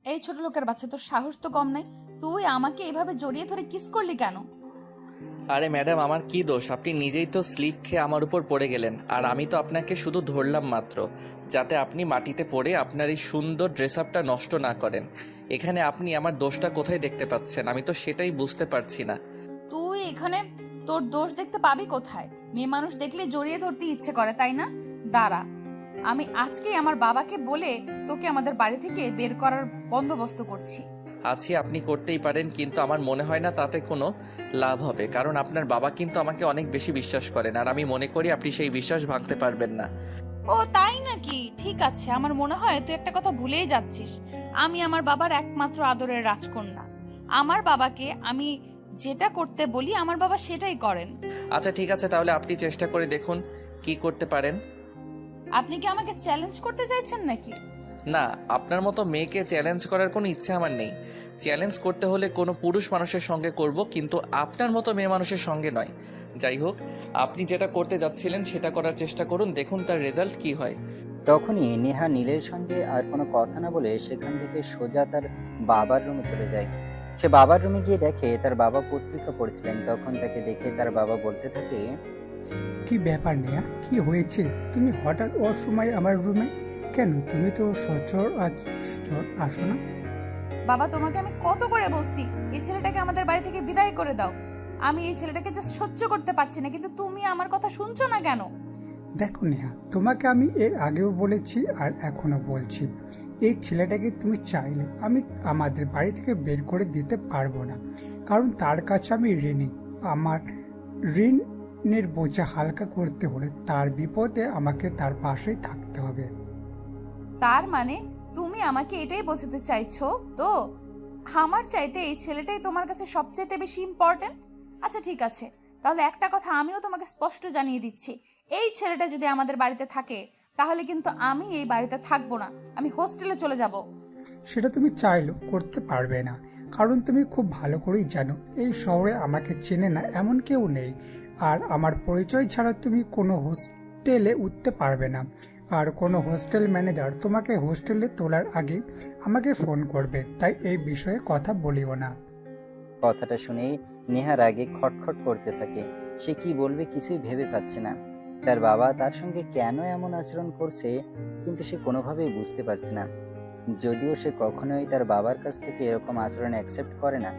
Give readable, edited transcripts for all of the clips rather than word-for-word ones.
এই ছোট লোকের বাচ্চা, তোর সাহস তো কম নাই। তুই আমাকে এভাবে জড়িয়ে ধরে কিস করলি কেন? আরে ম্যাডাম, আমার কি দোষ? আপনি নিজেই তো স্লিপ খেয়ে আমার উপর পড়ে গেলেন, আর আমি তো আপনাকে শুধু ধরলাম মাত্র, যাতে আপনি মাটিতে পড়ে আপনার এই সুন্দর ড্রেস আপটা নষ্ট না করেন। এখানে আপনি আমার দোষটা কোথায় দেখতে পাচ্ছেন? আমি তো সেটাই বুঝতে পারছি না। তুই এখানে তোর দোষ দেখতে পাবি কোথায়? মেয়ে মানুষ দেখলে জড়িয়ে ধরতে ইচ্ছে করে, তাই না? দাঁড়া, আমি আজকেই আমার বাবাকে বলে তোকে আমাদের বাড়ি থেকে বের করার বন্দোবস্ত করছি। আছি, আপনি করতেই পারেন, কিন্তু আমার মনে হয় না তাতে কোনো লাভ হবে, কারণ আপনার বাবা কিন্তু আমাকে অনেক বেশি বিশ্বাস করেন, আর আমি মনে করি আপনি সেই বিশ্বাস ভাঙতে পারবেন না। ও তাই নাকি? ঠিক আছে, আমার মনে হয় তুই একটা কথা ভুলেই যাচ্ছিস। আমি আমার বাবার একমাত্র আদরের রাজকন্যা। আমার বাবাকে আমি যেটা করতে বলি আমার বাবা সেটাই করেন। আচ্ছা ঠিক আছে, তাহলে আপনি চেষ্টা করে দেখুন কি করতে পারেন। আপনি কি আমাকে চ্যালেঞ্জ করতে চাইছেন নাকি? না, আপনার মতো মেয়েকে চ্যালেঞ্জ করার কোনো ইচ্ছে আমার নেই। চ্যালেঞ্জ করতে হলে কোনো পুরুষ মানুষের সঙ্গে করব, কিন্তু আপনার মতো মেয়ে মানুষের সঙ্গে নয়। যাই হোক, আপনি যেটা করতে যাচ্ছিলেন সেটা করার চেষ্টা করুন, দেখুন তার রেজাল্ট কি হয়। তখনই নেহা নীলের সঙ্গে আর কোনো কথা না বলে সেখান থেকে সোজা তার বাবার রুমে চলে যায়। সে বাবার রুমে গিয়ে দেখে তার বাবা পত্রিকা পড়ছিলেন। তখন তাকে দেখে তার বাবা বলতে থাকে, কি ব্যাপার নেয়া, কি হয়েছে? তুমি হঠাৎ ওর সময় আমার রুমে কেন? তুমি তো সচর আসো না। বাবা, তোমাকে আমি কত করে বলছি এই ছেলেটাকে আমাদের বাড়ি থেকে বিদায় করে দাও। আমি এই ছেলেটাকে জাস্ট সহ্য করতে পারছি না, কিন্তু তুমি আমার কথা শুনছো না কেন? দেখো নেহা, তোমাকে আমি এর আগেও বলেছি আর এখনো বলছি, এই ছেলেটাকে তুমি চাইলে আমি আমাদের বাড়ি থেকে বের করে দিতে পারবো না, কারণ তার কাছে আমি ঋণী। আমার ঋণের বোঝা হালকা করতে হলে তার বিপদে আমাকে তার পাশেই থাকতে হবে। তার মানে তুমি আমাকে এটাই বোঝাতে চাইছো তো, আমার চাইতে এই ছেলেটাই তোমার কাছে সবচেয়ে বেশি ইম্পর্টেন্ট? আচ্ছা ঠিক আছে, তাহলে একটা কথা আমিও তোমাকে স্পষ্ট জানিয়ে দিচ্ছি, এই ছেলেটা যদি আমাদের বাড়িতে থাকে তাহলে কিন্তু আমি এই বাড়িতে থাকবো না, আমি হোস্টেলে চলে যাব। সেটা তুমি চাইলেও করতে পারবে না, কারণ তুমি খুব ভালো করেই জানো এই শহরে আমাকে চেনে না এমন কেউ নেই, আর আমার পরিচয় ছাড়া তুমি কোনো হোস্টেলে উঠতে পারবে না। আর কোনো হোস্টেল ম্যানেজার তোমাকে হোস্টেলে তোলার আগে আমাকে ফোন করবে, তাই এই বিষয়ে কথা বলিও না। কথাটা শুনেই নেহার আগে খটখট করতে থাকে। সে কি বলবে কিছুই ভেবে পাচ্ছে না। তার বাবা তার সঙ্গে কেন এমন আচরণ করছে, কিন্তু সে কোনোভাবেই বুঝতে পারছে না। যদিও সে কখনোই তার বাবার কাছ থেকে এরকম আচরণ অ্যাকসেপ্ট করে না,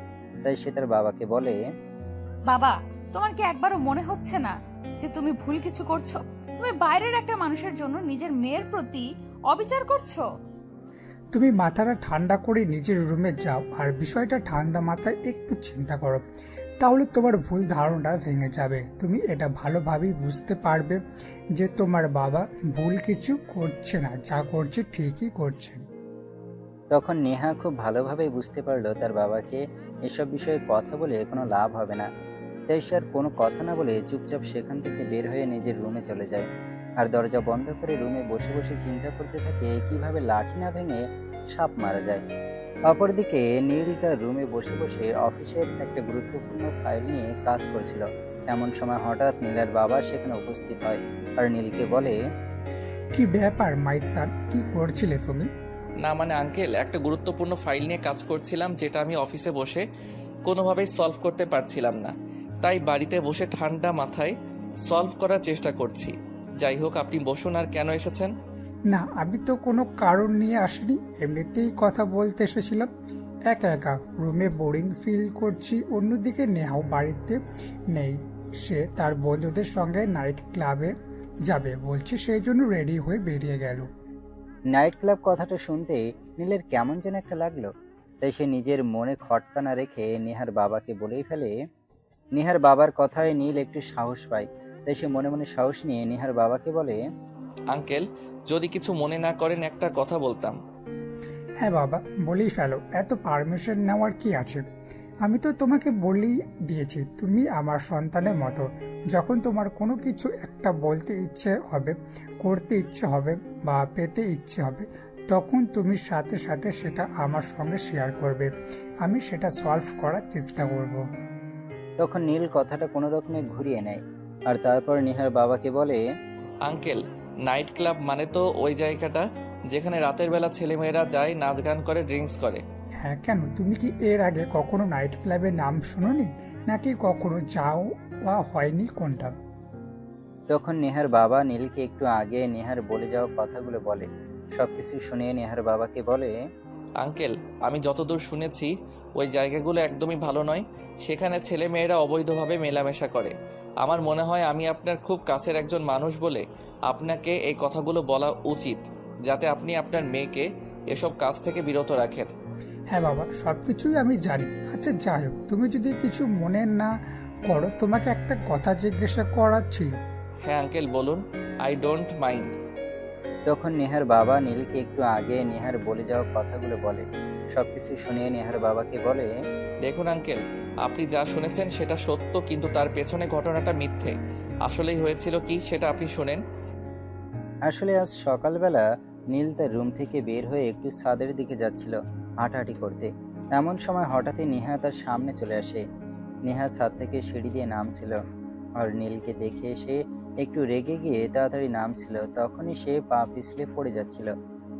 তাই সে তার বাবাকে বলে, বাবা, তোমার কি একবারও মনে হচ্ছে না যে তুমি ভুল কিছু করছো? তুমি বাইরের একটা মানুষের জন্য নিজের মেয়ের প্রতি অবিচার করছো। তুমি মাথাটা ঠান্ডা করে নিজের রুমে যাও আর বিষয়টা ঠান্ডা মাথায় একটু চিন্তা করো, তাহলে তোমার ভুল ধারণা ভেঙে যাবে। তুমি এটা ভালোভাবেই বুঝতে পারবে যে তোমার বাবা ভুল কিছু করছে না, যা করছে ঠিকই করছে। তখন নেহা খুব ভালোভাবেই বুঝতে পারলো তার বাবাকে এসব বিষয়ে কথা বলে কোনো লাভ হবে না। তাই সে আর কোনো কথা না বলে চুপচাপ সেখান থেকে বের হয়ে নিজের রুমে চলে যায়। আর দরজা বন্ধ করে রুমে বসে বসে চিন্তা করতে থাকে কিভাবে লাঠি না ভেঙে সাপ মারা যায়। অপরদিকে নীল তার রুমে বসে বসে অফিসের একটা গুরুত্বপূর্ণ ফাইল নিয়ে কাজ করছিল। এমন সময় হঠাৎ নীলের বাবা সেখানে উপস্থিত হয় আর নীলকে বলে, কি ব্যাপার মাই সান, কি করছিলে তুমি? না মানে আঙ্কেল, একটা গুরুত্বপূর্ণ ফাইল নিয়ে কাজ করছিলাম, যেটা আমি অফিসে বসে কোনোভাবেই সলভ করতে পারছিলাম না, তাই বাড়িতে বসে ঠান্ডা মাথায় সলভ করার চেষ্টা করছি। যাই হোক, আপনি বসুন। আর কেন এসেছেন? না, আমি তো কোনো কারণ নিয়ে আসিনি, এমনিতেই কথা বলতে এসেছিলাম। একা একা রুমে বোরিং ফিল করছি। অন্যদিকে নেহাও বাড়িতে নেই, সে তার বন্ধুদের সঙ্গে নাইট ক্লাবে যাবে বলছে, সেই জন্য রেডি হয়ে বেরিয়ে গেল। নাইট ক্লাব কথাটা শুনতে নীলের কেমন যেন একটা লাগলো। তাই সে নিজের মনে খটকা না রেখে নেহার বাবাকে বলেই ফেলে। নেহার বাবার কথায় নীল একটু সাহস পায়, তাই সে মনে মনে সাহস নিয়ে নেহার বাবাকে বলে, আঙ্কেল, যদি কিছু মনে না করেন একটা কথা বলতাম। হ্যাঁ বাবা, বলেই ফেলো, এত পারমিশন নেওয়ার কি আছে? আমি তো তোমাকে বলেই দিয়েছি তুমি আমার সন্তানের মতো। যখন তোমার কোনো কিছু একটা বলতে ইচ্ছে হবে, করতে ইচ্ছে হবে বা পেতে ইচ্ছে হবে, তখন তুমি সাথে সাথে সেটা আমার সঙ্গে শেয়ার করবে, আমি সেটা সলভ করার চেষ্টা করব। তখন নীল কথাটা কোনো রকমে ঘুরিয়ে নেয় আর তারপর নেহার বাবাকে বলে, আঙ্কেল, নাইট ক্লাব মানে তো ওই জায়গাটা যেখানে রাতের বেলা ছেলেমেয়েরা যায়, নাচ গান করে, ড্রিঙ্কস করে। হ্যাঁ, কেন তুমি কি এর আগে কখনো নাইট ক্লাবের নাম শোনোনি, নাকি কখনো যাওয়া হয়নি, কোনটা? তখন নেহার বাবা নীলকে একটু আগে নেহার বলে যাওয়া কথাগুলো বলে। সবকিছু শুনে নেহার বাবাকে বলে, আঙ্কেল, আমি যতদূর শুনেছি ওই জায়গাগুলো একদমই ভালো নয়। সেখানে ছেলেমেয়েরা অবৈধভাবে মেলামেশা করে। আমার মনে হয় আমি আপনার খুব কাছের একজন মানুষ বলে আপনাকে এই কথাগুলো বলা উচিত, যাতে আপনি আপনার মেয়েকে এসব কাজ থেকে বিরত রাখেন। হ্যাঁ বাবা, সব কিছুই আমি জানি। আচ্ছা যাই হোক, তুমি যদি কিছু মনে না করো, তোমাকে একটা কথা জিজ্ঞাসা করার ছিল। হ্যাঁ আঙ্কেল, বলুন। I don't mind. তখন নেহার বাবা নীলকে একটু আগে নেহার বলে যাওয়া কথাগুলো বলে। সবকিছু শুনে নেহার বাবাকে বলে, দেখুন আঙ্কেল, আপনি যা শুনেছেন সেটা সত্য, কিন্তু তার পেছনে ঘটনাটা মিথ্যে। আসলেই হয়েছিল কি সেটা আপনি শুনেন। আসলে আজ সকালবেলা নীল তার রুম থেকে বের হয়ে একটু ছাদের দিকে যাচ্ছিল হাঁটাহাঁটি করতে। এমন সময় হঠাৎই নেহা তার সামনে চলে আসে। নেহা ছাদ থেকে সিঁড়ি দিয়ে নামছিল আর নীলকে দেখে সে একটু রেগে গিয়ে তাড়াতাড়ি নামছিল। তখনই সে পা পিছলে পড়ে যাচ্ছিল।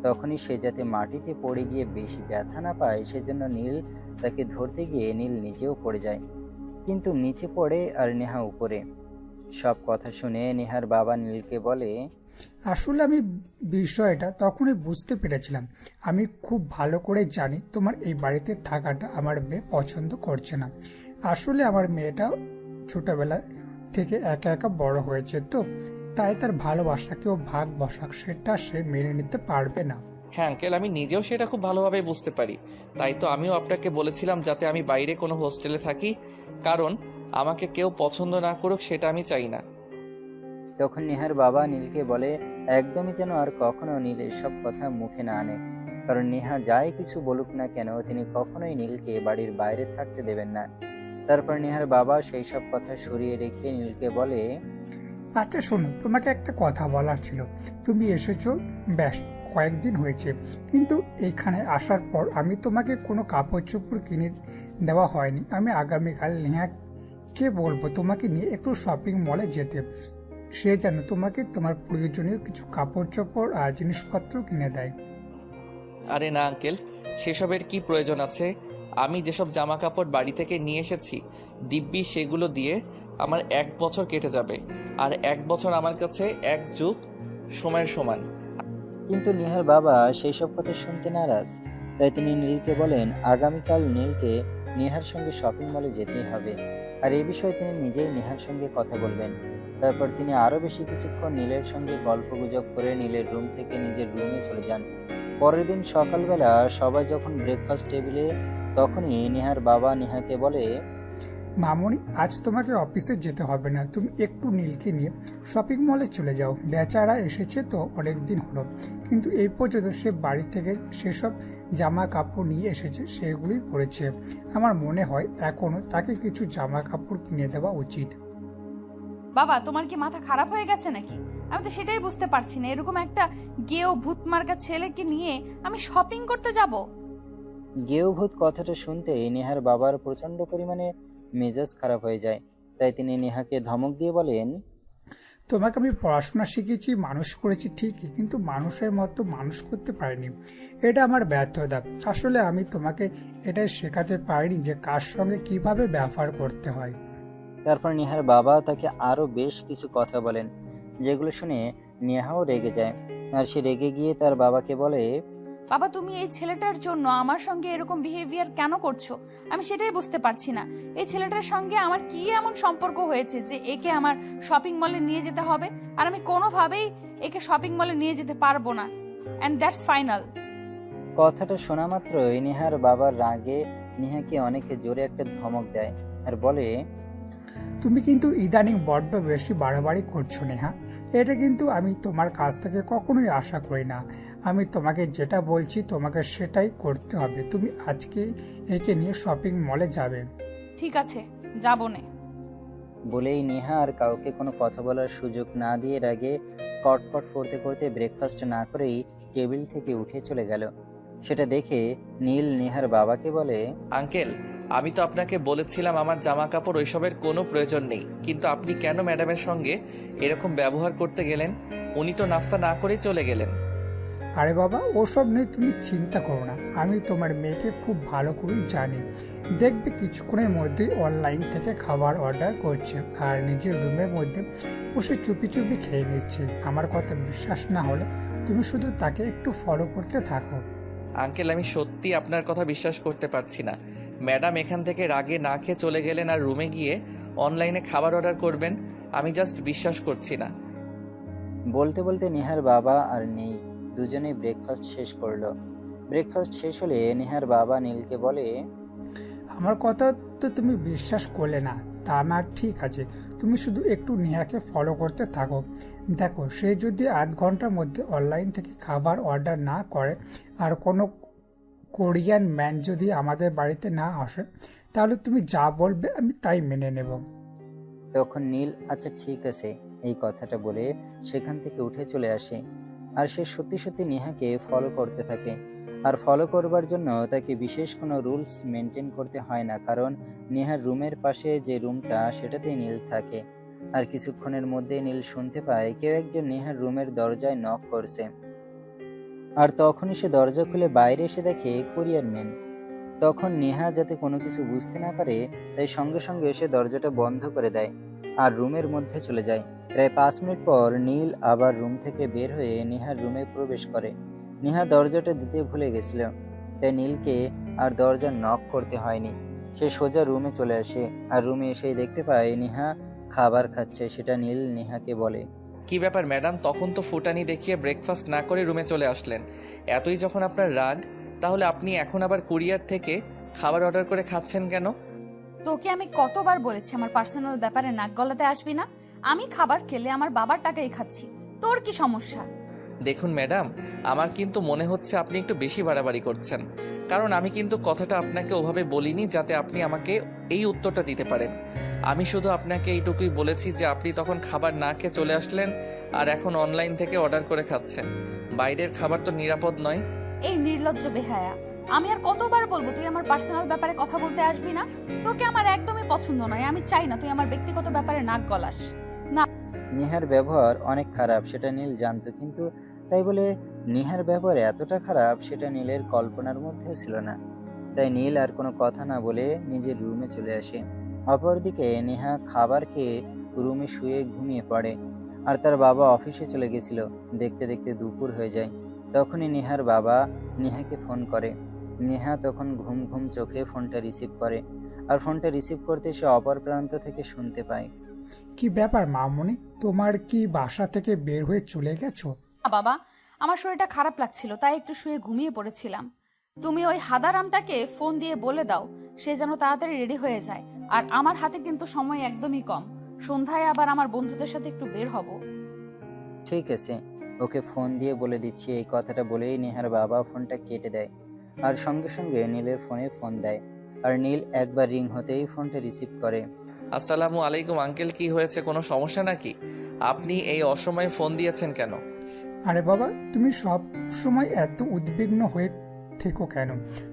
তখনই সে যাতে মাটিতে পড়ে গিয়ে বেশি ব্যথা না পায় সেজন্য নীল তাকে ধরতে গিয়ে নীল নিচেও পড়ে যায়, কিন্তু নিচে পড়ে আর নেহা উপরে। সব কথা শুনে নেহার বাবা নীলকে বলে, আসলে আমি বিষয়টা তখনই বুঝতে পেরেছিলাম। আমি খুব ভালো করে জানি তোমার এই বাড়িতে থাকাটা আমার মেয়ে পছন্দ করছে না। আসলে আমার মেয়েটা ছোটবেলা থেকে একা একা বড় হয়েছে, তো তাই তার ভালোবাসাকেও ভাগ বসাক সেটা সে মেনে নিতে পারবে না। হ্যাঁ আঙ্কেল, আমি নিজেও সেটা খুব ভালোভাবে বুঝতে পারি। তাই তো আমিও আপনাকে বলেছিলাম যাতে আমি বাইরে কোনো হোস্টেলে থাকি, কারণ আমাকে কেউ পছন্দ না করুক সেটা আমি চাই না। তখন নেহার বাবা নীলকে বলে, একদমই যেন আর কখনো নীল এসব কথা মুখে না আনে, কারণ নেহা যাই কিছু বলুক না কেন তিনি কখনোই নীলকে বাড়ির বাইরে থাকতে দেবেন না। তারপর নেহার বাবা সেই সব কথা সরিয়ে রেখে নীলকে বলে, আচ্ছা শোনো, তোমাকে একটা কথা বলার ছিল। তুমি এসেছো ব্যাস কয়েকদিন হয়েছে, কিন্তু এখানে আসার পর আমি তোমাকে কোনো কাপড় চোপড় কিনে দেওয়া হয়নি। আমি আগামীকাল নেহাকে বলবো তোমাকে নিয়ে একটু শপিং মলে যেতে, সে যেন তোমাকে তোমার প্রয়োজনীয় কিছু কাপড় চোপড় আর জিনিসপত্র কিনে দেয়। আরে না আঙ্কেল, সেসবের কি প্রয়োজন আছে? আমি যেসব জামা কাপড় বাড়ি থেকে নিয়ে এসেছি দিব্যি সেগুলো দিয়ে আমার 1 বছর কেটে যাবে, আর 1 বছর আমার কাছে 1 যুগ সময়ের সমান। কিন্তু নেহার বাবা সেই সব কথা শুনতে নারাজ। তাই তিনি নীলকে বলেন আগামীকাল নীলকে নেহার সঙ্গে শপিং মলে যেতেই হবে, আর এই বিষয়ে তিনি নিজেই নেহার সঙ্গে কথা বলবেন। তারপর তিনি আরো বেশি কিছুক্ষণ নীলের সঙ্গে গল্প গুজব করে নীলের রুম থেকে নিজের রুমে চলে যান। পরের দিন সকালবেলা সবাই যখন ব্রেকফাস্ট টেবিলে, তখনই নেহার বাবা নেহাকে বলে, মামনি, আজ তোমাকে অফিসে যেতে হবে না, তুমি একটু নীলকে নিয়ে শপিং মলে চলে যাও। বেচারা এসেছে তো অনেক দিন হলো, কিন্তু এই পর্যন্ত সে বাড়ি থেকে সেসব জামা কাপড় নিয়ে এসেছে, সেগুলোই পরেছে। আমার মনে হয় এখনো তাকে কিছু জামা কাপড় কিনে দেওয়া উচিত। বাবা, তোমার কি মাথা খারাপ হয়ে গেছে নাকি? আমি তো সেটাই বুঝতে পারছি না, এরকম একটা গেও ভূতমার্কা ছেলেকে নিয়ে আমি শপিং করতে যাব? গেয়ভূত কথাটা শুনতে নেহার বাবার প্রচন্ড পরিমাণে মেজাজ খারাপ হয়ে যায়। তাই তিনি নেহাকে ধমক দিয়ে বলেন, তোমাকে আমি পড়াশোনা শিখেছি, মানুষ করেছি ঠিকই, কিন্তু মানুষের মতো মানুষ করতে পারিনি। এটা আমার ব্যর্থতা। আসলে আমি তোমাকে এটাই শেখাতে পারিনি যে কার সঙ্গে কিভাবে ব্যবহার করতে হয়। তারপর নেহার বাবা তাকে আরো বেশ কিছু কথা বলেন, যেগুলো শুনে নেহাও রেগে যায়। আর সে রেগে গিয়ে তার বাবাকে বলে, বাবা, তুমি এই ছেলেটার জন্য আমার সঙ্গে এরকম বিহেভিয়ার কেন করছো? আমি সেটাই বুঝতে পারছি না। এই ছেলেটার সঙ্গে আমার কি এমন সম্পর্ক হয়েছে যে একে আমার শপিং মলে নিয়ে যেতে হবে? আর আমি কোনোভাবেই একে শপিং মলে নিয়ে যেতে পারবো না, অ্যান্ড দ্যাটস ফাইনাল। কথাটা শোনা মাত্রই নেহার বাবার রাগে নেহাকে অনেক জোরে একটা ধমক দেয় আর বলে, তুমি কিন্তু ইদানিং বড্ড বেশি বাড়াবাড়ি করছো নেহা। এটা কিন্তু আমি তোমার কাছ থেকে কখনোই আশা করি না। আমি তোমাকে যেটা বলছি তোমাকে সেটাই করতে হবে। তুমি আজকে একে নিয়ে শপিং মলে যাবে। ঠিক আছে, যাবো নে। বলেই নেহা আর কাউকে কোনো কথা বলার সুযোগ না দিয়ে রাগে কটকট করতে করতে ব্রেকফাস্ট না করেই টেবিল থেকে উঠে চলে গেল। সেটা দেখে নীল নেহার বাবাকে বলে, আঙ্কেল, আমি তো আপনাকে বলেছিলাম আমার জামা কাপড় ওইসবের কোনো প্রয়োজন নেই, কিন্তু আপনি কেন ম্যাডামের সঙ্গে এরকম ব্যবহার করতে গেলেন? উনি তো নাস্তা না করেই চলে গেলেন। আরে বাবা, ওসব নিয়ে তুমি চিন্তা করো না, আমি তোমার মেয়েকে খুব ভালো করেই জানি। দেখবে কিছুক্ষণের মধ্যেই অনলাইন থেকে খাবার অর্ডার করছে আর নিজের রুমের মধ্যে বসে চুপি চুপি খেয়ে নিচ্ছে। আমার কথা বিশ্বাস না হলে তুমি শুধু তাকে একটু ফলো করতে থাকো। আঙ্কেল, আমি সত্যি আপনার কথা বিশ্বাস করতে পারছি না। ম্যাডাম এখান থেকে রাগে না খেয়ে চলে গেলেন আর রুমে গিয়ে অনলাইনে খাবার অর্ডার করবেন। আমি জাস্ট বিশ্বাস করছি না। বলতে বলতে নেহার বাবা আর নীল দুজনেই ব্রেকফাস্ট শেষ করলো। ব্রেকফাস্ট শেষ হলে নেহার বাবা নীলকে বলে, আমার কথা তো তুমি বিশ্বাস করলে না, তা না ঠিক আছে, তুমি শুধু একটু নেহাকে ফলো করতে থাকো। দেখো, সে যদি আধ ঘন্টার মধ্যে অনলাইন থেকে খাবার অর্ডার না করে আর কোনো কোরিয়ান ম্যান যদি আমাদের বাড়িতে না আসে, তাহলে তুমি যা বলবে আমি তাই মেনে নেব। তখন নীল আচ্ছা ঠিক আছে এই কথাটা বলে সেখান থেকে উঠে চলে আসে। আর সে সত্যি সত্যি নেহাকে ফলো করতে থাকে। আর ফলো করবার জন্য তাকে বিশেষ কোনো রুলস মেনটেন করতে হয় না, কারণ নেহার রুমের পাশে যে রুমটা সেটাতেই নীল থাকে। আর কিছুক্ষণের মধ্যে নীল শুনতে পায় কেউ একজন নেহার রুমের দরজায় নক করছে। আর তখনই সে দরজা খুলে বাইরে এসে দেখে কোরিয়ান ম্যান। তখন নেহা যাতে কোনো কিছু বুঝতে না পারে তাই সঙ্গে সঙ্গে এসে দরজাটা বন্ধ করে দেয় আর রুমের মধ্যে চলে যায়। প্রায় 5 মিনিট পর নীল আবার রুম থেকে বের হয়ে নেহার রুমে প্রবেশ করে। নেহা দরজাটা দিতে ভুলে গেছিল, তাই নীলকে আর দরজা নক করতে হয়নি। সে সোজা রুমে চলে আসে আর রুমে এসেই দেখতে পায় নেহা খাবার খাচ্ছে। সেটা নীল নেহাকে বলে, কি ব্যাপার ম্যাডাম, তখন তো ফুটানি দেখিয়ে ব্রেকফাস্ট না করে রুমে চলে আসলেন। এতই যখন আপনার রাগ, তাহলে আপনি এখন আবার কুরিয়ার থেকে খাবার অর্ডার করে খাচ্ছেন কেন? তোকে আমি কতবার বলেছি আমার পার্সোনাল ব্যাপারে নাক গলাতে আসবি না। আমি খাবার খেলে আমার বাবার টাকাই খাচ্ছি, তোর কি সমস্যা? দেখুন ম্যাডাম, আমার কিন্তু মনে হচ্ছে আপনি একটু বেশি বাড়াবাড়ি করছেন। কারণ আমি কিন্তু কথাটা আপনাকে ওভাবে বলিনি যাতে আপনি আমাকে এই উত্তরটা দিতে পারেন। আমি শুধু আপনাকে এইটুকুই বলেছি যে আপনি তখন খাবার না খেয়ে চলে আসলেন আর এখন অনলাইন থেকে অর্ডার করে খাচ্ছেন। বাইরের খাবার তো নিরাপদ নয়। এই নির্লজ্জ বেহায়া, আমি আর কতবার বলবো তুই আমার পার্সোনাল ব্যাপারে কথা বলতে আসবি না? তোকে আমার একদমই পছন্দ নয়, আমি চাই না তুই আমার ব্যক্তিগত ব্যাপারে নাক গলাস। নেহার ব্যবহার অনেক খারাপ সেটা নীল জানতো, কিন্তু তাই বলে নেহার ব্যবহার এতটা খারাপ সেটা নীলের কল্পনার মধ্যেও ছিল না। তাই নীল আর কোনো কথা না বলে নিজের রুমে চলে আসে। অপরদিকে নেহা খাবার খেয়ে রুমে শুয়ে ঘুমিয়ে পড়ে। আর তার বাবা অফিসে চলে গেছিল। দেখতে দেখতে দুপুর হয়ে যায়। তখনই নেহার বাবা নেহাকে ফোন করে। নেহা তখন ঘুম ঘুম চোখে ফোনটা রিসিভ করে। আর ফোনটা রিসিভ করতে সে অপর প্রান্ত থেকে শুনতে পায়, কি ব্যাপার মামুনি, তোমার কি বাসা থেকে বের হয়ে চলে গেছো? বাবা, আমার শরীরটা খারাপ লাগছিল তাই একটু শুয়ে ঘুমিয়ে পড়েছিলাম। তুমি ওই হাদারামটাকে ফোন দিয়ে বলে দাও সে যেন তাড়াতাড়ি রেডি হয়ে যায়। আর আমার হাতে কিন্তু সময় একদমই কম, সন্ধ্যায় আবার আমার বন্ধুদের সাথে একটু বের হব। ঠিক আছে, ওকে ফোন দিয়ে বলে দিচ্ছি। এই কথাটা বলেই নেহার বাবা ফোনটা কেটে দেয় আর সঙ্গে সঙ্গে নীলের ফোনে ফোন দেয়। আর নীল একবার রিং হতেই ফোনটা রিসিভ করে। আসসালামু আলাইকুম আঙ্কেল, কি হয়েছে? কোনো সমস্যা নাকি? আপনি এই অসময়ে ফোন দিয়েছেন কেন? আরে বাবা, তুমি সব সময় এত উদ্বিগ্ন হয়ে থেকো কেন?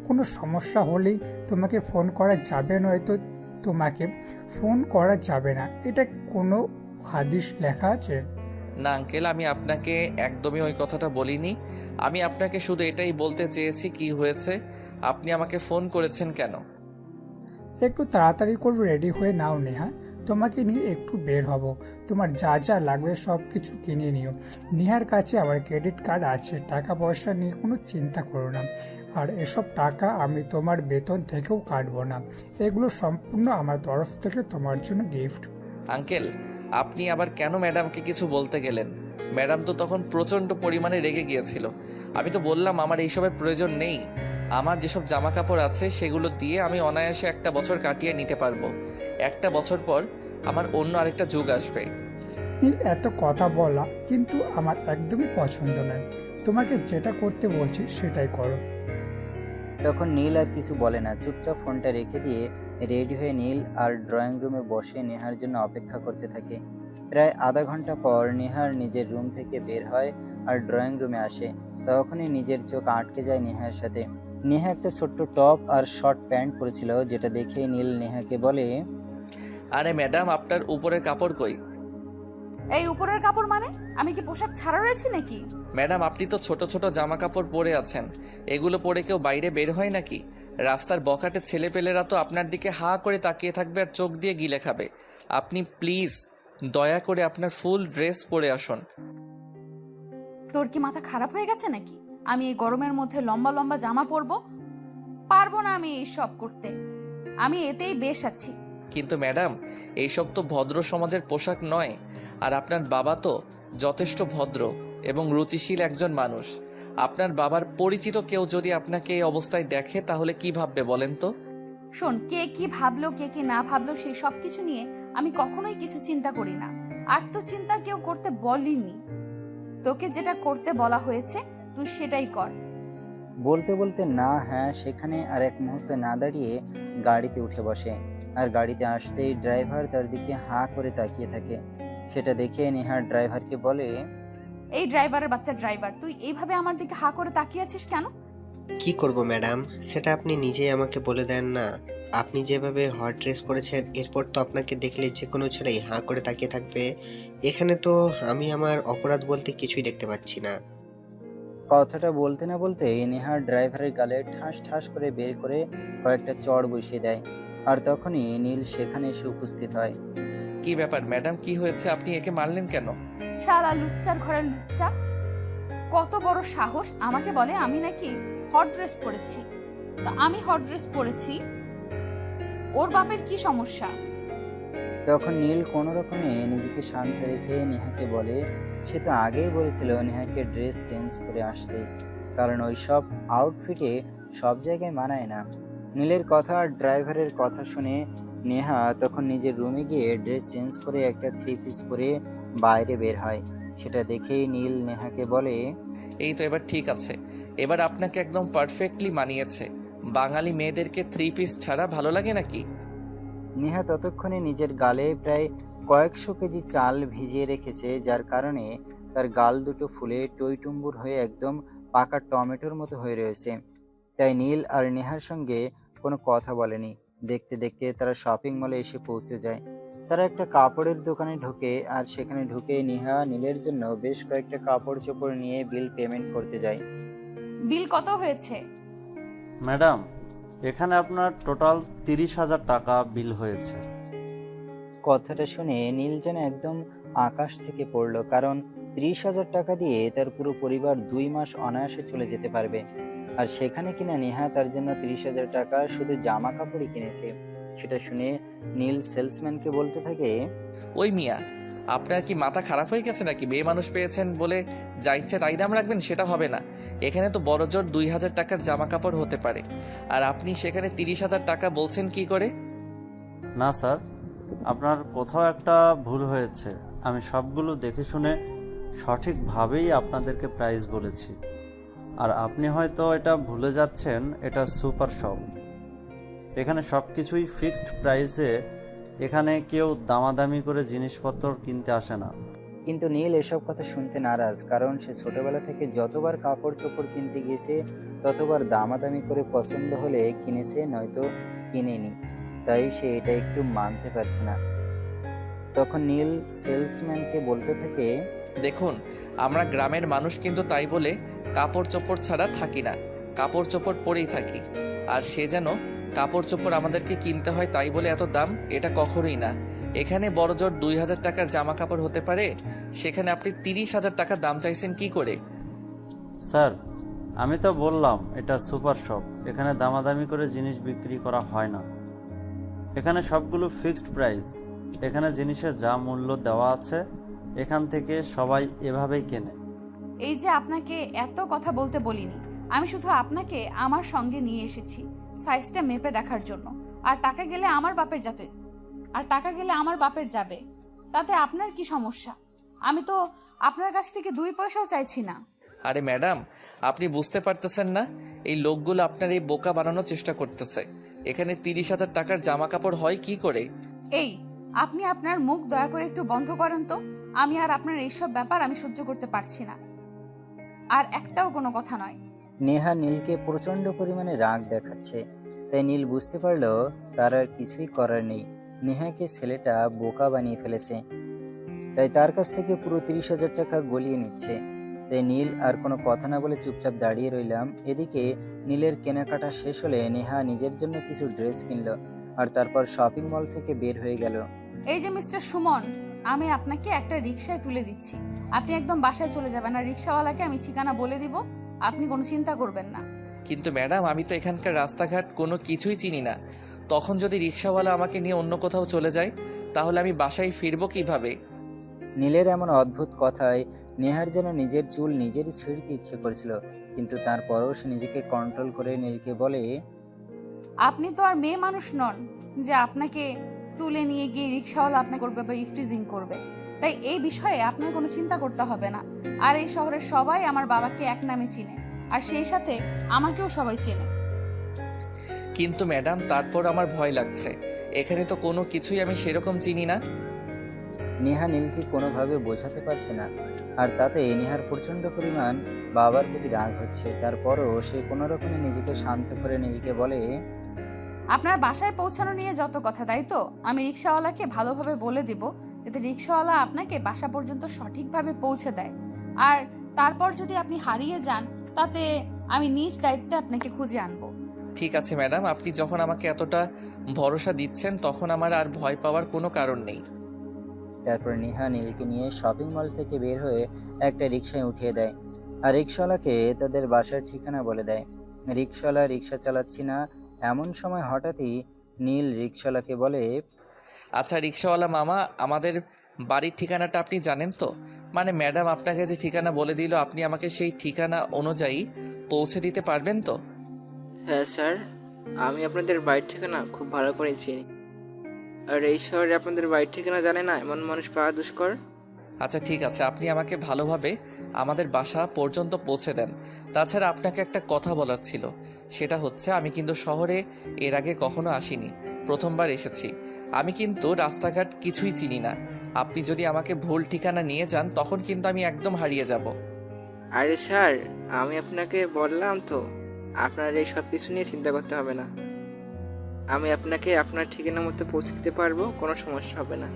কোনো সমস্যা হলেই তোমাকে ফোন করা যাবে, নয়তো তোমাকে ফোন করা যাবে না, এটা কোনো হাদিস লেখা আছে? না আঙ্কেল, আমি আপনাকে একদমই ওই কথাটা বলিনি। আমি আপনাকে শুধু এটাই বলতে চেয়েছি কি হয়েছে, আপনি আমাকে ফোন করেছেন কেন? একটু তাড়াতাড়ি করে রেডি হয়ে নাও নেহা, তোমাকে নিয়ে একটু বের হব। তোমার যা যা লাগবে সব কিছু কিনে নিও। নেহার কাছে আমার ক্রেডিট কার্ড আছে, টাকা পয়সা নিয়ে কোনো চিন্তা করো না। আর এসব টাকা আমি তোমার বেতন থেকেও কাটবো না, এগুলো সম্পূর্ণ আমার তরফ থেকে তোমার জন্য গিফট। আঙ্কেল, আপনি আবার কেন ম্যাডামকে কিছু বলতে গেলেন? ম্যাডাম তো তখন প্রচণ্ড পরিমাণে রেগে গিয়েছিল। আমি তো বললাম আমার এইসবের প্রয়োজন নেই। আমার যেসব জামা কাপড় আছে সেগুলো দিয়ে আমি অনায়াসে 1 বছর কাটিয়ে নিতে পারবো। 1 বছর পর আমার অন্য আরেকটা যুগ আসবে। নীল, এত কথা বলা কিন্তু আমার একদমই পছন্দ নয়। তোমাকে যেটা করতে বলছি সেটাই করো। তখন নীল আর কিছু বলে না, চুপচাপ ফোনটা রেখে দিয়ে রেডি হয়ে নীল আর ড্রয়িং রুমে বসে নেহার জন্য অপেক্ষা করতে থাকে। প্রায় আধা ঘন্টা পর নেহার নিজের রুম থেকে বের হয় আর ড্রয়িং রুমে আসে। তখনই নিজের চোখ আটকে যায় নেহার সাথে। নেহা একটা ছোট্ট টপ আর শর্ট প্যান্ট পরেছিল, যেটা দেখে নীল নেহাকে বলে, আরে ম্যাডাম, আপনার উপরের কাপড় কই? এই উপরের কাপড় মানে? আমি কি পোশাক ছাড়া রয়েছি নাকি? ম্যাডাম, আপনি তো ছোট ছোট জামা কাপড় পরে আছেন, এগুলো পরে কেউ বাইরে বের হয় নাকি? রাস্তার বখাটে ছেলেপেলেরা তো আপনার দিকে হা করে তাকিয়ে থাকবে আর চোখ দিয়ে গিলে খাবে। আপনি প্লিজ দয়া করে আপনার ফুল ড্রেস পরে আসুন। তোর কি মাথা খারাপ হয়ে গেছে নাকি? আমি এই গরমের মধ্যে লম্বা লম্বা জামা পরবো? পারবো না আমি এইসব করতে। আমি এতেই বেশ আছি। কিন্তু ম্যাডাম, এইসব তো ভদ্র সমাজের পোশাক নয়। আর আপনার বাবা তো যথেষ্ট ভদ্র এবং রুচিশীল একজন মানুষ। আপনার বাবার পরিচিত কেউ যদি আপনাকে এই অবস্থায় দেখে তাহলে কি ভাববে বলেন তো? শোন, কে কি ভাবলো কে কি না ভাবলো সেই সব কিছু নিয়ে আমি কখনোই কিছু চিন্তা করি না। আর তো চিন্তা কেউ করতে বলিনি। তোকে যেটা করতে বলা হয়েছে তুই সেটাই কর। বলতে বলতে না হ্যাঁ সেখানে আর এক মুহূর্ত না দাঁড়িয়ে গাড়িতে উঠে বসে। আর গাড়িতে আসতেই ড্রাইভার তার দিকে হাঁ করে তাকিয়ে থাকে। সেটা দেখে নেহা ড্রাইভারকে বলে, এই ড্রাইভারের বাচ্চা ড্রাইভার, তুই এইভাবে আমার দিকে হা করে তাকিয়ে আছিস কেন? কি করব ম্যাডাম, সেটা আপনি নিজেই আমাকে বলে দেন না। আপনি যেভাবে হট ড্রেস পরেছেন এরপর তো আপনাকে দেখলে যে কোনো ছেলেই হাঁ করে তাকিয়ে থাকবে। এখানে তো আমি আমার অপরাধ বলতে কিছুই দেখতে পাচ্ছি না। কথাটা বলতে না বলতে নেহা ড্রাইভারের গালে ঠাস ঠাস করে বের করে কয়েকটা চড় বসিয়ে দেয়। আর তখনই নীল সেখানে এসে উপস্থিত হয়। কি ব্যাপার ম্যাডাম, কি হয়েছে? আপনি একে মারলেন কেন? শালা লুচ্চার ঘরের লুচ্চা, কত বড় সাহস আমাকে বলে আমি নাকি হট ড্রেস পরেছি। তা আমি হট ড্রেস পরেছি, ওর বাপের কি সমস্যা? তখন নীল কোনো রকমে নিজেকে শান্ত রেখে নেহাকে বলে, সে তো আগেই বলেছিল নেহাকে ড্রেস চেঞ্জ করে আসতে, কারণ ওই সব আউটফিটে সব জায়গায় মানায় না। নীলের কথা আর ড্রাইভারের কথা শুনে নেহা তখন নিজের রুমে গিয়ে ড্রেস চেঞ্জ করে একটা 3 পিস পরে বাইরে বের হয়। সেটা দেখেই নীল নেহাকে বলে, এই তো এবার ঠিক আছে, এবার আপনাকে একদম পারফেক্টলি মানিয়েছে। বাঙালি মেয়েদেরকে 3 পিস ছাড়া ভালো লাগে নাকি? নেহা ততক্ষণে নিজের গালে প্রায় কয়েকশো কেজি চাল ভিজিয়ে রেখেছে, যার কারণে তার গাল দুটো ফুলে টইটুম্বুর হয়ে একদম পাকা টমেটোর মতো হয়ে রয়েছে। তাই নীল আর নেহার সঙ্গে কোনো কথা বলেনি। দেখতে দেখতে তারা শপিং মলে এসে পৌঁছে যায়। তারা একটা কাপড়ের দোকানে ঢোকে আর সেখানে ঢুকে নেহা নীলের জন্য বেশ কয়েকটা কাপড় চোপড় নিয়ে বিল পেমেন্ট করতে যায়। বিল কত হয়েছে? ম্যাডাম, এখানে আপনার টোটাল 30,000 টাকা বিল হয়েছে। কথাটা শুনে নীল যেন একদম আকাশ থেকে পড়লো, কারণ 30,000 টাকা দিয়ে তার পুরো পরিবার 2 মাস অনায়াসে চলে যেতে পারবে। আর সেখানে কিনা নেহা তার জন্য 30,000 টাকা শুধু জামা কাপড়ই কিনেছে। সেটা শুনে নীল সেলসম্যানকে বলতে থাকে, ওই মিয়া, আপনার কি মাথা খারাপ হয়ে গেছে নাকি? মেয়ে মানুষ পেয়েছেন বলে যা ইচ্ছে তাই দাম রাখবেন? সেটা হবে না। এখানে তো বড়জোর 2,000 টাকার জামা কাপড় হতে পারে, আর আপনি সেখানে 30,000 টাকা বলছেন কি করে? না স্যার, আপনার কোথাও একটা ভুল হয়েছে। আমি সবগুলো দেখে শুনে সঠিকভাবেই আপনাদেরকে প্রাইস বলেছি। আর আপনি হয়তো এটা ভুলে যাচ্ছেন, এটা সুপার শপ। এখানে সব কিছুই ফিক্সড প্রাইসে। এখানে কেউ দামাদামি করে জিনিসপত্র কিনতে আসে না। কিন্তু নীল এসব কথা শুনতে নারাজ, কারণ সে ছোটবেলা থেকে যতবার কাপড় চোপড় কিনতে গিয়েছে ততবার দামাদামি করে পছন্দ হলে কিনেছে, নয়তো কিনেনি। তাই সে এটা একটু মানতে পারছে না। তখন নীল সেলসম্যানকে বলতে থাকে, দেখুন, আমরা গ্রামের মানুষ, কিন্তু তাই বলে কাপড় চোপড় ছাড়া থাকি না, কাপড় চোপড় পরেই থাকি। আর সে যেন কাপড় চোপড় আমাদেরকে কিনতে হয় তাই বলে এত দাম, এটা কখনোই না। এখানে বড়জোর 2,000 টাকার জামা কাপড় হতে পারে, সেখানে আপনি 30,000 টাকার দাম চাইছেন কি করে? স্যার, আমি তো বললাম এটা সুপার শপ। এখানে দামাদামি করে জিনিস বিক্রি করা হয় না। এখানে সবগুলো ফিক্সড প্রাইস। এখানে জিনিসের যা মূল্য দেওয়া আছে এখান থেকে সবাই এভাবেই কেনে। এই যে আপনাকে এত কথা বলতে বলিনি, আমি শুধু আপনাকে আমার সঙ্গে নিয়ে এসেছি সাইজটা মেপে দেখার জন্য। আর টাকা গেলে আমার বাপের যাবে, তাতে আপনার কি সমস্যা? আমি তো আপনার কাছ থেকে 2 পয়সাও চাইছি না। আরে ম্যাডাম, আপনি বুঝতে পারতেছেন না? এই লোকগুলো আপনার এই বোকা বানানোর চেষ্টা করতেছে। এখানে 30,000 টাকার জামা কাপড় হয় কি করে? এই, আপনি আপনার মুখ দয়া করে একটু বন্ধ করেন তো। আমি আর আপনার এইসব ব্যাপার আমি সহ্য করতে পারছি না। আর একটাও কোনো কথা নয়। নেহা নীলকে প্রচন্ড পরিমাণে রাগ দেখাচ্ছে। তাই নীল বুঝতে পারলো তার আর কিছুই করার নেই। নেহাকে ছেলেটা বোকা বানিয়ে ফেলেছে, তাই তার কাছ থেকে পুরো 30,000 টাকা গলিয়ে নিচ্ছে। তাই নীল আর কোনো কথা না বলে চুপচাপ দাঁড়িয়ে রইলাম। এদিকে নীলের কেনাকাটা শেষ হলে নেহা নিজের জন্য কিছু ড্রেস কিনলো আর তারপর শপিং মল থেকে বের হয়ে গেল। এই যে মিস্টার সুমন, আমি আপনাকে একটা রিকশায় তুলে দিচ্ছি। আপনি একদম বাসায় চলে যাবেন, আর রিকশাওয়ালাকে আমি ঠিকানা বলে দিব। আপনি কোনো চিন্তা করবেন না। কিন্তু ম্যাডাম, আমি তো এখানকার রাস্তাঘাট কোনো কিছুই চিনি না। তখন যদি রিক্সাওয়ালা আমাকে নিয়ে অন্য কোথাও চলে যায়, তাহলে আমি বাসায় ফিরবো কিভাবে? নীলের এমন অদ্ভুত কথায় নেহার যেন নিজের চুল নিজেরই ছিঁড়তে ইচ্ছে করেছিল, কিন্তু তারপরও সে নিজেকে কন্ট্রোল করে নীলকে বলে, আপনি তো আর মেয়ে মানুষ নন যে আপনাকে তুলে নিয়ে গিয়ে রিকশাওয়ালা আপনাকে করবে বা ইফটিজিং করবে। তাই এই বিষয়ে আপনার কোনো চিন্তা করতে হবে না। আর এই শহরের সবাই আমার বাবাকে এক নামে চিনে, আর সেই সাথে আমাকেও সবাই চেনে। কিন্তু ম্যাডাম, তারপর আমার ভয় লাগছে। এখানে তো কোনো কিছুই আমি সেরকম চিনি না। নেহা নীলকে কোনোভাবে বোঝাতে পারছে না, আর তাতে নেহার প্রচন্ড পরিমাণ বাবার প্রতি রাগ হচ্ছে। তারপরও সে কোনো রকমে নিজেকে শান্ত করে নীলকে বলে, আপনার বাসায় পৌঁছানো নিয়ে যত কথা, তাই তো? আমি রিকশাওয়ালাকে ভালোভাবে বলে দিব যাতে রিকশাওয়ালা আপনাকে বাসা পর্যন্ত সঠিকভাবে পৌঁছে দেয়। আর তারপর যদি আপনি হারিয়ে যান, তাতে আমি নিজ দায়িত্বে আপনাকে খুঁজে আনবো। ঠিক আছে ম্যাডাম, আপনি যখন আমাকে এতটা ভরসা দিচ্ছেন, তখন আমার আর ভয় পাওয়ার কোনো কারণ নেই। তারপর নেহা নীলকে নিয়ে শপিং মল থেকে বের হয়ে একটা রিকশায় উঠিয়ে দেয় আর রিকশাওয়ালাকে তাদের বাসার ঠিকানা বলে দেয়। রিকশাওয়ালা রিকশা চালাচ্ছি না এমন সময় হঠাৎই নীল রিকশাওয়ালাকে বলে, আচ্ছা রিক্সাওয়ালা মামা, আমাদের বাড়ির ঠিকানাটা আপনি জানেন তো? মানে ম্যাডাম আপনাকে যে ঠিকানা বলে দিল, আপনি আমাকে সেই ঠিকানা অনুযায়ী পৌঁছে দিতে পারবেন তো? হ্যাঁ স্যার, আমি আপনাদের বাড়ির ঠিকানা খুব ভালো করে চিনি। আর এই শহরে আপনাদের বাড়ির ঠিকানা জানে না এমন মানুষ পাওয়া দুষ্কর। আচ্ছা ঠিক আছে, আপনি আমাকে ভালোভাবে আমাদের বাসা পর্যন্ত পৌঁছে দেন। তাছাড়া আপনাকে একটা কথা বলার ছিল। সেটা হচ্ছে, আমি কিন্তু শহরে এর আগে কখনো আসিনি, প্রথমবার এসেছি। আমি কিন্তু রাস্তাঘাট কিছুই চিনি না। আপনি যদি আমাকে ভুল ঠিকানা নিয়ে যান, তখন কিন্তু আমি একদম হারিয়ে যাব। আরে স্যার, আমি আপনাকে বললাম তো, আপনার এই সব কিছু নিয়ে চিন্তা করতে হবে না। আমি আপনাকে আপনার ঠিকানা মতো পৌঁছে দিতে পারবো, কোনো সমস্যা হবে না।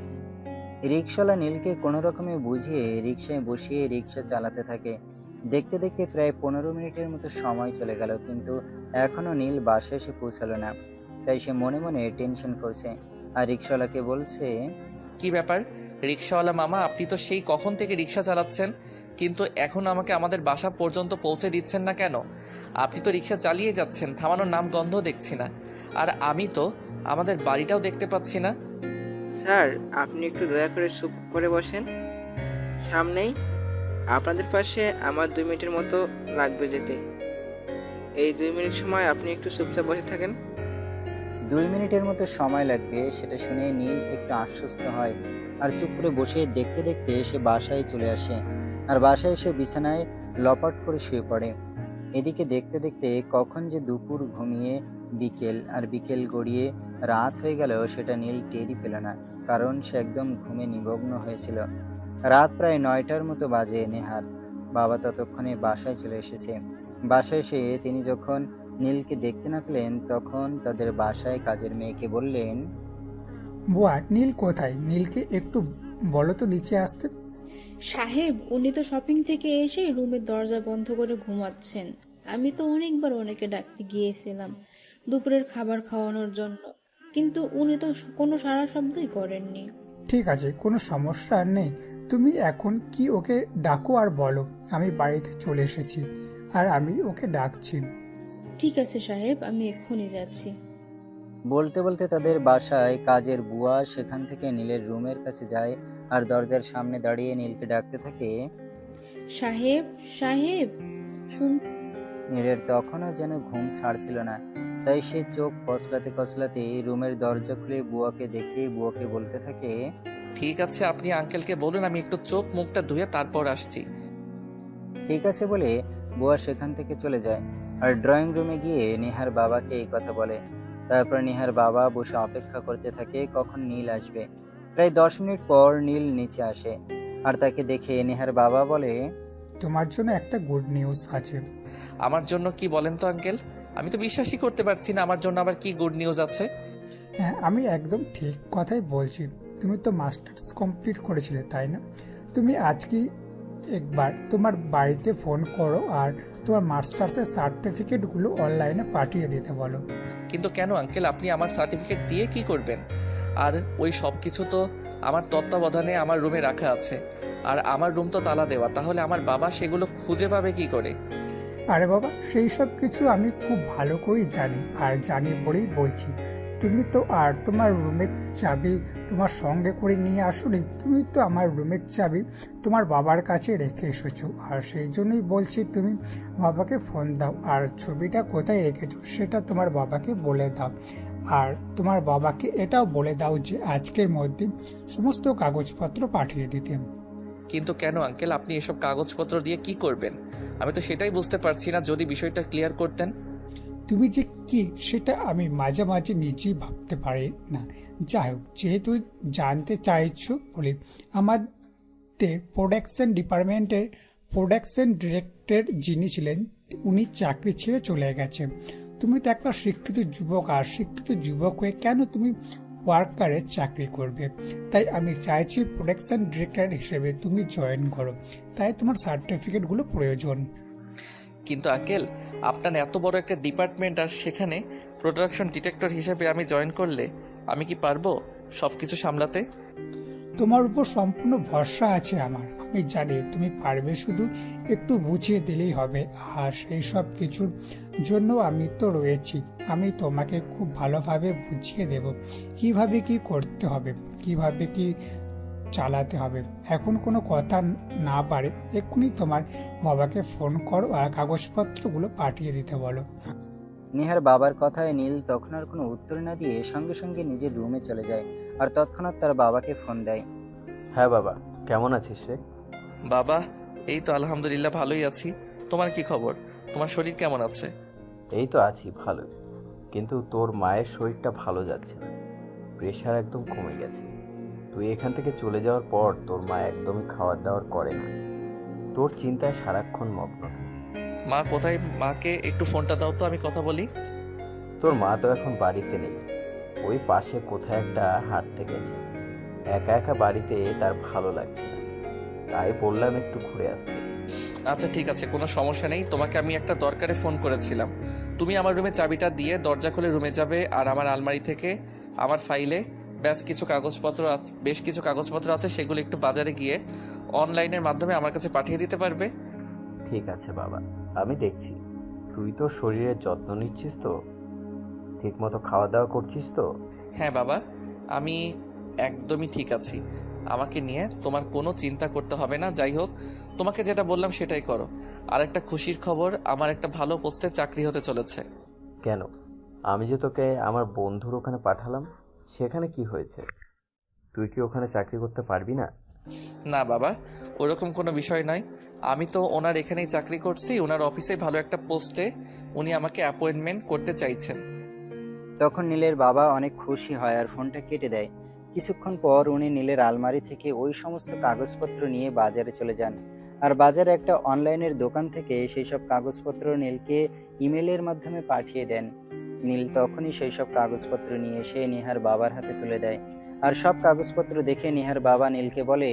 রিকশাওয়ালা নীলকে কোনো রকমে বুঝিয়ে রিকশায় বসিয়ে রিকশা চালাতে থাকে। দেখতে দেখতে প্রায় 15 মিনিটের মতো সময় চলে গেল, কিন্তু এখনো নীল বাসায় এসে পৌঁছালো না। তাই সে মনে মনে টেনশন করছে আর রিকশাওয়ালাকে বলছে, কি ব্যাপার রিক্সাওয়ালা মামা, আপনি তো সেই কখন থেকে রিক্সা চালাচ্ছেন, কিন্তু এখন আমাকে আমাদের বাসা পর্যন্ত পৌঁছে দিচ্ছেন না কেন? আপনি তো রিক্সা চালিয়ে যাচ্ছেন, থামানোর নাম গন্ধ দেখছি না। আর আমি তো আমাদের বাড়িটাও দেখতে পাচ্ছি না। স্যার, আপনি একটু দয়া করে চুপ করে বসেন। সামনেই আপনাদের পাশে আমার 2 মিনিটের মতো লাগবে যেতে। এই 2 মিনিট সময় আপনি একটু চুপচাপ বসে থাকেন। 2 মিনিটের মতো সময় লাগবে, সেটা শুনে নীল একটু আশ্বস্ত হয় আর চুপ করে বসে দেখতে দেখতে সে বাসায় চলে আসে আর বাসায় এসে বিছানায় লপাট করে শুয়ে পড়ে। এদিকে দেখতে দেখতে কখন যে দুপুর ঘুমিয়ে বিকেল আর বিকেল গড়িয়ে রাত হয়ে গেল সেটা নীল টেরই পেল না, কারণ সে একদম ঘুমে নিমগ্ন হয়েছিল। রাত প্রায় 9টার মতো বাজে। নেহার বাবা ততক্ষণে বাসায় চলে এসেছে। বাসায় এসে তিনি যখন নীলকে দেখতে না পেলেন, তখন তাদের বাসায় কাজের মেয়েকে বললেন, বুয়া, নীল কোথায়? নীলকে একটু বলো তো নিচে আসতে। সাহেব, উনি তো শপিং থেকে এসে রুমের দরজা বন্ধ করে ঘুমাচ্ছেন। আমি তো অনেকবার ওনাকে ডাকতে গিয়েছিলাম দুপুরের খাবার খাওয়ানোর জন্য, কিন্তু উনি তো কোনো সাড়া শব্দই করেননি। ঠিক আছে, কোনো সমস্যা নেই। তুমি এখন কি ওকে ডাকো আর বলো আমি বাড়িতে চলে এসেছি আর আমি ওকে ডাকছি। ঠিক আছে সাহেব, আমি এক্ষুনি যাচ্ছি। বলতে বলতে তাদের বাসায় কাজের বুয়া সেখান থেকে নীলের রুমের কাছে যায় আর দরজার সামনে দাঁড়িয়ে নীলকে ডাকতে থাকে। সাহেব, সাহেব, শুন। নীলের তখনও যেন ঘুম ছাড়ছিল না, তাই সে চোখ কচলাতে কচলাতে রুমের দরজা খুলে বুয়াকে দেখে বুয়াকে বলতে থাকে, ঠিক আছে, আপনি আঙ্কেলকে বলুন, আমি একটু চোখ মুখটা ধুয়ে তারপর আসছি। ঠিক আছে বলে বুয়া সেখান থেকে চলে যায় আর ড্রয়িং রুমে গিয়ে নেহার বাবাকে এই কথা বলে। তারপর নেহার বাবা বসে অপেক্ষা করতে থাকে কখন নীল আসবে। প্রায় 10 মিনিট পর নীল নিচে আসে আর তাকে দেখে নেহার বাবা বলে, তোমার জন্য একটা গুড নিউজ আছে। আমার জন্য কি বলেন তো আঙ্কেল? আমি তো বিশ্বাসই করতে পারছি না, আমার জন্য আবার কি গুড নিউজ আছে? হ্যাঁ, আমি একদম ঠিক কথাই বলছি। তুমি তো মাস্টার্স কমপ্লিট করেছিলে, তাই না? তুমি আজকেই একবার তোমার বাড়িতে ফোন করো আর তোমার মাস্টার্সের সার্টিফিকেটগুলো অনলাইনে পাঠিয়ে দিতে বলো। কিন্তু কেন আঙ্কেল, আপনি আমার সার্টিফিকেট দিয়ে কি করবেন? আর ওই সব কিছু তো আমার তত্ত্বাবধানে আমার রুমে রাখা আছে, আর আমার রুম তো তালা দেওয়া, তাহলে আমার বাবা সেগুলো খুঁজে পাবে কি করে? আরে বাবা, সেই সব কিছু আমি খুব ভালো করেই জানি, আর জানি বলেই বলছি। তুমি তো আর তোমার রুমের চাবি তোমার সঙ্গে করে নিয়ে আসোনি, তুমি তো আমার রুমের চাবি তোমার বাবার কাছে রেখে এসেছো, আর সেই জন্যই বলছি তুমি বাবাকে ফোন দাও, আর ছবিটা কোথায় রেখেছো সেটা তোমার বাবাকে বলে দাও, আর তোমার বাবাকে এটাও বলে দাও যে আজকের মধ্যে সমস্ত কাগজপত্র পাঠিয়ে দিতে। কিন্তু কেন আঙ্কেল, আপনি এসব কাগজপত্র দিয়ে কি করবেন? আমি তো সেটাই বুঝতে পারছি না, যদি বিষয়টা ক্লিয়ার করতেন। তুমি যে কি সেটা আমি মাঝে মাঝে নিজেই ভাবতে পারি না। যাই হোক, যেহেতু জানতে চাইছো বলে, আমাদের প্রোডাকশন ডিপার্টমেন্টের প্রোডাকশন ডিরেক্টর যিনি ছিলেন উনি চাকরি ছেড়ে চলে গেছেন। তুমি তো একটা শিক্ষিত যুবক, আর শিক্ষিত যুবক হয়ে কেন তুমি ওয়ার্কারে চাকরি করবে? তাই আমি চাইছি প্রোডাকশন ডিরেক্টর হিসেবে তুমি জয়েন করো, তাই তোমার সার্টিফিকেটগুলো প্রয়োজন। কিন্তু আঙ্কেল, আপনার এত বড় একটা ডিপার্টমেন্ট, আর সেখানে প্রোডাকশন ডিরেক্টর হিসেবে আমি জয়েন করলে আমি কি পারবো সব কিছু সামলাতে? তোমার উপর সম্পূর্ণ ভরসা আছে আমার, আমি জানি তুমি পারবে, শুধু একটু বুঝিয়ে দিলেই হবে। আর সেই সব কিছুর জন্য আমি তো রয়েছি, আমি তোমাকে খুব ভালোভাবে বুঝিয়ে দেব কিভাবে কি করতে হবে, কিভাবে কি চালাতে হবে। এখন কোনো কথা না পারে এক্ষুনি তোমার বাবাকে ফোন করো আর কাগজপত্রগুলো পাঠিয়ে দিতে বলো। নেহার বাবার কথায় নীল তখন আর কোনো উত্তর না দিয়ে সঙ্গে সঙ্গে নিজের রুমে চলে যায় আর তৎক্ষণাৎ তার বাবাকে ফোন দেয়। হ্যাঁ বাবা, কেমন আছিস রে? বাবা, এই তো আলহামদুলিল্লাহ ভালোই আছি। তোমার কি খবর? তোমার শরীর কেমন আছে? এই তো আছি ভালো, কিন্তু তোর মায়ের শরীরটা ভালো যাচ্ছে না, প্রেশার একদম কমে গেছে। তুই এখান থেকে চলে যাওয়ার পর তোর মা একদমই খাওয়ার দাওয়ার করে না, তোর চিন্তায় সারাক্ষণ মগ্ন। মা কোথায়? মাকে একটু ফোনটা দাও তো, আমি কথা বলি। তোর মা তো এখন বাড়িতে নেই, ওই পাশে কোথায় একটা হাঁটতে গেছে। একা একা বাড়িতে তার ভালো লাগছে না, তাই বললাম একটু ঘুরে আসতে। আচ্ছা ঠিক আছে, কোনো সমস্যা নেই। তোমাকে আমি একটা দরকারে ফোন করেছিলাম। তুমি আমার রুমে চাবিটা দিয়ে দরজা খুলে রুমে যাবে, আর আমার আলমারি থেকে আমার ফাইলে বেশ কিছু কাগজপত্র আছে, সেগুলো একটু বাজারে গিয়ে অনলাইনের মাধ্যমে আমার কাছে পাঠিয়ে দিতে পারবে? ঠিক আছে বাবা, আমি দেখছি। তুই তো শরীরের যত্ন নিচ্ছিস তো, ঠিক মতো খাওয়া দাওয়া করছিস তো? হ্যাঁ বাবা, আমি একদমই ঠিক আছি। আমাকে নিয়ে তোমার কোনো চিন্তা করতে হবে না। যাই হোক, তোমাকে যেটা বললাম সেটাই করো। আর একটা খুশির খবর, আমার একটা ভালো পোস্টে চাকরি হতে চলেছে। কেন? আমি যে তোকে আমার বন্ধুর ওখানে পাঠালাম, সেখানে কি হয়েছে? তুই কি ওখানে চাকরি করতে পারবি না? না বাবা, ওরকম কোনো বিষয় নয়। আমি তো ওনার এখানেই চাকরি করছি, ওনার অফিসে ভালো একটা পোস্টে উনি আমাকে অ্যাপয়েন্টমেন্ট করতে চাইছেন। তখন নীলের বাবা অনেক খুশি হয় আর ফোনটা কেটে দেয়। কিছুক্ষণ পর উনি নীলের আলমারি থেকে ওই সমস্ত কাগজপত্র নিয়ে বাজারে চলে যান, আর বাজারে একটা অনলাইনের দোকান থেকে সেই সব কাগজপত্র নীলকে ইমেলের মাধ্যমে পাঠিয়ে দেন। নীল তখনই সেই সব কাগজপত্র নিয়ে এসে নেহার বাবার হাতে তুলে দেয়, আর সব কাগজপত্র দেখে নেহার বাবা নীলকে বলে,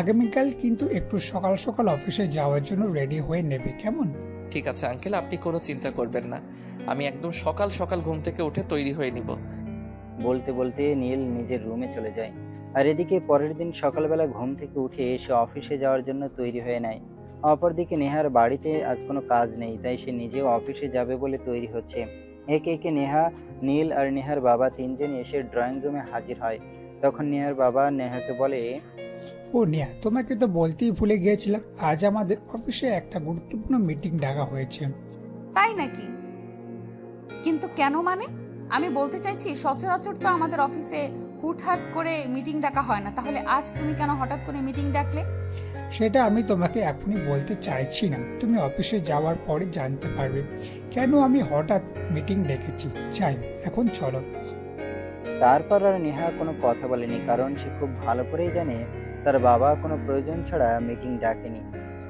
আগামীকাল কিন্তু একটু সকাল সকাল অফিসে যাওয়ার জন্য রেডি হয়ে নেবে, কেমন? ঠিক আছে আঙ্কেল, আপনি কোনো চিন্তা করবেন না। আমি একদম সকাল সকাল ঘুম থেকে উঠে তৈরি হয়ে নিব। বলতে বলতে নীল নিজের রুমে চলে যায়। আর এদিকে পরের দিন সকালবেলা ঘুম থেকে উঠে সে অফিসে যাওয়ার জন্য তৈরি হয়ে নেয়। অপরদিকে নেহার বাড়িতে আজ কোনো কাজ নেই, তাই সে নিজেও অফিসে যাবে বলে তৈরি হচ্ছে। একে একে নেহা, নীল আর নেহার বাবা তিনজন এসে ড্রয়িং রুমে হাজির হয়। তখন নেহার বাবা নেহাকে বলে, ও নেহা, তোমাকে তো বলতেই ভুলে গিয়েছিলাম, আজ আমাদের অফিসে একটা গুরুত্বপূর্ণ মিটিং ডাকা হয়েছে। তাই নাকি? কিন্তু কেন মানে? আমি বলতে চাইছি সচরাচর তো আমাদের অফিসে হুটহাট করে মিটিং ডাকা হয় না, তাহলে আজ তুমি কেন হঠাৎ করে মিটিং ডাকলে? সেটা আমি তোমাকে এখনই বলতে চাইছি না, তুমি অফিসে যাওয়ার পরে জানতে পারবে কেন আমি হঠাৎ মিটিং ডেকেছি। যাই হোক, এখন চলো। তারপর আর নেহা কোনো কথা বলেনি, কারণ সে খুব ভালো করেই জানে তার বাবা কোনো প্রয়োজন ছাড়া মিটিং ডাকেনি।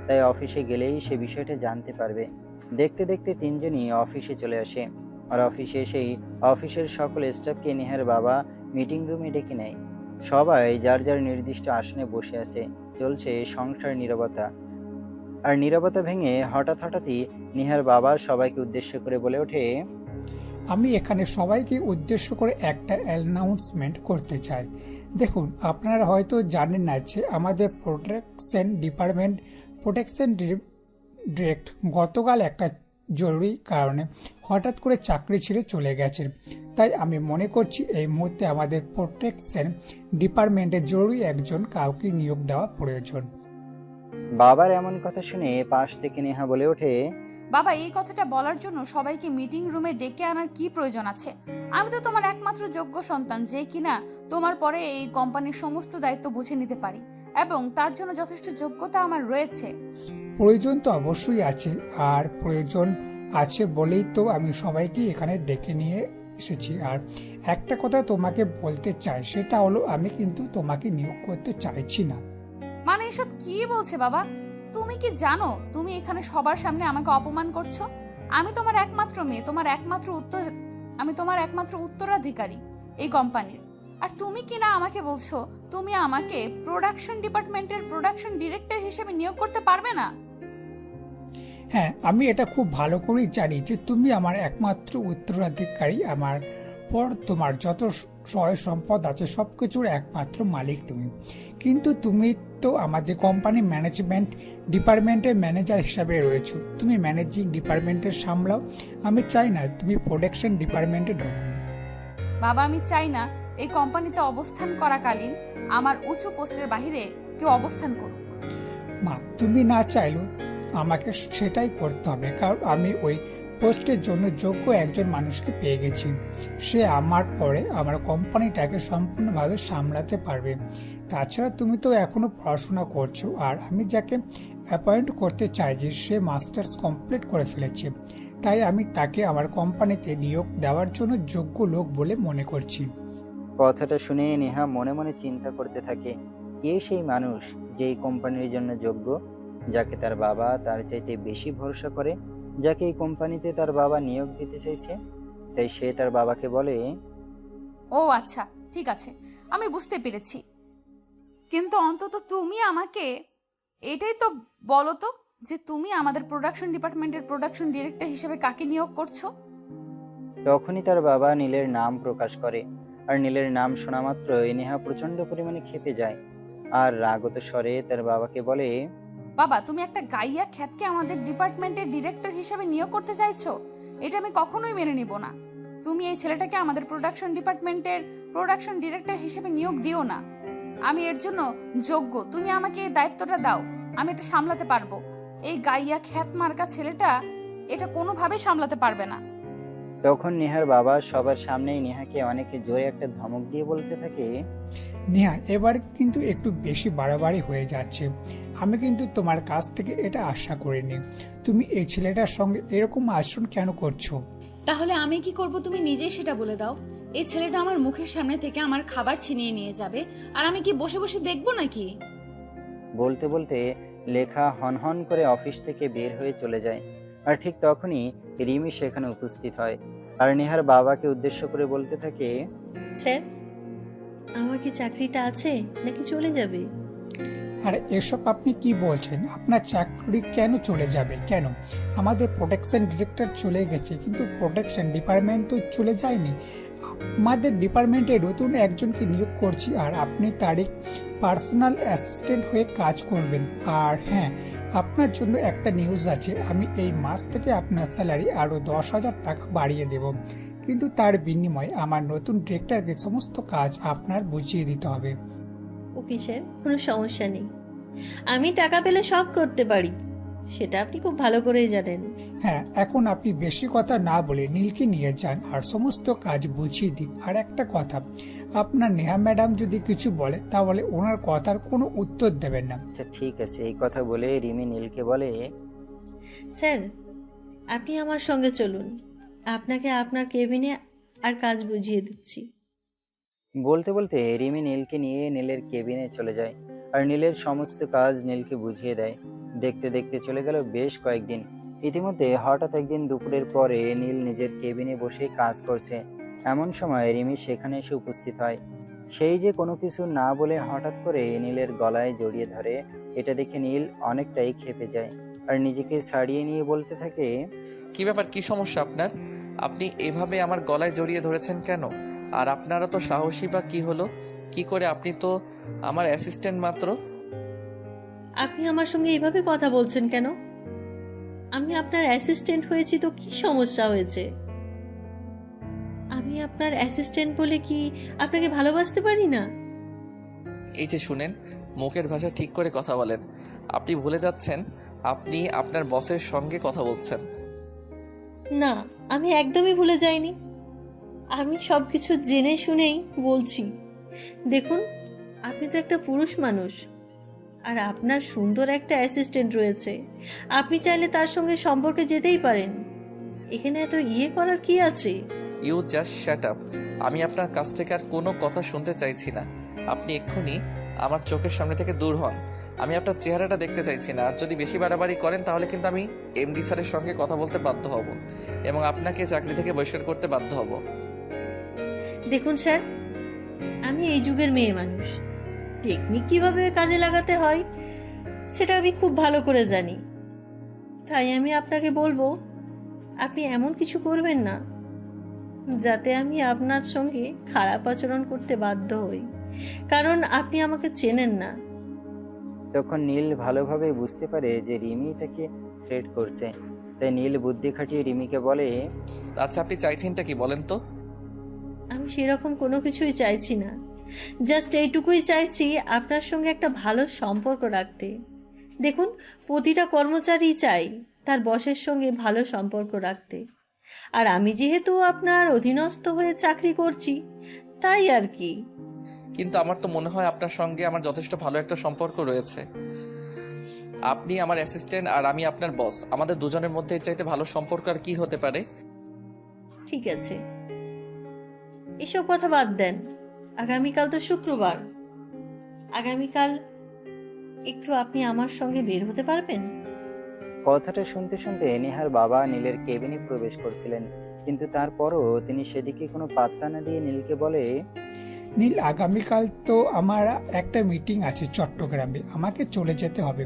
তাই অফিসে গেলেই সে বিষয়টা জানতে পারবে। দেখতে দেখতে তিনজনই অফিসে চলে আসে, আর অফিসে এসেই অফিসের সকল স্টাফকে নেহার বাবা মিটিং রুমে ডেকে নেয়। সবাই যার যার নির্দিষ্ট আসনে বসে আছে। চলছে সংসার নীরবতা। আর নীরবতা ভেঙে হঠাৎই নিহার বাবা সবাইকে উদ্দেশ্য করে বলে ওঠে, আমি এখানে সবাইকে উদ্দেশ্য করে একটা অ্যানাউন্সমেন্ট করতে চাই। দেখুন, আপনারা হয়তো জানেন না যে আমাদের প্রোটেকশন ডিরেক্ট গতকাল একটা জরুরি কারণে হঠাৎ করে চাকরি ছেড়ে চলে গেছেন। তাই আমি মনে করছি এই মুহূর্তে আমাদের প্রোটেকশন ডিপার্টমেন্টে জরুরি একজন কাউকে নিয়োগ দেওয়া প্রয়োজন। বাবার এমন কথা শুনে পাশ থেকে নেহা বলে ওঠে, বাবা, এই কথাটা বলার জন্য সবাইকে মিটিং রুমে ডেকে আনার কি প্রয়োজন আছে? আমি তো তোমার একমাত্র যোগ্য সন্তান, যে কিনা তোমার পরে এই কোম্পানির সমস্ত দায়িত্ব বুঝে নিতে পারি, এবং তার জন্য যথেষ্ট যোগ্যতা আমার রয়েছে। প্রয়োজন তো অবশ্যই আছে, আর প্রয়োজন আছে বলেই তো আমি সবাইকে এখানে ডেকে নিয়ে এসেছি। আর একটা কথা তোমাকে বলতে চাই, সেটা হলো আমি কিন্তু তোমাকে নিয়োগ করতে চাইছি না। মানে এসব কি বলছে বাবা? তুমি কি জানো তুমি এখানে সবার সামনে আমাকে অপমান করছো? আমি তোমার একমাত্র মেয়ে, আমি তোমার একমাত্র উত্তরাধিকারী এই কোম্পানির। আর তুমি কি না আমাকে বলছো তুমি আমাকে প্রোডাকশন ডিপার্টমেন্টের প্রোডাকশন ডিরেক্টর হিসেবে নিয়োগ করতে পারবে না? হ্যাঁ, আমি এটা খুব ভালো করেই জানি যে তুমি আমার একমাত্র উত্তরাধিকারী। আমার পর তোমার যত সয় সম্পদ আছে সবকিছুর একমাত্র মালিক তুমি। কিন্তু তুমি তো আমাদের কোম্পানি ম্যানেজমেন্ট ডিপার্টমেন্টের ম্যানেজার হিসাবে রয়েছো। তুমি ম্যানেজিং ডিপার্টমেন্টের সামলাও। আমি চাই না তুমি প্রোডাকশন ডিপার্টমেন্টে ঢোকো। বাবা, আমি চাই না এই কোম্পানিতে অবস্থান করাকালীন আমার উঁচু পোস্টের বাইরে কেউ অবস্থান করুক। মা, তুমি না চাইলেও আমাকে সেটাই করতে হবে, কারণ আমি ওই পোস্টের জন্য যোগ্য একজন মানুষকে পেয়ে গেছি। সে আমার পরে আমার কোম্পানিটাকে সম্পূর্ণভাবে সামলাতে পারবে। তাছাড়া তুমি তো এখনো পড়াশোনা করছো, আর আমি যাকে অ্যাপয়েন্ট করতে চাই যে সে মাস্টার্স কমপ্লিট করে ফেলেছে। তাই আমি তাকে আমার কোম্পানিতে নিয়োগ দেওয়ার জন্য যোগ্য লোক বলে মনে করছি। কথাটা শুনে নেহা মনে মনে চিন্তা করতে থাকে, কে সেই মানুষ যে এই কোম্পানির জন্য যোগ্য, যাকে তার বাবা তার চাইতে বেশি ভরসা করে, যাকে এই কোম্পানিতে তার বাবা নিয়োগ দিতে চাইছে। তাই সে তার বাবাকে বলে, ও আচ্ছা, ঠিক আছে, আমি বুঝতে পেরেছি। কিন্তু অন্তত তুমি আমাকে এটাই তো বলো তো যে তুমি আমাদের প্রোডাকশন ডিপার্টমেন্টের প্রোডাকশন ডিরেক্টর হিসেবে কাকে নিয়োগ করছো? তখনই তার বাবা নীলের নাম প্রকাশ করে। আর নীলের নাম শোনা মাত্রই নেহা প্রচন্ড পরিমাণে ক্ষেপে যায় আর রাগত স্বরে তার বাবাকে বলে, বাবা, তুমি একটা গাইয়া খ্যাতকে আমাদের ডিপার্টমেন্টের ডিরেক্টর হিসেবে নিয়োগ করতে চাইছো? এটা আমি কখনোই মেনে নিব না। তুমি এই ছেলেটাকে আমাদের প্রোডাকশন ডিপার্টমেন্টের প্রোডাকশন ডিরেক্টর হিসেবে নিয়োগ দিও না। আমি এর জন্য যোগ্য। তুমি আমাকে এই দায়িত্বটা দাও, আমি এটা সামলাতে পারবো। এই গাইয়া খ্যাত মার্কা ছেলেটা এটা কোনোভাবেই সামলাতে পারবে না। তখন নেহার বাবা সবার সামনেই নেহাকে অনেকে জোরে একটা ধমক দিয়ে বলতে থাকে, নেহা, এবার কিন্তু একটু বেশি বাড়াবাড়ি হয়ে যাচ্ছে। আমি কিন্তু তোমার কাছ থেকে এটা আশা করিনি। তুমি এই ছেলেটার সঙ্গে এরকম আচরণ কেন করছো? তাহলে আমি কি করব তুমি নিজেই সেটা বলে দাও। এই ছেলেটা আমার মুখের সামনে থেকে আমার খাবার ছিনিয়ে নিয়ে যাবে, আর আমি কি বসে বসে দেখবো নাকি? বলতে বলতে লেখা হনহন করে অফিস থেকে বের হয়ে চলে যায়। আর ঠিক তখনই রিমি সেখানে উপস্থিত হয় আর নেহার বাবাকে উদ্দেশ্য করে বলতে থাকে, স্যার, আমার কি চাকরিটা আছে নাকি চলে যাবে? আর এসব আপনি কি বলছেন? আপনার চাকরি কেন চলে যাবে? কেন? আমাদের প্রোটেকশন ডিরেক্টর চলে গেছে, কিন্তু প্রোটেকশন ডিপার্টমেন্ট তো চলে যায়নি। আমাদের ডিপার্টমেন্টে নতুন একজনকে নিয়োগ করছি, আর আপনি তারই পার্সোনাল অ্যাসিস্ট্যান্ট হয়ে কাজ করবেন। আর হ্যাঁ, আপনার জন্য একটা নিউজ আছে, আমি এই মাস থেকে আপনার স্যালারি আরও 10,000 টাকা বাড়িয়ে দেব। কিন্তু তার বিনিময়ে আমার নতুন ডিরেক্টরকে সমস্ত কাজ আপনার বুঝিয়ে দিতে হবে। ওকে স্যার, কোনো সমস্যা নেই। আমি টাকা পেলে সব করতে পারি, সেটা আপনি খুব ভালো করেই জানেন। হ্যাঁ, এখন আপনি বেশি কথা না বলে নীলকে নিয়ে যান আর সমস্ত কাজ বুঝিয়ে দিন। আর একটা কথা, আপনার নেহা ম্যাডাম যদি কিছু বলে তাহলে ওনার কথার কোনো উত্তর দেবেন না। আচ্ছা ঠিক আছে। এই কথা বলে রিমি নীলকে বলে, স্যার, আপনি আমার সঙ্গে চলুন, আপনাকে আপনার কেবিনে আর কাজ বুঝিয়ে দিচ্ছি। বলতে বলতে রিমি নীলকে নিয়ে নীলের কেবিনে চলে যায় আর নীলের সমস্ত কাজ নীলকে বুঝিয়ে দেয়। দেখতে দেখতে চলে গেল বেশ কয়েকদিন। ইতিমধ্যে হঠাৎ একদিন দুপুরের পরে নীল নিজের কেবিনে বসে কাজ করছে। এমন সময় রিমি সেখানে এসে উপস্থিত হয়। সেই যে কোনো কিছু না বলে হঠাৎ করে নীলের গলায় জড়িয়ে ধরে, এটা দেখে নীল অনেকটাই ক্ষেপে যায় আর নিজেকে ছাড়িয়ে নিয়ে বলতে থাকে, কি ব্যাপার, কি সমস্যা আপনার? আপনি এভাবে আমার গলায় জড়িয়ে ধরেছেন কেন? আর আপনারা তো সাহসী বা কি হলো? কি করে? আপনি তো আমার অ্যাসিস্ট্যান্ট মাত্র। আপনি আমার সঙ্গে এভাবে কথা বলছেন কেন? আমি আপনার অ্যাসিস্ট্যান্ট হয়েছি তো কি সমস্যা হয়েছে? আমি আপনার অ্যাসিস্ট্যান্ট বলে কি আপনাকে ভালোবাসতে পারি না? এই যে শুনেন, মুখের ভাষা ঠিক করে কথা বলেন। আপনি ভুলে যাচ্ছেন আপনি আপনার বসের সঙ্গে কথা বলছেন। না, আমি একদমই ভুলে যাইনি। আমি সবকিছু জেনে শুনেই বলছি। দেখুন, আপনি তো একটা পুরুষ মানুষ, আর আপনার সুন্দর একটা অ্যাসিস্ট্যান্ট রয়েছে। আপনি চাইলে তার সঙ্গে সম্পর্কে যেতেই পারেন। এখানে এত করার কি আছে? You just shut up. আমি আপনার কাছ থেকে আর কোনো কথা শুনতে চাইছি না। আপনি এক্ষুনি আমার চোখের সামনে থেকে দূর হন। আমি আপনার চেহারাটা দেখতে চাইছি না। আর যদি বেশি বাড়াবাড়ি করেন তাহলে কিন্তু আমি এমডি স্যারের সঙ্গে কথা বলতে বাধ্য হব এবং আপনাকে চাকরি থেকে বহিষ্কার করতে বাধ্য হব। দেখুন স্যার, আমি এই যুগের মেয়ে মানুষ। টেকনিক কিভাবে কাজে লাগাতে হয় সেটা আমি খুব ভালো করে জানি। তাই আমি আপনাকে বলবো, আপনি এমন কিছু করবেন না যাতে আমি আপনার সঙ্গে খারাপ আচরণ করতে বাধ্য হই, কারণ আপনি আমাকে চেনেন না। তখন নীল ভালোভাবে বুঝতে পারে যে রিমি তাকে থ্রেট করছে। তাই নীল বুদ্ধি খাটিয়ে রিমিকে বলে, আচ্ছা, আপনি চাইছেনটা কি বলেন তো? আমি সেরকম কোনো কিছুই চাইছি না। জাস্ট এইটুকুই চাইছি আপনার সঙ্গে একটা ভালো সম্পর্ক রাখতে। দেখুন, প্রতিটা কর্মচারী চাই তার বসের সঙ্গে ভালো সম্পর্ক রাখতে। আর আমি যেহেতু আপনার অধীনস্থ হয়ে চাকরি করছি, তাই আর কি। কিন্তু আমার তো মনে হয় আপনার সঙ্গে আমার যথেষ্ট ভালো একটা সম্পর্ক রয়েছে। আপনি আমার অ্যাসিস্ট্যান্ট আর আমি আপনার বস। আমাদের দুজনের মধ্যে এর চাইতে ভালো সম্পর্ক আর কি হতে পারে? ঠিক আছে, এসব কথা বাদ দেন। আগামীকাল তো শুক্রবার। আগামীকাল একটু আপনি আমার সঙ্গে বের হতে পারবেন? কথাটা শুনতে শুনতে নেহার বাবা নীলের কেবিনে প্রবেশ করছিলেন, কিন্তু তারপরও তিনি সেদিকে কোনো পাত্তা না দিয়ে নীলকে বলে, নীল, আগামীকাল তো আমার একটা মিটিং আছে চট্টগ্রামে, আমাকে চলে যেতে হবে।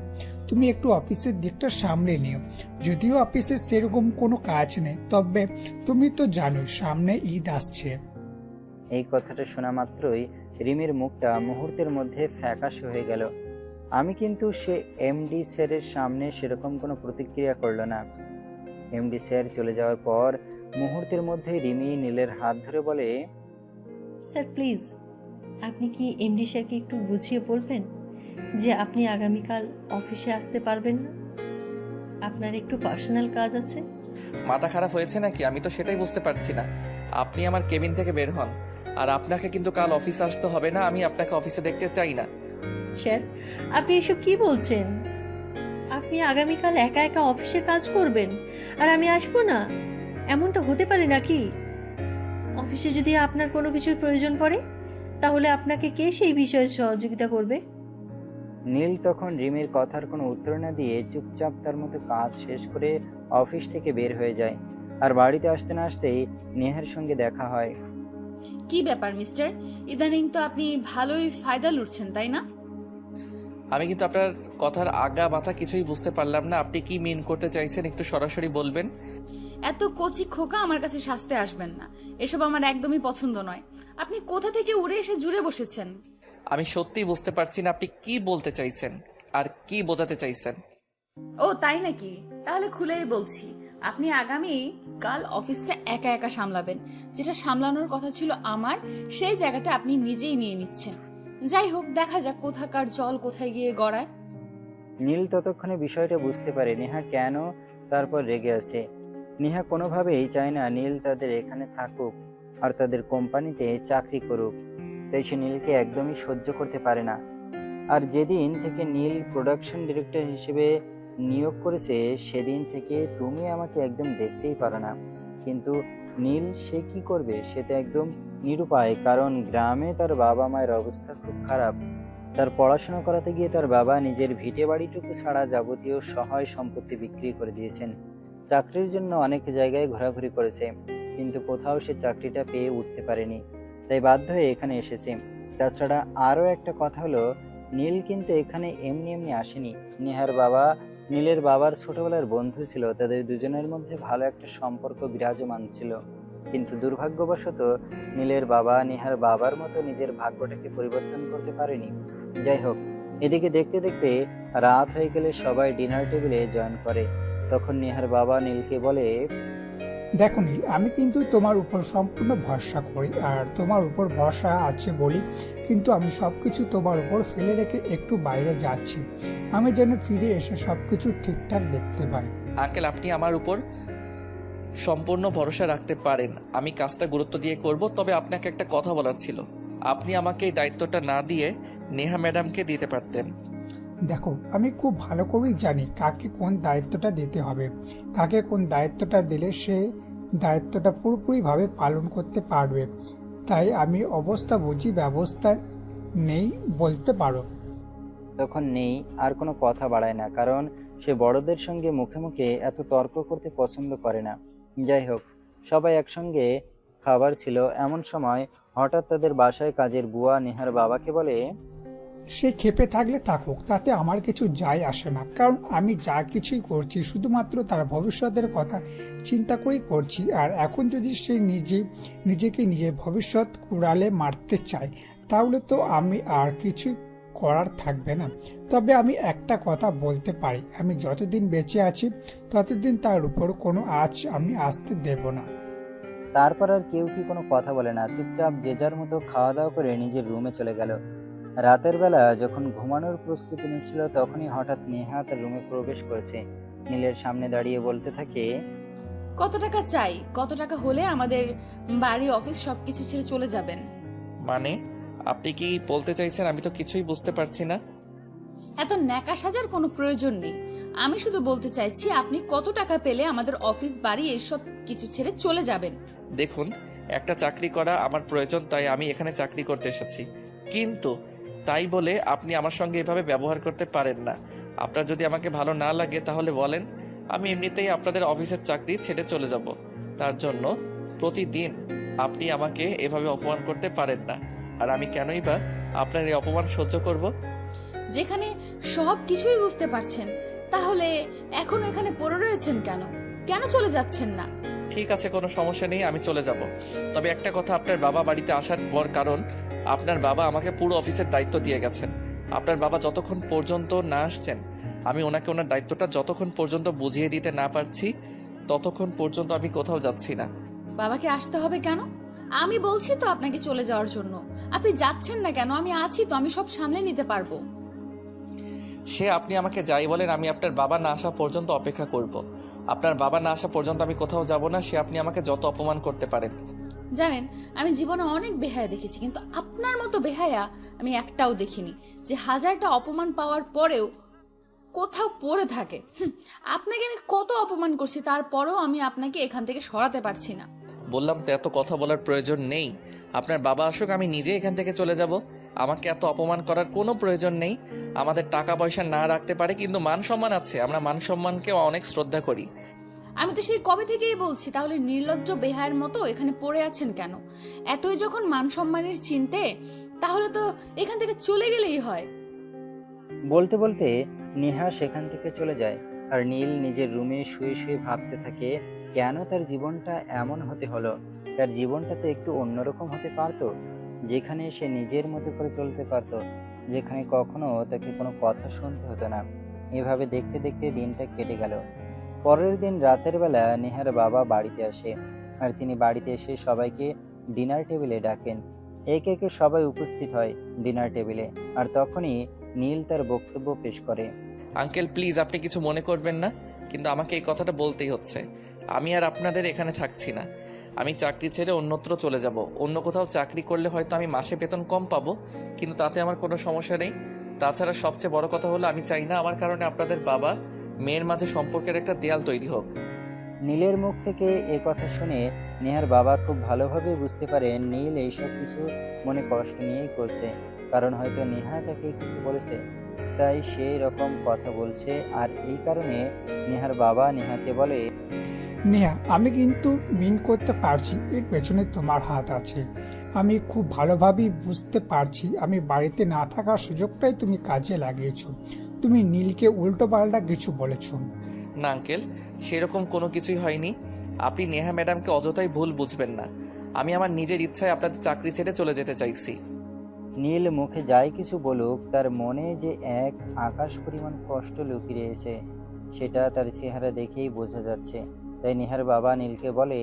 তুমি একটু অফিসের দিকটা সামলে নিও। যদিও অফিসে সেরকম কোনো কাজ নেই, তবে তুমি তো জানোই সামনে ঈদ আসছে। এই কথাটা শোনা মাত্রই রিমির মুখটা মুহূর্তের মধ্যে ফ্যাকাশে হয়ে গেল। আমি কিন্তু সে এমডি স্যারের সামনে সেরকম কোনো প্রতিক্রিয়া করলো না। এমডি স্যার চলে যাওয়ার পর মুহূর্তের মধ্যে রিমি নীলের হাত ধরে বলে, স্যার প্লিজ, আপনি কি এমডি স্যারকে একটু বুঝিয়ে বলবেন যে আপনি আগামীকাল অফিসে আসতে পারবেন না? আপনার একটু পার্সোনাল কাজ আছে। মাথা খারাপ হয়েছে নাকি? আমি তো সেটাই বুঝতে পারছি না। আপনি আমার কেবিন থেকে বের হন। আর আপনাকে কিন্তু কাল অফিসে আসতে হবে না। আমি আপনাকে অফিসে দেখতে চাই না। স্যার, আপনি এসব কি বলছেন? আপনি আগামীকাল একা একা অফিসে কাজ করবেন আর আমি আসবো না? এমনটা হতে পারে নাকি? অফিসে যদি আপনার কোনো কিছুর প্রয়োজন পড়ে, তাহলে আপনাকে কে সেই বিষয়ে সহযোগিতা করবে? নীল তখন রিমির কথার কোনো উত্তর না দিয়ে চুপচাপ তার মতো কাজ শেষ করে অফিস থেকে বের হয়ে যায়। আর বাড়িতে আসতে না আসতেই নেহার সঙ্গে দেখা হয়। কি ব্যাপার মিস্টার, ইদানিং তো আপনি ভালোই ফায়দা লুটছেন, তাই না? আমি কিন্তু আপনার কথার আগা মাথা কিছুই বুঝতে পারলাম না। আপনি কি মিন করতে চাইছেন একটু সরাসরি বলবেন? এত কচি খোকা আমার কাছে সাজতে আসবেন না। এসব আমার একদমই পছন্দ নয়। আপনি কোথা থেকে উড়ে এসে জুড়ে বসেছেন? আমি সত্যিই বুঝতে পারছি না আপনি কি বলতে চাইছেন আর কি বোঝাতে চাইছেন। ও তাই নাকি? তাহলে খুলেই বলছি, আপনি আগামী কাল অফিসটা একা একা সামলাবেন। যেটা সামলানোর কথা ছিল আমার, সেই জায়গাটা আপনি নিজেই নিয়ে নিচ্ছেন। যাই হোক, দেখা যাক কোথাকার জল কোথায় গিয়ে গড়ায়। নীল ততক্ষণে বিষয়টা বুঝতে পারে নেহা কেন তারপর রেগে আছে। নেহা কোনোভাবেই চায় না নীল তাদের এখানে থাকুক আর তাদের কোম্পানিতে চাকরি করুক। তাই সে নীলকে একদমই সহ্য করতে পারে না। আর যেদিন থেকে নীল প্রোডাকশন ডিরেক্টর হিসেবে নিয়োগ করেছে, সেদিন থেকে তুমি আমাকে একদম দেখতেই পারো না। কিন্তু নীল সে কি করবে? সে তো একদম নিরুপায়, কারণ গ্রামে তার বাবা মায়ের অবস্থা খুব খারাপ। তার পড়াশোনা করাতে গিয়ে তার বাবা নিজের ভিটে বাড়িটুকু ছাড়া যাবতীয় সহায় সম্পত্তি বিক্রি করে দিয়েছেন। চাকরির জন্য অনেক জায়গায় ঘোরাঘুরি করেছে, কিন্তু কোথাও সে চাকরিটা পেয়ে উঠতে পারেনি। তাই বাধ্য হয়ে এখানে এসেছে। তাছাড়া আরও একটা কথা হলো, নীল কিন্তু এখানে এমনি এমনি আসেনি। নেহার বাবা নীলের বাবার ছোটবেলার বন্ধু ছিল, তাদের দুজনের মধ্যে ভালো একটা সম্পর্ক বিরাজমান ছিল। কিন্তু দুর্ভাগ্যবশত নীলের বাবা নেহার বাবার মতো নিজের ভাগ্যটাকে পরিবর্তন করতে পারেনি। যাই হোক, এদিকে দেখতে দেখতে রাত হয়ে গেলে সবাই ডিনার টেবিলে জয়েন করে। তখন নেহার বাবা নীলকে বলে, দেখো নীল, আমি কিন্তু তোমার উপর সম্পূর্ণ ভরসা করি, আর তোমার উপর ভরসা আছে বলি কিন্তু আমি সবকিছু তোমার উপর ফেলে রেখে একটু বাইরে যাচ্ছি, আমি যেন ফিরে এসে সবকিছু ঠিকঠাক দেখতে পাই। আঙ্কেল, আপনি আমার উপর সম্পূর্ণ ভরসা রাখতে পারেন, আমি কাজটা গুরুত্ব দিয়ে করব। তবে আপনাকে একটা কথা বলার ছিল, আপনি আমাকে এই দায়িত্বটা না দিয়ে নেহা ম্যাডামকে দিতে পারতেন। দেখো, আমি খুব ভালো করেই জানি কাকে কোন দায়িত্বটা দিতে হবে, কাকে কোন দায়িত্বটা দিলে সে দায়িত্বটা পুরোপুরিভাবে পালন করতে পারবে। তাই আমি অবস্থা বুঝি ব্যবস্থা নেই বলতে পারো। তখন নেই আর কোনো কথা বাড়ায় না, কারণ সে বড়দের সঙ্গে মুখে মুখে এত তর্ক করতে পছন্দ করে না। যাই হোক, সবাই একসঙ্গে খাবার ছিল, এমন সময় হঠাৎ তাদের বাসায় কাজের বুয়া নেহার বাবাকে বলে, সে ক্ষেপে থাকলে থাকুক, তাতে আমার কিছু যায় আসে না, কারণ আমি যা কিছুই করছি শুধুমাত্র তার ভবিষ্যতের কথা চিন্তা করেই করছি। আর এখন যদি সে নিজেকে নিজের ভবিষ্যৎ কুড়ালে মারতে চায়, তাহলে তো আমি আর কিছুই করার থাকবে না। তবে আমি একটা কথা বলতে পারি, আমি যতদিন বেঁচে আছি ততদিন তার উপর কোনো আঁচ আমি আসতে দেব না। তারপর আর কেউ কি কোনো কথা বলে না, চুপচাপ যে যার মতো খাওয়া দাওয়া করে নিজের রুমে চলে গেল। রাতের বেলা যখন ঘুমানোর প্রস্তুতি নিচ্ছিল, তখনই হঠাৎ নেহা তার রুমে প্রবেশ করেছে। নীলের সামনে দাঁড়িয়ে বলতে থাকে, কত টাকা চাই? কত টাকা হলে আমাদের বাড়ি অফিস সবকিছু ছেড়ে চলে যাবেন? মানে আপনি কি বলতে চাইছেন? আমি তো কিছুই বুঝতে পারছি না। এত ন্যাকা সাজার কোনো প্রয়োজন নেই। আমি শুধু বলতে চাইছি আপনি কত টাকা পেলে আমাদের অফিস বাড়ি এসব কিছু ছেড়ে চলে যাবেন। দেখুন, একটা চাকরি করা আমার প্রয়োজন, তাই আমি এখানে চাকরি করতে এসেছি। কিন্তু তাই বলে আপনি আমার সঙ্গে এভাবে ব্যবহার করতে পারেন না। আপনার যদি আমাকে ভালো না লাগে তাহলে বলেন, আমি এমনিতেই আপনাদের অফিসের চাকরি ছেড়ে চলে যাব। তার জন্য প্রতিদিন আপনি আমাকে এভাবে অপমান করতে পারেন না। আর আমি কেনই বা আপনার এই অপমান সহ্য করব? যেখানে সব কিছুই বুঝতে পারছেন, তাহলে এখন এখানে পড়ে রয়েছেন কেন? কেন চলে যাচ্ছেন না? ঠিক আছে, কোনো সমস্যা নেই, আমি চলে যাব। তবে একটা কথা, আপনার বাবা বাড়িতে আসার পর, কারণ আপনার বাবা আমাকে পুরো অফিসের দায়িত্ব দিয়ে গেছেন। আপনার বাবা যতক্ষণ পর্যন্ত না আসছেন, আমি ওনাকে ওনার দায়িত্বটা যতক্ষণ পর্যন্ত বুঝিয়ে দিতে না পারছি, ততক্ষণ পর্যন্ত আমি কোথাও যাচ্ছি না। বাবাকে আসতে হবে কেন? আমি বলছি তো আপনাকে চলে যাওয়ার জন্য। আপনি যাচ্ছেন না কেন? আমি আছি তো, আমি সব সামলে নিতে পারবো। সে আপনি আমাকে যাই বলেন, আমি আপনার বাবা না আসা পর্যন্ত অপেক্ষা করব। আপনার বাবা না আসা পর্যন্ত আমি কোথাও যাব না। সে আপনি আমাকে যত অপমান করতে পারেন। জানেন, আমি জীবনে অনেক বেহায়া দেখেছি, কিন্তু আপনার মতো বেহায়া আমি একটাও দেখিনি, যে হাজারটা অপমান পাওয়ার পরেও কোথাও পড়ে থাকে। আপনাকে আমি কত অপমান করছি, তারপরেও আমি আপনাকে এখান থেকে সরাতে পারছি না। বললাম তো এত কথা বলার প্রয়োজন নেই। আপনার বাবা আসুক, আমি নিজে এখান থেকে চলে যাব। আমাকে এত অপমান করার কোনো প্রয়োজন নেই। আমাদের টাকা পয়সা না রাখতে পারে, কিন্তু মান সম্মান আছে। আমরা মান সম্মানকে অনেক শ্রদ্ধা করি। আমি তো সেই কবে থেকেই বলছি, তাহলে নির্লজ্জ বেহায়ের মতো এখানে পড়ে আছেন কেন? এতই যখন মান সম্মানের চিনতে, তাহলে তো এখান থেকে চলে গেলেই হয়। বলতে বলতে নেহা সেখান থেকে চলে যায়। আর নীল নিজের রুমে শুয়ে শুয়ে ভাবতে থাকে, কেন তার জীবনটা এমন হতে হলো। তার জীবনটা তো একটু অন্যরকম হতে পারতো, যেখানে সে নিজের মতো করে চলতে পারতো, যেখানে কখনো তাকে কোনো কথা শুনতে হতো না। এভাবে দেখতে দেখতে দিনটা কেটে গেল। পরের দিন রাতের বেলা নেহার বাবা বাড়িতে আসে, আর তিনি বাড়িতে এসে সবাইকে ডিনার টেবিলে ডাকেন। একে একে সবাই উপস্থিত হয় ডিনার টেবিলে। আর তখনই নীল তার বক্তব্য পেশ করে। আঙ্কেল প্লিজ, আপনি কিছু মনে করবেন না, কিন্তু আমাকে এই কথাটা বলতেই হচ্ছে। আমি আর আপনাদের এখানে থাকছি না। আমি চাকরি ছেড়ে অন্যত্র চলে যাব। অন্য কোথাও চাকরি করলে হয়তো আমি মাসে বেতন কম পাবো, কিন্তু তাতে আমার কোনো সমস্যা নেই। তাছাড়া সবচেয়ে বড় কথা হলো, আমি চাই না আমার কারণে আপনাদের বাবা মেয়ের মাঝে সম্পর্কের একটা দেয়াল তৈরি হোক। নীলের মুখ থেকে এ কথা শুনে নেহার বাবা খুব ভালোভাবে বুঝতে পারে নীল এইসব কিছু মনে কষ্ট নিয়েই করছে, কারণ হয়তো নেহা তাকে কিছু বলেছে, তাই সেই রকম কথা বলছে। আর এই কারণে নেহার বাবা নেহাকে বলে, নেহা, আমি কিন্তু মিন করতে পারছি এর পেছনে তোমার হাত আছে। আমি খুব ভালোভাবেই বুঝতে পারছি আমি বাড়িতে না থাকার সুযোগটাই তুমি কাজে লাগিয়েছো। তুমি নীলকে উল্টো পাল্টা কিছু বলেছো। না আঙ্কেল, সেরকম কোনো কিছুই হয়নি। আপনি নেহা ম্যাডামকে অযথাই ভুল বুঝবেন না। আমি আমার নিজের ইচ্ছায় আপনাদের চাকরি ছেড়ে চলে যেতে চাইছি। নীল মুখে যাই কিছু বলুক, তার মনে যে এক আকাশ পরিমাণ কষ্ট লুকিয়ে রয়েছে সেটা তার চেহারা দেখেই বোঝা যাচ্ছে। তাই নেহার বাবা নীলকে বলে,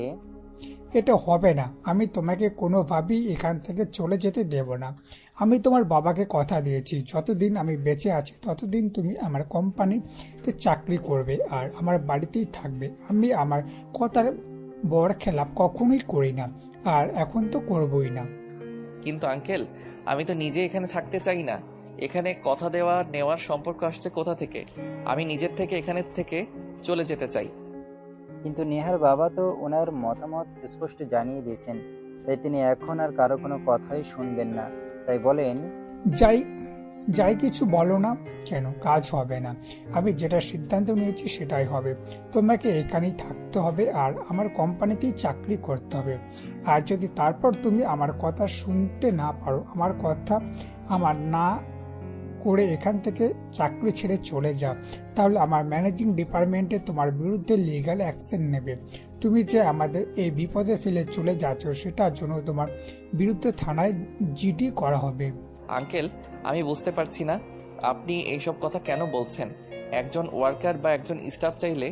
এটা হবে না। আমি তোমাকে কোনোভাবেই এখান থেকে চলে যেতে দেব না। আমি তোমার বাবাকে কথা দিয়েছি, যতদিন আমি বেঁচে আছি ততদিন তুমি আমার কোম্পানিতে চাকরি করবে আর আমার বাড়িতেই থাকবে। আমি আমার কথার বড় খেলাপ কখনোই করি না, আর এখন তো করবই না। কিন্তু আঙ্কেল, আমি তো নিজে এখানে থাকতে চাই না। এখানে কথা দেওয়া নেওয়ার সম্পর্ক আসছে কোথা থেকে? আমি নিজের থেকে এখানে থেকে চলে যেতে চাই। কিন্তু নেহার বাবা তো ওনার মতামত স্পষ্ট জানিয়ে দিয়েছেন, তাই তিনি এখন আর কারো কোনো কথাই শুনবেন না। তাই বলেন, যাই যাই কিছু বলো না কেন, কাজ হবে না। আমি যেটা সিদ্ধান্ত নিয়েছি সেটাই হবে। তোমাকে এখানেই থাকতে হবে আর আমার কোম্পানিতেই চাকরি করতে হবে। আর যদি তারপর তুমি আমার কথা শুনতে না পারো, আমার কথা আমার না করে এখান থেকে চাকরি ছেড়ে চলে যাও, তাহলে আমার ম্যানেজিং ডিপার্টমেন্টে তোমার বিরুদ্ধে লিগ্যাল অ্যাকশন নেবে। তুমি যে আমাদের এই বিপদে ফেলে চলে যাচ্ছ সেটার জন্য তোমার বিরুদ্ধে থানায় জিডি করা হবে। আঙ্কেল, আমি বুঝতে পারছি না আপনি এইসব কথা কেন বলছেন। একজন ওয়ার্কার বা একজন স্টাফ চাইলে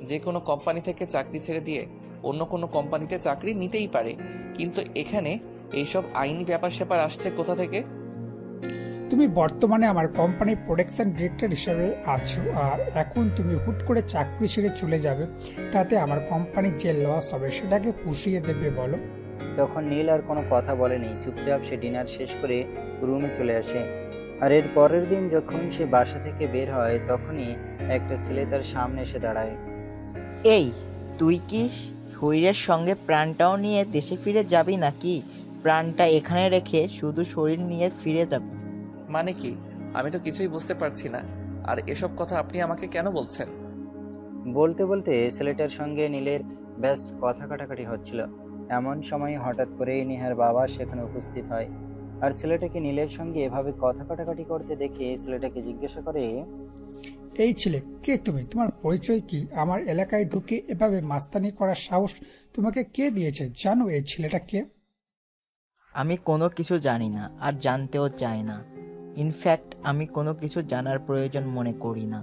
যে কোনো কোম্পানি থেকে চাকরি ছেড়ে দিয়ে অন্য কোনো কোম্পানিতে চাকরি নিতেই পারে, কিন্তু এখানে এইসব আইনি ব্যাপার স্যাপার আসছে কোথা থেকে? তুমি বর্তমানে আমার কোম্পানির প্রোডাকশন ডিরেক্টর হিসেবে আছো, আর এখন তুমি হুট করে চাকরি ছেড়ে চলে যাবে, তাতে আমার কোম্পানির যে লস হবে সেটাকে পুষিয়ে দেবে বলো? তখন নীল আর কোনো কথা বলেনি। চুপচাপ সে ডিনার শেষ করে রুমে চলে আসে। আর এর পরের দিন যখন সে বাসা থেকে বের হয় তখনই একটা ছেলে তার সামনে এসে দাঁড়ায়। এই, তুই কি শরীরের সঙ্গে প্রাণটাও নিয়ে দেশে ফিরে যাবি নাকি প্রাণটা এখানে রেখে শুধু শরীর নিয়ে ফিরে যাবি? মানে কি? আমি তো কিছুই বুঝতে পারছি না। আর এসব কথা আপনি আমাকে কেন বলছেন? বলতে বলতে ছেলেটার সঙ্গে নীলের বেশ কথা কাটাকাটি হচ্ছিল। এমন সময় হঠাৎ করেই নেহার বাবা সেখানে উপস্থিত হয়। আর ছেলেটাকে নীলের সঙ্গে এভাবে কথা কাটাকাটি করতে দেখে ছেলেটাকে জিজ্ঞাসা করে, এই ছেলে কে তুমি? তোমার পরিচয় কি? আমার এলাকায় ঢুকে এভাবে মাস্তানি করার সাহস তোমাকে কে দিয়েছে? জানো এই ছেলেটা কে? আমি কোনো কিছু জানি না আর জানতেও চাই না। ইনফ্যাক্ট আমি কোনো কিছু জানার প্রয়োজন মনে করি না।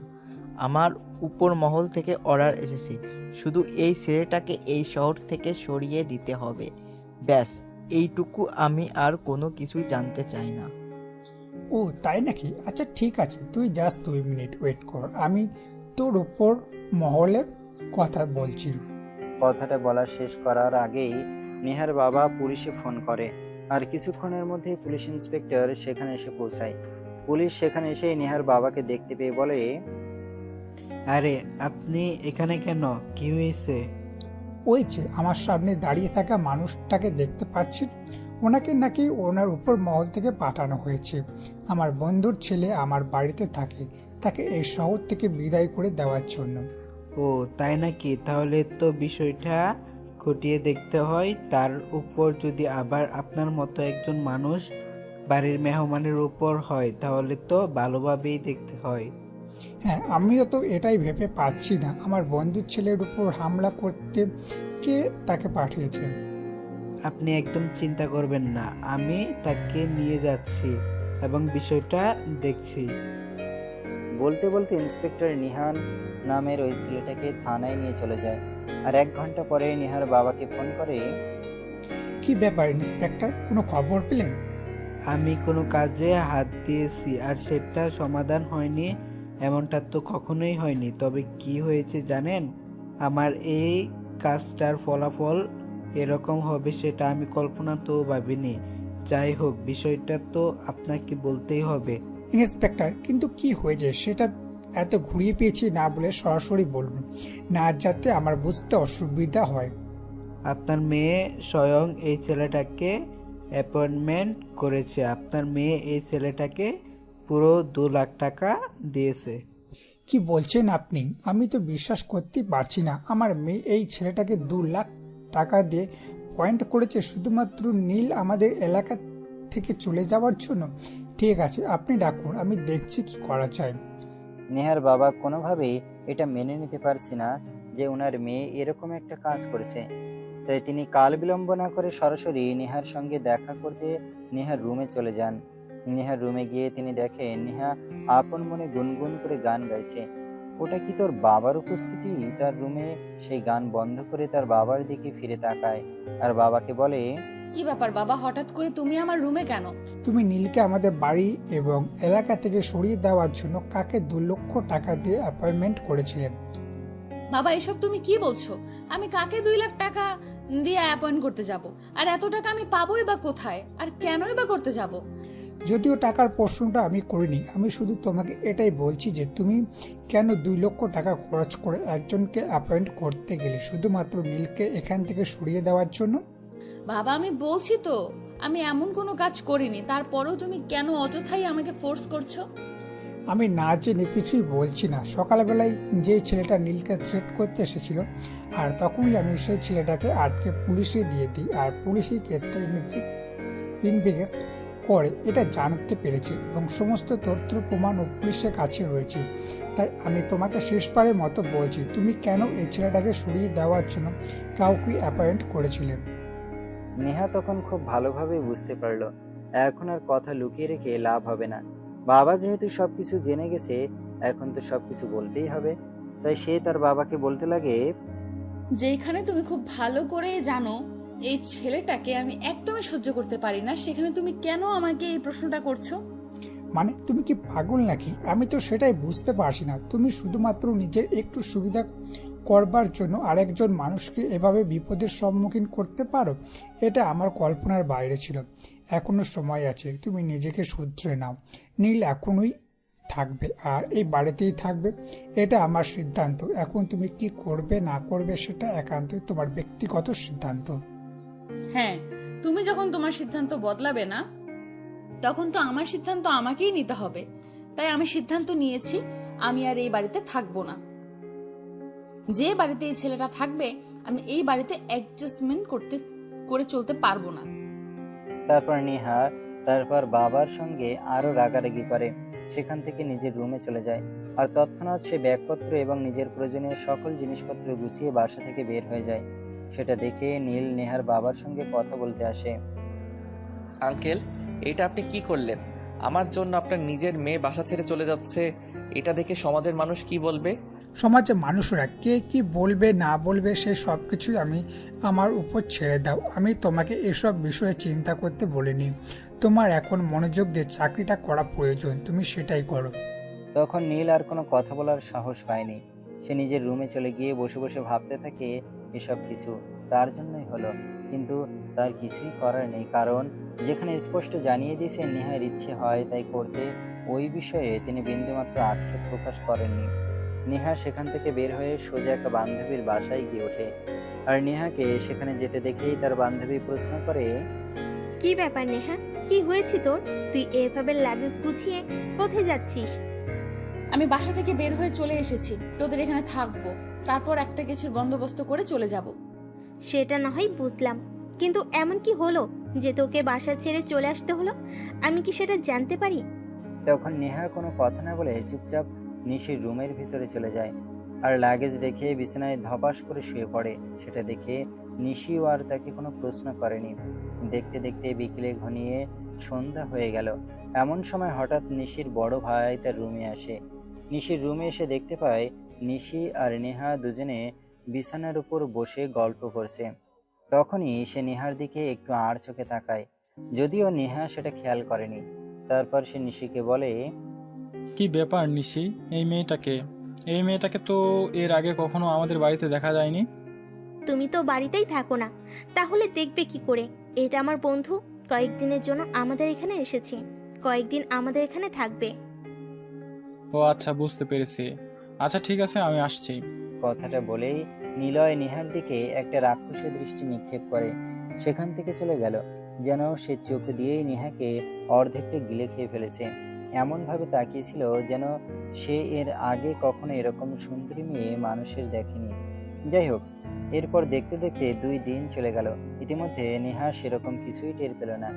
আমার উপর মহল থেকে অর্ডার এসেছে, শুধু এই ছেলেটাকে এই শহর থেকে সরিয়ে দিতে হবে। ব্যাস এইটুকু, আমি আর কোনো কিছুই জানতে চাই না। ও তাই নাকি? আচ্ছা ঠিক আছে, তুই জাস্ট 2 মিনিট ওয়েট কর, আমি তোর উপর মহলে কথা বলছি। কথাটা বলা শেষ করার আগেই নেহার বাবা পুলিশে ফোন করে। আর কিছুক্ষণের মধ্যে পুলিশ ইন্সপেক্টর সেখানে এসে পৌঁছায়। পুলিশ সেখানে এসে নেহার বাবাকে দেখতে পেয়ে বলে, আরে আপনি এখানে কেন? কি হয়েছে? ওই যে আমার সামনে দাঁড়িয়ে থাকা মানুষটাকে দেখতে পাচ্ছেন, ওনাকে নাকি ওনার উপর মহল থেকে পাঠানো হয়েছে। আমার বন্ধুর ছেলে আমার বাড়িতে থাকে, তাকে এই শহর থেকে বিদায় করে দেওয়ার জন্য। ও তাই নাকি? তাহলে তো বিষয়টা খতিয়ে দেখতে হয়। তার উপর যদি আবার আপনার মতো একজন মানুষ বাড়ির মেহমানের উপর হয় তাহলে তো ভালোভাবেই দেখতে হয়। হ্যাঁ, আমিও তো এটাই ভেবে পাচ্ছি না আমার বন্ধুর ছেলের উপর হামলা করতে কে তাকে পাঠিয়েছে। আপনি একদম চিন্তা করবেন না, আমি তাকে নিয়ে যাচ্ছি এবং বিষয়টা দেখছি। বলতে বলতে ইন্সপেক্টর নিহান নামের ওই ছেলেটাকে থানায় নিয়ে চলে যায়। আর 1 ঘন্টা পরে নিহার বাবাকে ফোন করে, কি ব্যাপার ইন্সপেক্টর, কোনো খবর পেলেন? আমি কোনো কাজে হাত দিয়েছি আর সেটা সমাধান হয়নি এমনটা তো কখনোই হয়নি। তবে কি হয়েছে জানেন? আমার এই কাজটার ফলাফল এরকম হবে সেটা আমি কল্পনা তো ভাবিনি। যাই হোক, বিষয়টা তো আপনাকে বলতেই হবে। ইন্সপেক্টর, কিন্তু কি হয়েছে সেটা এত ঘুরিয়ে পেয়েছি না বলে সরাসরি বলুন, না যাতে আমার বুঝতে অসুবিধা হয়। আপনার মেয়ে স্বয়ং এই ছেলেটাকে অ্যাপয়েন্টমেন্ট করেছে। আপনার মেয়ে এই ছেলেটাকে পুরো 2 লাখ টাকা দিয়েছে। কি বলছেন আপনি? আমি তো বিশ্বাস করতে পারছি না। আমার মেয়ে এই ছেলেটাকে 2 লাখ টাকা দিয়ে পয়েন্ট করেছে শুধুমাত্র নীল আমাদের এলাকা থেকে চলে যাওয়ার জন্য। ঠিক আছে, আপনি ডাকুন, আমি দেখছি কি করা যায়। নেহার বাবা কোনোভাবেই এটা মেনে নিতে পারছে না যে ওনার মেয়ে এরকম একটা কাজ করেছে। তাই তিনি কাল বিলম্ব না করে সরাসরি নেহার সঙ্গে দেখা করতে নেহার রুমে চলে যান। নেহার রুমে গিয়ে তিনি দেখেন নেহা আপন মনে গুনগুন করে গান গাইছে। ওটা কি তোর বাবার উপস্থিতি? তার রুমে সেই গান বন্ধ করে তার বাবার দিকে ফিরে তাকায় আর বাবাকে বলে, কি ব্যাপার বাবা, হঠাৎ করে তুমি আমার রুমে কেন? তুমি নীলকে আমাদের বাড়ি এবং এলাকা থেকে সরিয়ে দেওয়ার জন্য কাকে 2 লক্ষ টাকা দিয়ে অ্যাপয়েন্টমেন্ট করেছিলেন। বাবা এসব তুমি কি বলছো? আমি কাকে 2 লাখ টাকা দিয়ে অ্যাপয়েন্ট করতে যাব? আর এত টাকা আমি পাবোই বা কোথায়? আর কেনই বা করতে যাব? যদিও টাকার প্রশ্নটা আমি করিনি, আমি শুধু তোমাকে এটাই বলছি যে তুমি কেন 2 লক্ষ টাকা খরচ করে একজনকে অ্যাপয়েন্ট করতে গেলে শুধুমাত্র নীলকে এখান থেকে সরিয়ে দেওয়ার জন্য। বাবা আমি বলছি তো আমি এমন কোনো কাজ করিনি, তারপরেও তুমি কেন অযথাই আমাকে ফোর্স করছো? আমি না জেনে কিছুই বলছি না। সকালবেলায় যে ছেলেটা নীলকে থ্রেট করতে এসেছিল আর তখনই আমি সেই ছেলেটাকে আটকে পুলিশে দিয়ে দিই আর পুলিশই কেসটা ইনভেস্ট করে এটা জানতে পেরেছে এবং সমস্ত তথ্য প্রমাণ ও পুলিশের কাছে রয়েছে। তাই আমি তোমাকে শেষবারের মতো বলছি, তুমি কেন এই ছেলেটাকে সরিয়ে দেওয়ার জন্য কাউকে অ্যাপয়েন্ট করেছিলেন। নেহা তখন খুব ভালোভাবে বুঝতে পারলো এখন আর কথা লুকিয়ে রেখে লাভ হবে না। বাবা যেহেতু সবকিছু জেনে গেছে এখন তো সবকিছু বলতেই হবে। তাই সে তার বাবাকে বলতে লাগে, যেখানে তুমি খুব ভালো করে জানো এই ছেলেটাকে আমি একদমই সহ্য করতে পারি না, সেখানে তুমি কেন আমাকে এই প্রশ্নটা করছো? মানে তুমি কি পাগল নাকি? আমি তো সেটাই বুঝতে পারছি না। তুমি শুধুমাত্র নিজের একটু সুবিধা করবার জন্য আরেকজন মানুষকে এভাবে বিপদের সম্মুখীন করতে পারো? এটা আমার কল্পনার বাইরে ছিল। এখনো সময় আছে, তুমি নিজেকে শুধরে নাও। নীল এখনই থাকবে আর এই বাড়িতেই থাকবে, এটা আমার সিদ্ধান্ত। এখন তুমি কি করবে না করবে সেটা একান্তই তোমার ব্যক্তিগত সিদ্ধান্ত। হ্যাঁ, তুমি যখন তোমার সিদ্ধান্ত বদলাবে না তখন তো আমার সিদ্ধান্ত আমাকেই নিতে হবে। তাই আমি সিদ্ধান্ত নিয়েছি আমি আর এই বাড়িতে থাকবো না। যে বাড়িতে এই ছেলেটা থাকবে আমি এই বাড়িতে অ্যাডজাস্টমেন্ট করে চলতে পারবো না। তারপর নেহা তারপর বাবার সঙ্গে আরো রাগারাগি করে সেখান থেকে নিজের রুমে চলে যায়। আর তৎক্ষণাৎ সে ব্যাগপত্র এবং নিজের প্রয়োজনীয় সকল জিনিসপত্র গুছিয়ে বাসা থেকে বের হয়ে যায়। সেটা দেখে নীল নেহার বাবার সঙ্গে কথা বলতে আসে। আঙ্কেল, এটা আপনি কি করলেন? আমার জন্য আপনার নিজের মেয়ে বাসা ছেড়ে চলে যাচ্ছে, এটা দেখে সমাজের মানুষ কি বলবে? সমাজের মানুষরা কে কি বলবে না বলবে সে সব কিছুই আমার উপর ছেড়ে দাও। আমি তোমাকে এসব বিষয়ে চিন্তা করতে বলিনি। তোমার এখন মনোযোগ দিয়ে চাকরিটা করা প্রয়োজন, তুমি সেটাই করো। তখন নীল আর কোনো কথা বলার সাহস পায়নি। সে নিজের রুমে চলে গিয়ে বসে বসে ভাবতে থাকে এসব কিছু তার জন্যই হলো, কিন্তু তার কিছুই করার নেই। কারণ যেখানে স্পষ্ট জানিয়ে দিয়েছে নেহার ইচ্ছে হয় তাই করতে, ওই বিষয়ে তিনি বিন্দুমাত্র আক্ষেপ প্রকাশ করেননি। নেহা সেখান থেকে বের হয়ে সোজা একটা বান্ধবীর বাসায় গিয়ে ওঠে। আর নেহাকে সেখানে যেতে দেখেই তার বান্ধবী প্রশ্ন করে, কি ব্যাপার নেহা, কি হয়েছে তোর? তুই এভাবে লাগেজ গুছিয়ে কোথায় যাচ্ছিস? আমি বাসা থেকে বের হয়ে চলে এসেছি, তোদের এখানে থাকবো, তারপর একটা কিছুর বন্দোবস্ত করে চলে যাব। সেটা না হয় বুঝলাম, কিন্তু এমন কি হলো যে তোকে বাসা ছেড়ে চলে আসতে হলো? আমি কি সেটা জানতে পারি? তখন নেহা কোনো কথা না বলে চুপচাপ নিশির রুমের ভিতরে চলে যায় আর লাগেজ রেখে বিছানায় ধপাস করে শুয়ে পড়ে। সেটা দেখে নিশিও আর তাকে কোনো প্রশ্ন করেনি। দেখতে দেখতে বিকেলে ঘনিয়ে সন্ধ্যা হয়ে গেল। এমন সময় হঠাৎ নিশির বড় ভাই তার রুমে আসে। নিশির রুমে এসে দেখতে পায় নিশি আর নেহা দুজনে বিছানার উপর বসে গল্প করছে। তখনই সে নেহার দিকে একটু আড় চোখে তাকায়, যদিও নেহা সেটা খেয়াল করেনি। তারপর সে নিশিকে বলে, কি ব্যাপার নিশি, এই মেয়েটাকে তো এর আগে কখনো আমাদের বাড়িতে দেখা যায়নি। তুমি তো বাড়িতেই থাকো না, তাহলে দেখবে কি করে? এটা আমার বন্ধু, কয়েকদিনের জন্য আমাদের এখানে এসেছে, কয়েকদিন আমাদের এখানে থাকবে। ও আচ্ছা, বুঝতে পেরেছি। আচ্ছা ঠিক আছে, আমি আসছি। কথাটা বলেই নিলয় নেহার দিকে একটা রাক্ষসের দৃষ্টি নিক্ষেপ করে সেখান থেকে চলে গেল, যেন সে চোখ দিয়েই নেহাকে অর্ধেকটা গিলে খেয়ে ফেলেছে। এমনভাবে তাকিয়েছিল যেন সে এর আগে কখনো এরকম সুন্দরী মেয়ে মানুষের দেখেনি। যাই হোক, এরপর দেখতে দেখতে 2 দিন চলে গেল। ইতিমধ্যে নেহা সেরকম কিছুই টের পেল না।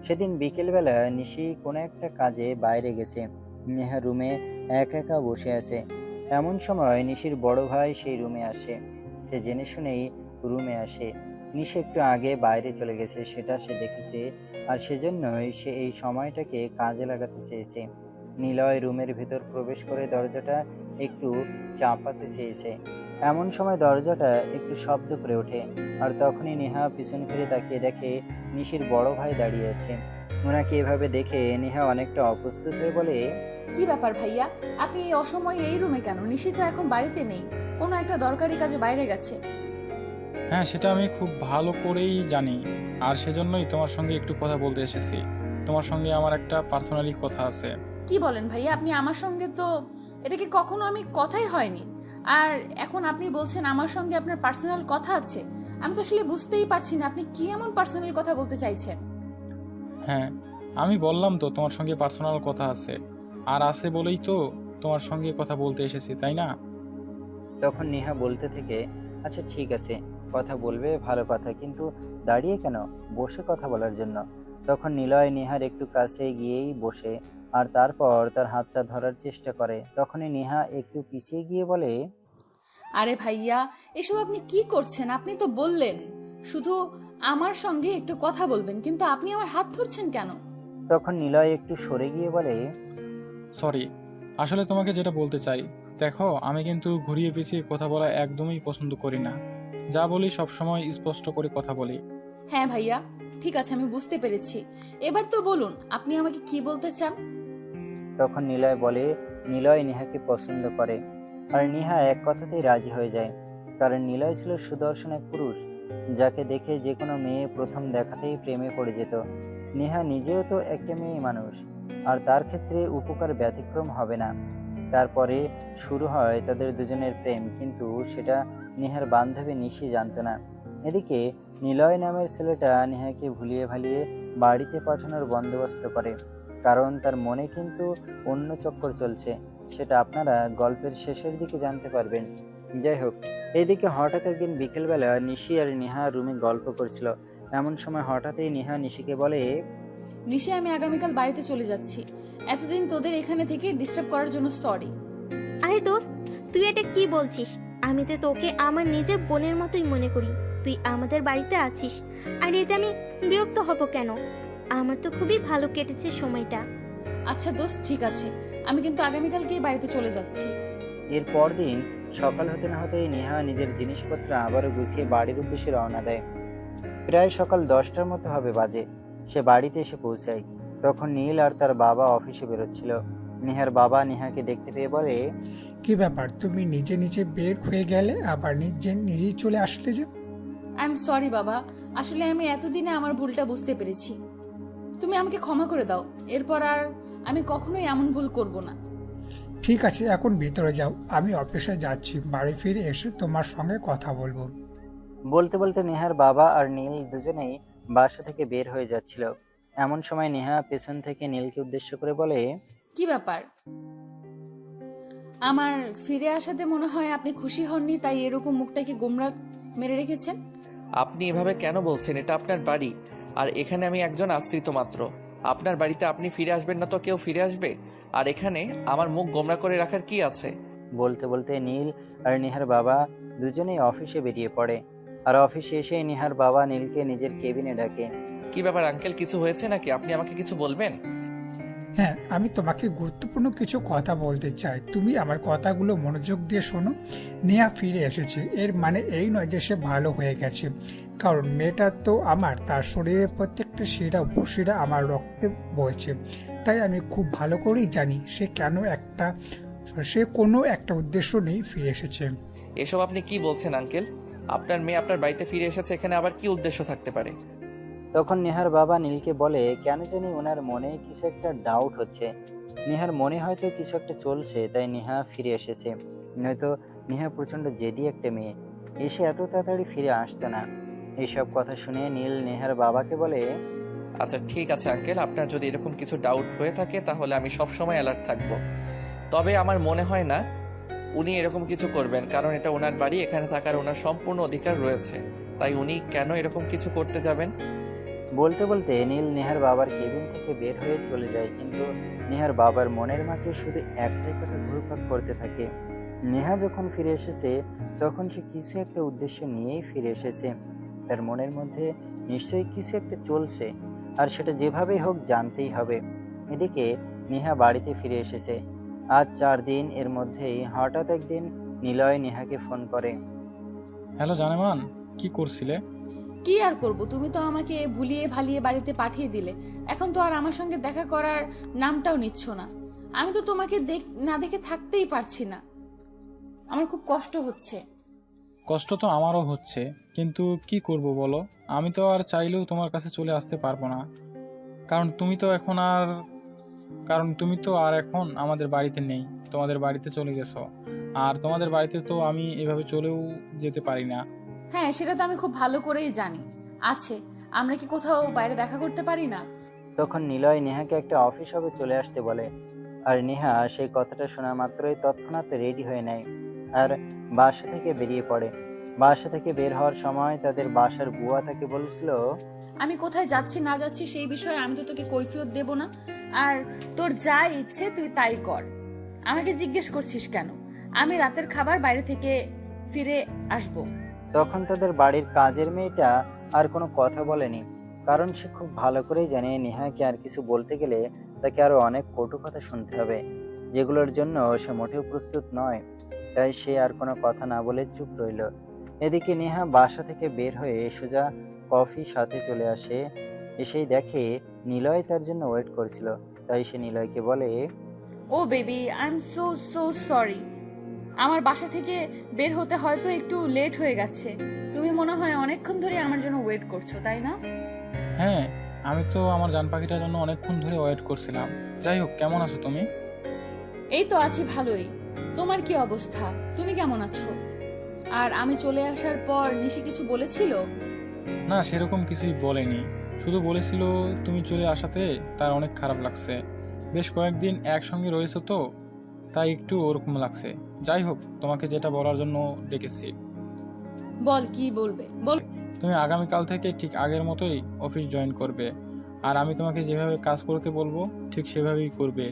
সেদিন বিকেলবেলা নিশি কোনো একটা কাজে বাইরে গেছে। নেহা রুমে একা বসে আছে। এমন সময় নিশির বড় ভাই সেই রুমে আসে। সে জেনে শুনেই রুমে আসে। নিশি একটু আগে বাইরে চলে গেছে সেটা সে দেখেছে, আর সেজন্যই সে এই সময়টাকে কাজে লাগাতে চেয়েছে। নিলয় রুমের ভেতর প্রবেশ করে দরজাটা একটু চাপাতে চেয়েছে। এমন সময় দরজাটা একটু শব্দ করে ওঠে, আর তখনই নেহা পিছন ফিরে তাকিয়ে দেখে নিশির বড় ভাই দাঁড়িয়ে আছে। ওনাকে এভাবে দেখে নেহা অনেকটা অপ্রস্তুত হয়ে বলে, কি ব্যাপার ভাইয়া, আপনি এই অসময়ে এই রুমে কেন? নিশি তো এখন বাড়িতে নেই, কোনো একটা দরকারি কাজে বাইরে গেছে। হ্যাঁ, সেটা আমি খুব ভালো করেই জানি, আর সেজন্যই তোমার সঙ্গে একটু কথা বলতে এসেছি। তোমার সঙ্গে আমার একটা পার্সোনালি কথা আছে। কি বলেন ভাইয়া, আপনি আমার সঙ্গে তো এটা কি কখনো আমি কথাই হয়নি, আর এখন আপনি বলছেন আমার সঙ্গে আপনার পার্সোনাল কথা আছে। আমি তো আসলে বুঝতেই পারছি না আপনি কি এমন পার্সোনাল কথা বলতে চাইছেন। হ্যাঁ, আমি বললাম তো তোমার সঙ্গে পার্সোনাল কথা আছে, আর আছে বলেই তো তোমার সঙ্গে কথা বলতে এসেছি, তাই না? তখন নেহা বলতে থেকে, আচ্ছা ঠিক আছে, কথা বলবে ভালো কথা, কিন্তু দাঁড়িয়ে কেন? বসে কথা বলার জন্য। তখন নিলয় নেহার একটু কাছে গিয়েই বসে, আর তারপর তার হাতটা ধরার চেষ্টা করে। তখনই নেহা একটু পিছিয়ে গিয়ে বলে, আরে ভাইয়া, এসব আপনি কি করছেন? আপনি তো বললেন শুধু আমার সঙ্গে একটু কথা বলবেন, কিন্তু আপনি আমার হাত ধরছেন কেন? তখন নিলয় একটু সরে গিয়ে বলে, সরি, আসলে তোমাকে যেটা বলতে চাই, দেখো আমি কিন্তু ঘুরিয়ে পেঁচিয়ে কথা বলা একদমই পছন্দ করি না। যা বলি সবসময় স্পষ্ট করে কথা বলি। হ্যাঁ ভাইয়া, ঠিক আছে, আমি বুঝতে পেরেছি। এবার তো বলুন আপনি আমাকে কি বলতে চান। তখন নিলয় বলে নিলয় নেহাকে পছন্দ করে, আর নেহা এক কথাতেই রাজি হয়ে যায়। কারণ নিলয় ছিল সুদর্শন এক পুরুষ, যাকে দেখে যে কোনো মেয়ে প্রথম দেখাতেই প্রেমে পড়ে যেত। নেহা নিজেও তো একটা মেয়ে মানুষ, আর তার ক্ষেত্রে উপকার ব্যতিক্রম হবে না। তারপরে শুরু হয় তাদের দুজনের প্রেম, কিন্তু সেটা নেহার বান্ধবী নিশি জানতো না। এদিকে নিলয় নামের ছেলেটা নেহাকে ভুলিয়ে ভালিয়ে বাড়িতে পাঠানোর বন্দোবস্ত করে, কারণ তার মনে কিন্তু অন্য চক্কর চলছে। সেটা আপনারা গল্পের শেষের দিকে জানতে পারবেন। যাই হোক, এইদিকে হঠাৎ একদিন বিকেলবেলা নিশি আর নেহা রুমে গল্প করছিল। এমন সময় হঠাৎই নেহা নিশিকে বলে, নিশি, আমি আগামীকাল বাড়িতে চলে যাচ্ছি। এতদিন তোদের এখানে থেকে ডিস্টার্ব করার জন্য সরি। আরে দোস্ত, তুই এটা কি বলছিস? আমি তো তোকে আমার নিজের বোনের মতোই মনে করি। তুই আমাদের বাড়িতে আছিস, আর এতে আমি বিরক্ত হব কেন? আমার তো খুবই ভালো কেটেছে সময়টা। আচ্ছা দোস্ত, ঠিক আছে, আমি কিন্তু আগামীকালকেই বাড়িতে চলে যাচ্ছি। এর পরদিন সকাল হতে না হতেই নেহা নিজের জিনিসপত্র আবারও গুছিয়ে বাড়ির উদ্দেশ্যে রওনা দেয়। প্রায় সকাল 10টার মতো হবে বাজে। সে বাড়িতে এসে পৌঁছায়। তখন নীল আর তার বাবা অফিসে বেরোচ্ছিল। নেহার বাবা নেহাকে দেখতে পেয়ে বলে, কি ব্যাপার, তুমি নিজে নিজে বের হয়ে গেলে আবার নিজেই চলে আসলে যে? আই এম সরি বাবা, আসলে আমি এতদিনে আমার ভুলটা বুঝতে পেরেছি। তুমি আমাকে ক্ষমা করে দাও, এরপর আর আমি কখনোই এমন ভুল করব না। ঠিক আছে, এখন ভিতরে যাও, আমি অফিসে যাচ্ছি। বাড়ি ফিরে এসে তোমার সঙ্গে কথা বলবো। বলতে বলতে নেহার বাবা আর নীল দুজনেই বাসা থেকে বের হয়ে যাচ্ছিল। এমন সময় নেহা পেছন থেকে নীলকে উদ্দেশ্য করে বলে, কি ব্যাপার? আমার ফিরে আসাতে মনে হয় আপনি খুশি হননি, তাই এরকম মুখটাকে গোমড়া মেরে রেখেছেন। আপনি এভাবে কেন বলছেন? এটা আপনার বাড়ি, আর এখানে আমি একজন আশ্রিত মাত্র। আপনার বাড়িতে আপনি ফিরে আসবেন না তো কেউ ফিরে আসবে? আর এখানে আমার মুখ গোমরা করে রাখার কি আছে? বলতে বলতে নীল আর নেহার বাবা দুজনেই অফিসে বেরিয়ে পড়ে। আর অফিসে এসে নেহার বাবা নীলকে নিজের কেবিনে ডাকে। কি ব্যাপার আঙ্কেল, কিছু হয়েছে নাকি? আপনি আমাকে কিছু বলবেন? হ্যাঁ, আমি তোমাকে গুরুত্বপূর্ণ কিছু কথা বলতে চাই, তুমি আমার কথাগুলো মনোযোগ দিয়ে শোনো। নেহা ফিরে এসেছে, এর মানে এই নয় যে সে ভালো হয়ে গেছে, কারণ মেয়েটা তো আমার, তার শরীরের প্রত্যেকটা শিরা উপশিরা আমার রক্তে বইছে। তাই আমি খুব ভালো করেই জানি সে কোনো একটা উদ্দেশ্য নেই ফিরে এসেছে। এসব আপনি কি বলছেন আঙ্কেল? আপনার মেয়ে আপনার বাড়িতে ফিরে এসেছে, এখানে আবার কি উদ্দেশ্য থাকতে পারে? তখন নেহার বাবা নীলকে বলে, কেন জানি ওনার মনে কিছু একটা ডাউট হচ্ছে। নেহার মনে হয়তো কিছু একটা চলছে, তাই নেহা ফিরে এসেছে। নয়তো নেহা প্রচন্ড জেদি একটা মেয়ে, এসে এত তাড়াতাড়ি ফিরে আসতো না। এইসব কথা শুনে নীল নেহার বাবাকে বলে, আচ্ছা ঠিক আছে আঙ্কেল, আপনার যদি এরকম কিছু ডাউট হয়ে থাকে তাহলে আমি সবসময় অ্যালার্ট থাকবো। তবে আমার মনে হয় না উনি এরকম কিছু করবেন, কারণ এটা ওনার বাড়ি, এখানে থাকার ওনার সম্পূর্ণ অধিকার রয়েছে। তাই উনি কেন এরকম কিছু করতে যাবেন? বলতে বলতে নীল নেহার বাবার কেবিন থেকে বের হয়ে চলে যায়, কিন্তু নেহার বাবার মনের মাঝে শুধু একটাই কথা ঘুরপাক করতে থাকে। নেহা যখন ফিরে এসেছে তখন সে কিছু একটা উদ্দেশ্য নিয়েই ফিরে এসেছে। তার মনের মধ্যে নিশ্চয়ই কিছু একটা চলছে, আর সেটা যেভাবেই হোক জানতেই হবে। এদিকে নেহা বাড়িতে ফিরে এসেছে আজ 4 দিন। এর মধ্যেই হঠাৎ একদিন নিলয় নেহাকে ফোন করে। হ্যালো জানেমান, কি করছিলে? কি আর করব, তুমি তো আমাকে ভুলিয়ে ভালিয়ে বাড়িতে পাঠিয়ে দিলে, এখন তো আর আমার সঙ্গে দেখা করার নামটাও নিচ্ছ না। আমি তো তোমাকে না দেখে থাকতেই পারছি না, আমার খুব কষ্ট হচ্ছে। কষ্ট তো আমারও হচ্ছে, কিন্তু কি করব বলো, আমি তো আর চাইলেও তোমার কাছে চলে আসতে পারবো না, কারণ তুমি তো আর এখন আমাদের বাড়িতে নেই, তোমাদের বাড়িতে চলে গেছো। আর তোমাদের বাড়িতে তো আমি এভাবে চলেও যেতে পারি না। হ্যাঁ, সেটা তো আমি খুব ভালো করেই জানি। আছে, আমরা কি কোথাও বাইরে দেখা করতে পারি না? তখন নিলয় নেহাকে একটা অফিস হবে চলে আসতে বলে, আর নেহা সেই কথাটা শোনা মাত্রই তৎক্ষণাৎ রেডি হয়ে নেয় আর বাসা থেকে বেরিয়ে পড়ে। বাসা থেকে বের হওয়ার সময় তাদের বাসার বুয়া তাকে বলেছিল, আমি কোথায় যাচ্ছি না যাচ্ছি সেই বিষয়ে আমি তো তোকে কৈফিয়ত দেব না, আর তোর যা ইচ্ছে তুই তাই কর। আমাকে জিজ্ঞেস করছিস কেন? আমি রাতের খাবার বাইরে থেকে ফিরে আসবো। তখন তাদের বাড়ির কাজের মেয়েটা আর কোনো কথা বলেনি, কারণ সে খুব ভালো করেই জানে নেহাকে আর কিছু বলতে গেলে তাকে আরো অনেক কটু কথা শুনতে হবে, যেগুলোর জন্য সে মোটেও প্রস্তুত নয়। তাই সে আর কোনো কথা না বলে চুপ রইল। এদিকে নেহা বাসা থেকে বের হয়ে সোজা কফি সাথে চলে আসে। এসেই দেখে নিলয় তার জন্য ওয়েট করছিল। তাই সে নিলয়কে বলে, oh baby, I am so so sorry. আমার বাসা থেকে বের হতে হয়তো একটু লেট হয়ে গেছে। তুমি মনে হয় অনেকক্ষণ ধরে আমার জন্য ওয়েট করছো, তাই না? হ্যাঁ, আমি তো আমার জান পাখিটার জন্য অনেকক্ষণ ধরে ওয়েট করছিলাম। যাই হোক, কেমন আছো তুমি? এই তো আছি ভালোই। তোমার কি অবস্থা? তুমি কেমন আছো? আর আমি চলে আসার পর নিশি কিছু বলেছিল? না, সেরকম কিছুই বলেনি, শুধু বলেছিল তুমি চলে আসাতে তার অনেক খারাপ লাগছে। বেশ কয়েকদিন একসঙ্গে রয়েছে তো, তাই একটু ওরকম লাগছে। যাই হোক, তোমাকে যেটা বলার জন্য ডেকেছি। বল, কি বলবে বল। তুমি আগামীকাল থেকে ঠিক আগের মতোই অফিস জয়েন করবে, আর আমি তোমাকে যেভাবে কাজ করতে বলবো ঠিক সেভাবেই করবে।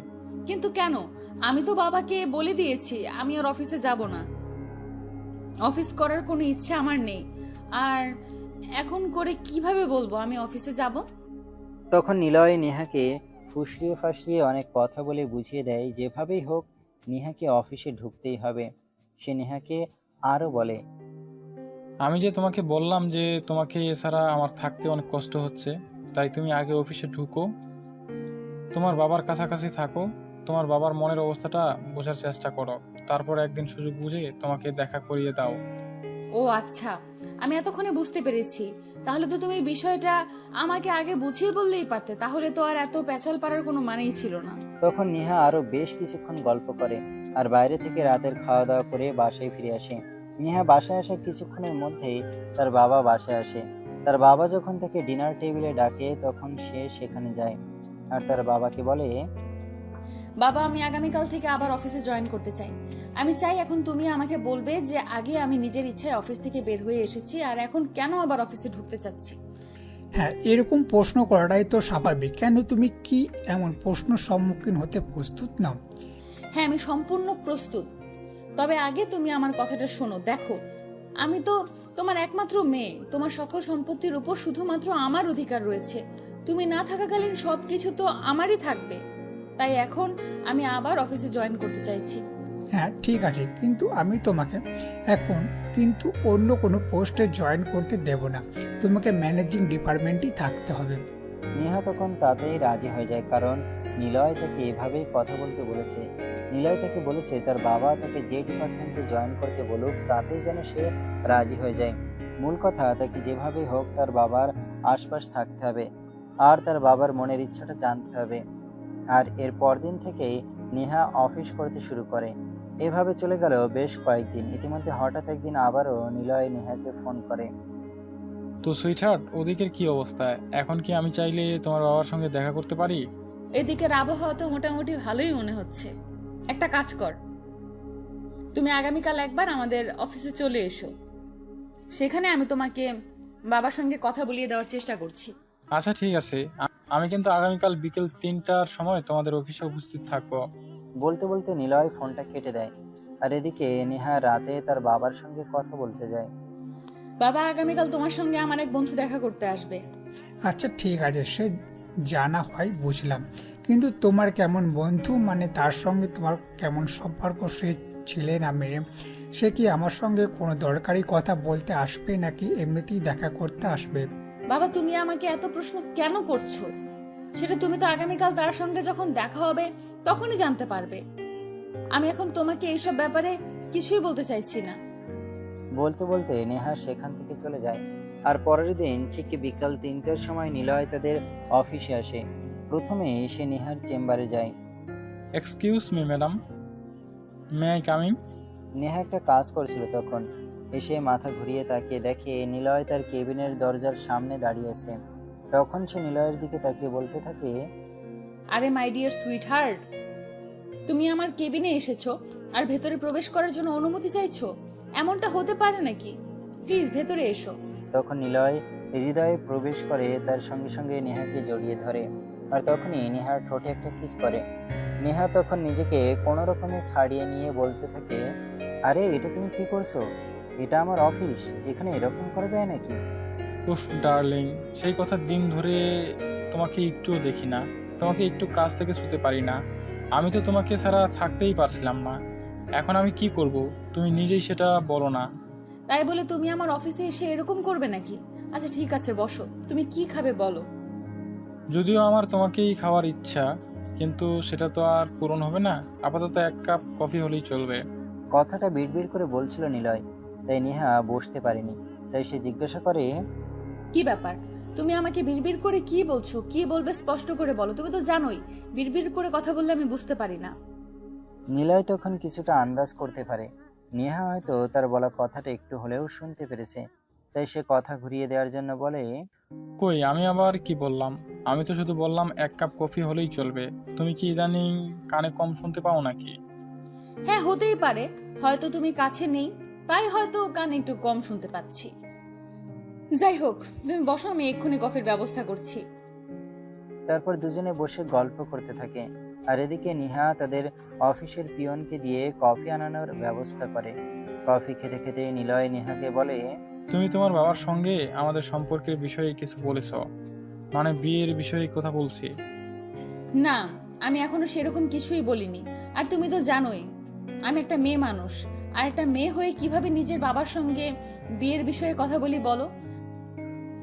কিন্তু কেন? আমি তো বাবাকে বলে দিয়েছি আমি আর অফিসে যাব না। অফিস করার কোনো ইচ্ছে আমার নেই, আর এখন করে কিভাবে বলবো আমি অফিসে যাব? তখন নিলয় নেহাকে ফুসরিয়ে ফাসরিয়ে অনেক কথা বলে বুঝিয়ে দেয় যেভাবেই হোক নেহাকে অফিসে ঢুকতেই হবে। সে নেহাকে আরো বলে, আমি যে তোমাকে বললাম যে তোমাকে এছাড়া আমার থাকতে অনেক কষ্ট হচ্ছে, তাই তুমি আগে অফিসে ঢুকো, তোমার বাবার কাছাকাছি থাকো, তোমার বাবার মনের অবস্থাটা বোঝার চেষ্টা করো, তারপর একদিন সুযোগ বুঝে তোমাকে দেখা করিয়ে দাও। ও আচ্ছা, আমি এতক্ষণে বুঝতে পেরেছি। তাহলে তো তুমি বিষয়টা আমাকে আগে বুঝিয়ে বললেই পারতে, তাহলে তো আর এত পেঁচাল পাড়ার কোনো মানেই ছিল না। তখন নেহা আরো বেশ কিছুক্ষণ গল্প করে আর বাইরে থেকে রাতের খাওয়া দাওয়া করে বাসায় ফিরে আসে। নেহা বাসায় আসার কিছুক্ষণের মধ্যেই তার বাবা বাসায় আসে। তার বাবা যখন তাকে ডিনার টেবিলে ডাকে তখন সে সেখানে যায় আর তার বাবাকে বলে, বাবা, আমি আগামীকাল থেকে আবার অফিসে জয়েন করতে চাই। আমি চাই এখন তুমি আমাকে বলবে যে আগে আমি নিজের ইচ্ছায় অফিস থেকে বের হয়ে এসেছি, আর এখন কেন আবার অফিসে ঢুকতে চাচ্ছি। হ্যাঁ, এরকম প্রশ্ন করাটাই তো স্বাভাবিক। কেন, তুমি কি এমন প্রশ্ন সম্মুখীন হতে প্রস্তুত নাও? হ্যাঁ, আমি সম্পূর্ণ প্রস্তুত। তবে আগে তুমি আমার কথাটা শোনো। দেখো, আমি তো তোমার একমাত্র মেয়ে, তোমার সকল সম্পত্তির উপর শুধুমাত্র আমার অধিকার রয়েছে। তুমি না থাকাকালীন সবকিছু তো আমারই থাকবে। তাই এখন আমি আবার অফিসে জয়েন করতে চাইছি। হ্যাঁ ঠিক আছে, কিন্তু আমি তোমাকে এখন কিন্তু অন্য কোনো পোস্টে জয়েন করতে দেব না। তোমাকে ম্যানেজিং ডিপার্টমেন্টই থাকতে হবে। নেহা তখন তাতেই রাজি হয়ে যায়, কারণ নিলয় তাকে এভাবেই কথা বলতে বলেছে। নিলয় তাকে বলেছে তার বাবা তাকে যে ডিপার্টমেন্টে জয়েন করতে বলুক তাতেই যেন সে রাজি হয়ে যায়। মূল কথা, তাকে যেভাবেই হোক তার বাবার আশপাশ থাকতে হবে আর তার বাবার মনের ইচ্ছাটা জানতে হবে। আর এর পরদিন থেকেই নেহা অফিস করতে শুরু করে। এভাবে চলে গেল বেশ কয়েকদিন। ইতিমধ্যে হঠাৎ একদিন আবারও নিলয় নেহাকে ফোন করে। তো সুইটহার্ট, ওদিকের কি অবস্থা? এখন কি আমি চাইলে তোমার বাবার সঙ্গে দেখা করতে পারি? এদিকের আবহাওয়া তো মোটামুটি ভালোই মনে হচ্ছে। একটা কাজ কর, তুমি আগামীকাল একবার আমাদের অফিসে চলে এসো, সেখানে আমি তোমাকে বাবার সঙ্গে কথা বলিয়ে দেওয়ার চেষ্টা করছি। আচ্ছা ঠিক আছে, আমি কিন্তু আগামীকাল বিকেল 3টার সময় তোমাদের অফিসে উপস্থিত থাকবো। বলতে বলতে নিলয় ফোনটা কেটে দেয়। আর এদিকে নেহা রাতে তার বাবার সঙ্গে কথা বলতে যায়। বাবা, আগামীকাল তোমার সঙ্গে আমার এক বন্ধু দেখা করতে আসবে। আচ্ছা ঠিক আছে, সে জানা হয় বুঝলাম, কিন্তু তোমার কেমন বন্ধু, মানে তার সঙ্গে তোমার কেমন সম্পর্ক? সে ছেলে না মেয়ে? সে কি আমার সঙ্গে কোনো দরকারি কথা বলতে আসবে নাকি এমনিতেই দেখা করতে আসবে? বাবা, তুমি আমাকে এত প্রশ্ন কেন করছো? সেটা তুমি তো আগামীকাল তার সঙ্গে যখন দেখা হবে তখনই জানতে পারবে। আমি এখন তোমাকে এইসব ব্যাপারে কিছুই বলতে চাইছি না। বলতে বলতে নেহা সেখান থেকে চলে যায়। আর পরের দিন ঠিক বিকাল 3টার সময় নিলয় তাদের অফিসে আসে। প্রথমে সে নেহার চেম্বারে যায়। Excuse me madam, may I coming? Neha একটা কাজ করছিল তখন। এসে মাথা ঘুরিয়ে তাকিয়ে দেখে নিলয় তার কেবিনের দরজার সামনে দাঁড়িয়ে আছে। তখন সে নিলয়ের দিকে তাকিয়ে বলতে থাকে, আরে মাই ডিয়ার সুইটহার্ট, তুমি আমার কেবিনে এসেছো আর ভেতরে প্রবেশ করার জন্য অনুমতি চাইছো? এমনটা হতে পারে নাকি? প্লিজ ভেতরে এসো। তখন নিলয় হৃদয়ে প্রবেশ করে তার সঙ্গে সঙ্গে নেহাকে জড়িয়ে ধরে। আর তখনই নেহার ঠোঁটে একটা কিস করে। নেহা তখন নিজেকে কোনো রকমে ছাড়িয়ে নিয়ে বলতে থাকে, আরে এটা তুমি কি করছো? এটা আমার অফিস, এখানে এরকম করা যায় নাকি? উফ ডার্লিং, সেই কথা দিন ধরে তোমাকে একটুও দেখি না, তোমাকে একটু কাছ থেকে ছুতে পারি না। আমি তো তোমাকে ছাড়া থাকতেই পারছিলাম না। এখন আমি কি করব? তুমি নিজেই সেটা বলো না। তাই বলে তুমি আমার অফিসে এসে এরকম করবে নাকি? আচ্ছা ঠিক আছে, বসো। তুমি কি খাবে বলো? যদিও আমার তোমাকেই খাওয়ার ইচ্ছা, কিন্তু সেটা তো আর পূরণ হবে না। আপাতত 1 কাপ কফি হলেই চলবে। কথাটা বিড়বিড় করে বলছিল নিলয়, তাই নেহা বসতে পারেনি। তাই সে জিজ্ঞাসা করে, কি ব্যাপার? তুমি আমাকে বিড়বিড় করে কি বলছো? কি বলবে স্পষ্ট করে বলো। তুমি তো জানোই বিড়বিড় করে কথা বললে আমি বুঝতে পারি না। নিলয় তখন কিছুটা আন্দাজ করতে পারে নেহা হয়তো তার বলা কথাটা একটু হলেও শুনতে পেরেছে। তাই সে কথা ঘুরিয়ে দেওয়ার জন্য বলে, কই, আমি আবার কি বললাম? আমি তো শুধু বললাম 1 কাপ কফি হলেই চলবে। তুমি কি ইদানিং কানে কম শুনতে পাও নাকি? হ্যাঁ, হতেই পারে। হয়তো তুমি কাছে নেই, তাই হয়তো কানে একটু কম শুনতে পাচ্ছি। যাই হোক, তুমি বসো, আমি এক্ষুনি কফির ব্যবস্থা করছি। তারপর দুজনে বসে গল্প করতে থাকে। আর এদিকে নেহা তাদের অফিসের পিয়নকে দিয়ে কফি আনানোর ব্যবস্থা করে। কফি খেতে খেতে নিলয় নেহাকে বলে, তুমি তোমার বাবার সঙ্গে আমাদের সম্পর্কের বিষয়ে কিছু বলেছো? মানে বিয়ের বিষয়ে কথা বলছি। না, আমি এখনো সেরকম কিছুই বলিনি। আর তুমি তো জানোই আমি একটা মেয়ে মানুষ, আর একটা মেয়ে হয়ে কিভাবে নিজের বাবার সঙ্গে বিয়ের বিষয়ে কথা বলি বলো?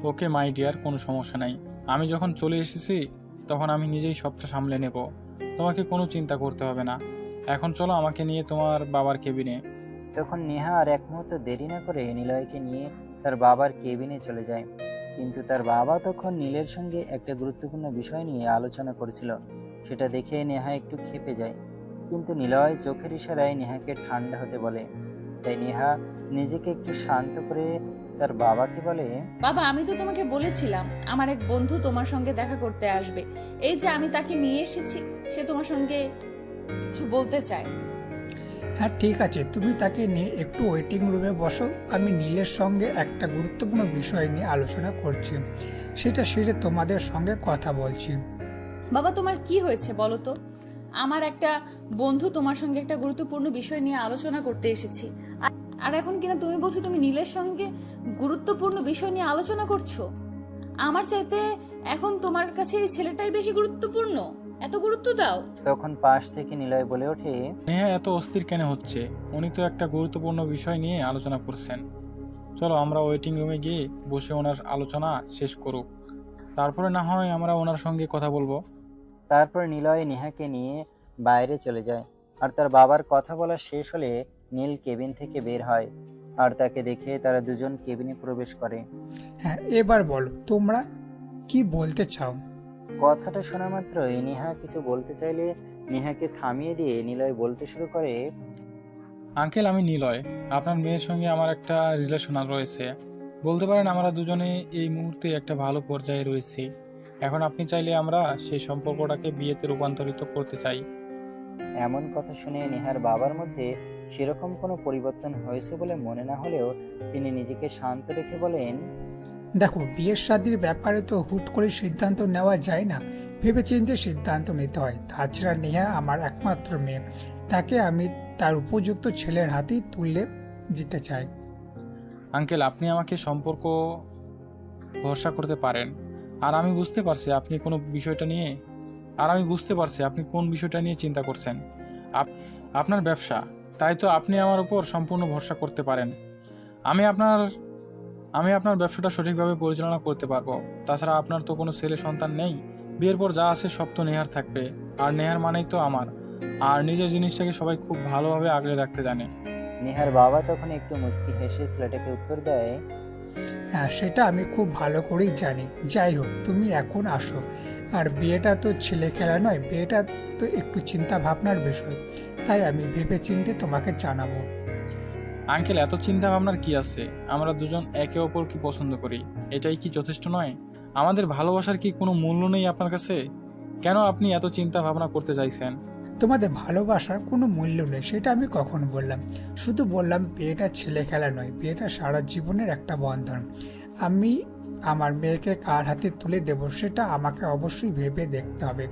ওকে মাই ডিয়ার, কোনো সমস্যা নাই। আমি যখন চলে এসেছি তখন আমি নিজেই সবটা সামলে নেব। তোমাকে কোনো চিন্তা করতে হবে না। এখন চলো আমাকে নিয়ে তোমার বাবার কেবিনে। তখন নেহা আর এক মুহূর্ত দেরি না করে নিলয়কে নিয়ে তার বাবার কেবিনে চলে যায়। কিন্তু তার বাবা তখন নীলের সঙ্গে একটা গুরুত্বপূর্ণ বিষয় নিয়ে আলোচনা করেছিল। সেটা দেখে নেহা একটু ক্ষেপে যায়, কিন্তু নিলয় চোখের ইশারায় নেহাকে ঠান্ডা হতে বলে। তাই নেহা নিজেকে একটু শান্ত করে তার বাবাকে বলে, বাবা, আমি তো তোমাকে বলেছিলাম আমার এক বন্ধু তোমার সঙ্গে দেখা করতে আসবে। এই যে আমি তাকে নিয়ে এসেছি, সে তোমার সঙ্গে কিছু বলতে চায়। হ্যাঁ ঠিক আছে, তুমি তাকে নিয়ে একটু ওয়েটিং রুমে বসো। আমি নীলের সঙ্গে একটা গুরুত্বপূর্ণ বিষয় নিয়ে আলোচনা করছি, সেটা সেরে তোমাদের সঙ্গে কথা বলছি। বাবা, তোমার কি হয়েছে বলো তো? আমার একটা বন্ধু তোমার সঙ্গে একটা গুরুত্বপূর্ণ বিষয় নিয়ে আলোচনা করতে এসেছি, আর এখন কিনা তুমি বলছো তুমি নীলের সঙ্গে গুরুত্বপূর্ণ বিষয় নিয়ে আলোচনা করছো। আমার চাইতে এখন তোমার কাছে এই ছেলেটাই বেশি গুরুত্বপূর্ণ? এত গুরুত্ব দাও? তখন পাশ থেকে নিলয় বলে ওঠে, নেহা এত অস্থির কেন হচ্ছে? উনি তো একটা গুরুত্বপূর্ণ বিষয় নিয়ে আলোচনা করছেন। চলো আমরা ওয়েটিং রুমে গিয়ে বসে ওনার আলোচনা শেষ করুক, তারপরে না হয় আমরা ওনার সঙ্গে কথা বলবো। তারপর নিলয় নেহাকে নিয়ে বাইরে চলে যায়। আর তার বাবার কথা বলা শেষ হলে নীল কেবিন থেকে বের হয়। আর তাকে দেখে তারা দুজন কেবিনে প্রবেশ করে। হ্যাঁ, এবার বলো তোমরা কি বলতে চাও? কথাটা শোনা মাত্রই নেহা কিছু বলতে চাইলে নেহাকে থামিয়ে দিয়ে নিলয় বলতে শুরু করে, আঙ্কেল, আমি নিলয়। আপনার মেয়ের সঙ্গে আমার একটা রিলেশন রয়েছে। বলতে পারেন আমরা দুজনে এই মুহূর্তে একটা ভালো পর্যায়ে রয়েছি। এখন আপনি চাইলে আমরা সেই সম্পর্কটাকে বিয়েতে রূপান্তরিত করতে চাই। এমন কথা শুনে নেহার বাবার মধ্যে সেরকম কোনো পরিবর্তন হয়েছে বলে মনে না হলেও তিনি নিজেকে শান্ত রেখে বলেন, দেখো, বিয়ের শাদীর ব্যাপারে তো হুট করে সিদ্ধান্ত নেওয়া যায় না, ভেবেচিন্তে সিদ্ধান্ত নিতে হয়। তাছাড়া নেহা আমার একমাত্র মেয়ে, তাকে আমি তার উপযুক্ত ছেলের হাতেই তুলে দিতে চাই। আঙ্কেল, আপনি আমাকে সম্পর্ক ভরসা করতে পারেন। আর আমি বুঝতে পারছি আপনি কোন বিষয়টা নিয়ে চিন্তা করছেন। আপনার ব্যবসা, তাই তো আপনি আমার উপর সম্পূর্ণ ভরসা করতে পারেন। আমি আপনার ব্যবসাটা সঠিকভাবে পরিচালনা করতে পারবো। তাছাড়া আপনার তো কোনো ছেলে সন্তান নেই। বিয়ের পর যা আছে সব তো নেহার থাকবে, আর নেহার মানেই তো আমার। আর নিজের জিনিসটাকে সবাই খুব ভালোভাবে আগলে রাখতে জানে। নেহার বাবা তখন একটু মুচকি হেসে ছেলেটাকে উত্তর দেয়, হ্যাঁ, সেটা আমি খুব ভালো করেই জানি। যাই হোক, তুমি এখন আসো। আর বিয়েটা তো ছেলে খেলা নয়, বিয়েটা তো একটু চিন্তা ভাবনার বিষয়, তাই আমি ভেবে চিন্তে তোমাকে জানাবো। আঙ্কেল, এত চিন্তা ভাবনার কি আছে? আমরা দুজন একে অপর কি পছন্দ করি, এটাই কি যথেষ্ট নয়? আমাদের ভালোবাসার কি কোনো মূল্য নেই আপনার কাছে? কেন আপনি এত চিন্তা ভাবনা করতে চাইছেন? তোমাদের ভালোবাসার কোনো মূল্য নেই, সেটা আমি কখন বললাম? শুধু বললাম বিয়েটা ছেলে খেলা নয়, বিয়েটা সারা জীবনের একটা বন্ধন। আমি আমার মেয়েকে কার হাতে তুলে দেব সেটা আমাকে অবশ্যই ভেবে দেখতে হবে।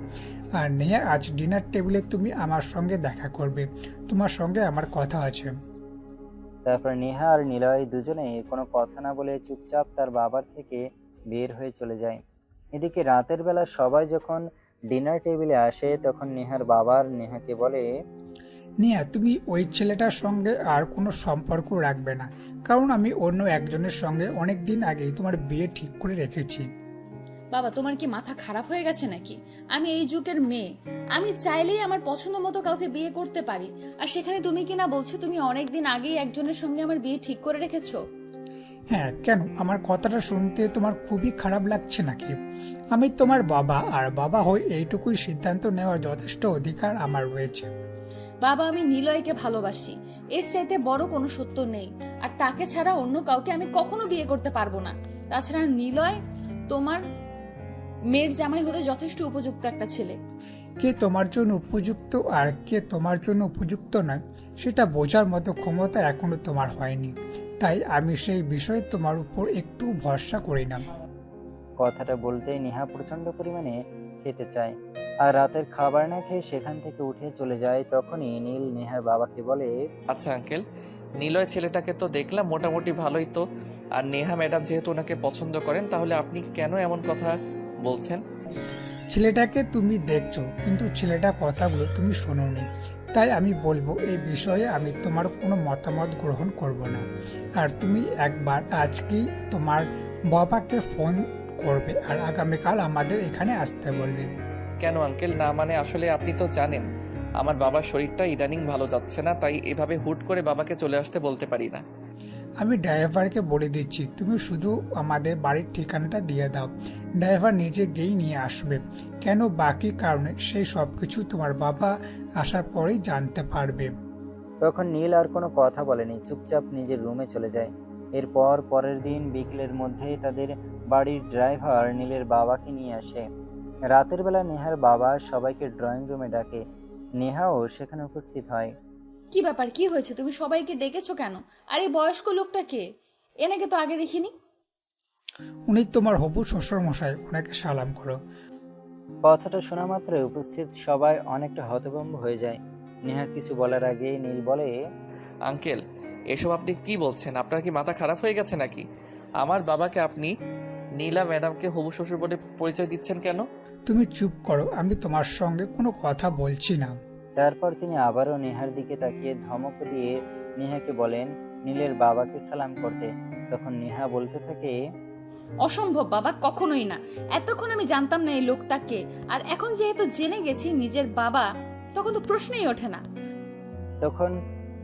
আর নেহা, আজ ডিনার টেবিলে তুমি আমার সঙ্গে দেখা করবে, তোমার সঙ্গে আমার কথা আছে। তারপর নেহা আর নিলয় দুজনে কোনো কথা না বলে চুপচাপ তার বাবার থেকে বের হয়ে চলে যায়। এদিকে রাতের বেলা সবাই যখন ডিনার টেবিলে আসে তখন নেহার বাবার নেহাকে বলে, নেহা, তুমি ওই ছেলেটার সঙ্গে আর কোনো সম্পর্ক রাখবে না, কারণ আমি অন্য একজনের সঙ্গে অনেক দিন আগেই তোমার বিয়ে ঠিক করে রেখেছি। বাবা, তোমার কি মাথা খারাপ হয়ে গেছে নাকি? আমি এই যুগের মেয়ে, আমি চাইলেই আমার পছন্দ মতো কাউকে বিয়ে করতে পারি। আর সেখানে তুমি কি না বলছো তুমি অনেকদিন আগেই একজনের সঙ্গে আমার বিয়ে ঠিক করে রেখেছো? হ্যাঁ, কেন? আমার কথাটা শুনতে তোমার খুবই খারাপ লাগছে নাকি? আমি তোমার বাবা, আর বাবা হয়ে এইটুকুই সিদ্ধান্ত নেওয়ার যথেষ্ট অধিকার আমার রয়েছে। বাবা, আমি নিলয়কে ভালোবাসি, এর চাইতে বড় কোনো সত্য নেই। আর তাকে ছাড়া অন্য কাউকে আমি কখনো বিয়ে করতে পারবো না। তাছাড়া নিলয় তোমার মেয়ের জামাই হতে যথেষ্ট উপযুক্ত একটা ছেলে। কে তোমার জন্য উপযুক্ত আর কে তোমার জন্য উপযুক্ত নয় সেটা বোঝার মতো ক্ষমতা এখনো তোমার হয়নি, তাই আমি সেই বিষয়ে তোমার উপর একটু ভরসা করি না। কথাটা বলতেই নেহা প্রচন্ড পরিমাণে খেতে চায় আর রাতের খাবার না খেয়ে সেখান থেকে উঠে চলে যায়। তখনই নীল নেহার বাবাকে বলে, আচ্ছা আঙ্কেল, নিলয় ছেলেটাকে তো দেখলাম মোটামুটি ভালোই তো। আর নেহা ম্যাডাম যেহেতু ওনাকে পছন্দ করেন, তাহলে আপনি কেন এমন কথা বলছেন? ছেলেটাকে তুমি দেখছো, কিন্তু ছেলেটার কথাগুলো তুমি শোনোনি, তাই আমি বলবো এই বিষয়ে আমি তোমার কোনো মতামত গ্রহণ করব না। আর তুমি একবার আজকেই তোমার বাবাকে ফোন করবে আর আগামীকাল আমাদের এখানে আসতে বলবে। কেন আঙ্কেল? না মানে আসলে আপনি তো জানেন আমার বাবার শরীরটা ইদানিং ভালো যাচ্ছে না, তাই এভাবে হুট করে বাবাকে চলে আসতে বলতে পারি না। আমি ড্রাইভারকে বলে দিচ্ছি, তুমি শুধু আমাদের বাড়ির ঠিকানাটা দিয়ে দাও, ড্রাইভার নিজে গিয়েই নিয়ে আসবে। কেন, বাকি কারণে সেই সব কিছু তোমার বাবা আসার পরেই জানতে পারবে। তখন নীল আর কোনো কথা বলেনি, চুপচাপ নিজের রুমে চলে যায়। এরপর পরের দিন বিকেলের মধ্যেই তাদের বাড়ির ড্রাইভার নীলের বাবাকে নিয়ে আসে। রাতের বেলা নেহার বাবা সবাইকে ড্রয়িং রুমে ডাকে, নেহাও সেখানে উপস্থিত হয়। কি ব্যাপার, কি হয়েছে? তুমি সবাইকে ডেকেছো কেন? আর এই বয়স্ক লোকটা কে? এনাকে তো আগে দেখিনি। উনি তোমার হবু শ্বশুর মশাই, ওনাকে সালাম করো। কথাটা শোনা মাত্রই উপস্থিত সবাই অনেকটা হতভম্ব হয়ে যায়। নেহা কিছু বলার আগেই নীল বলে, আঙ্কেল, এসব আপনি কি বলছেন? আপনার কি মাথা খারাপ হয়ে গেছে নাকি? আমার বাবাকে আপনি নীলা ম্যাডামকে হবু শ্বশুর বলে পরিচয় দিচ্ছেন কেন? তুমি চুপ করো, আমি তোমার সঙ্গে কোনো কথা বলছি না। তারপর তিনি আবারও নেহার দিকে তাকিয়ে ধমক দিয়ে নেহাকে বলেন নীলের বাবাকে সালাম করতে। তখন নেহা বলতে থাকে, অসম্ভব বাবা, কখনোই না। এতক্ষণ আমি জানতাম না এই লোকটাকে, আর এখন যেহেতু জেনে গেছি নিজের বাবা, তখন তো প্রশ্নই ওঠে না। তখন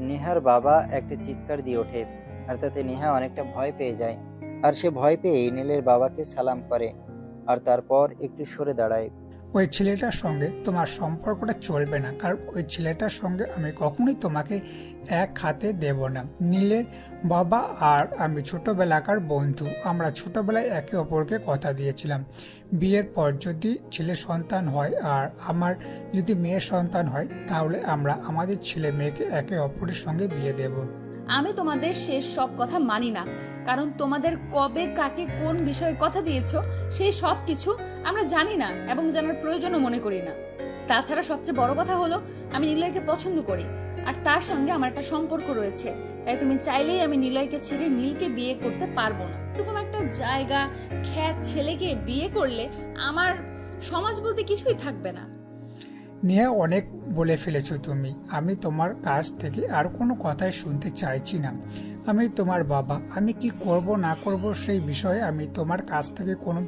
নেহার বাবা একটা চিৎকার দিয়ে ওঠে আর তাতে নেহা অনেকটা ভয় পেয়ে যায়। আর সে ভয় পেয়ে নীলের বাবাকে সালাম করে আর তারপর একটু সরে দাঁড়ায়। ওই ছেলেটার সঙ্গে তোমার সম্পর্কটা চলবে না, কারণ ওই ছেলেটার সঙ্গে আমি কখনোই তোমাকে এক হাতে দেব না। নীলের বাবা আর আমি ছোটবেলাকার বন্ধু। আমরা ছোটবেলায় একে অপরকে কথা দিয়েছিলাম, বিয়ের পর যদি ছেলে সন্তান হয় আর আমার যদি মেয়ের সন্তান হয়, তাহলে আমরা আমাদের ছেলে মেয়েকে একে অপরের সঙ্গে বিয়ে দেব। আমি তোমাদের শেষ সব কথা মানি না, কারণ তোমাদের কবে কাকে কোন বিষয়ে কথা দিয়েছো সেই সব কিছু আমরা জানি না এবং জানার প্রয়োজনও মনে করি না। তাছাড়া সবচেয়ে বড় কথা হলো আমি নিলয়কে পছন্দ করি আর তার সঙ্গে আমার একটা সম্পর্ক রয়েছে, তাই তুমি চাইলেই আমি নিলয়কে ছেড়ে নীলকে বিয়ে করতে পারবো না। এরকম একটা জায়গা খ্যাত ছেলেকে বিয়ে করলে আমার সমাজ বলতে কিছুই থাকবে না। নেহা, অনেক বলে ফেলেছো তুমি। আমি তোমার কাছ থেকে আর কোনো কথাই শুনতে চাইছি না। আমি তোমার বাবা, আমি কি করব না করব সেই বিষয়ে আমি তোমার কাছ থেকে কোনো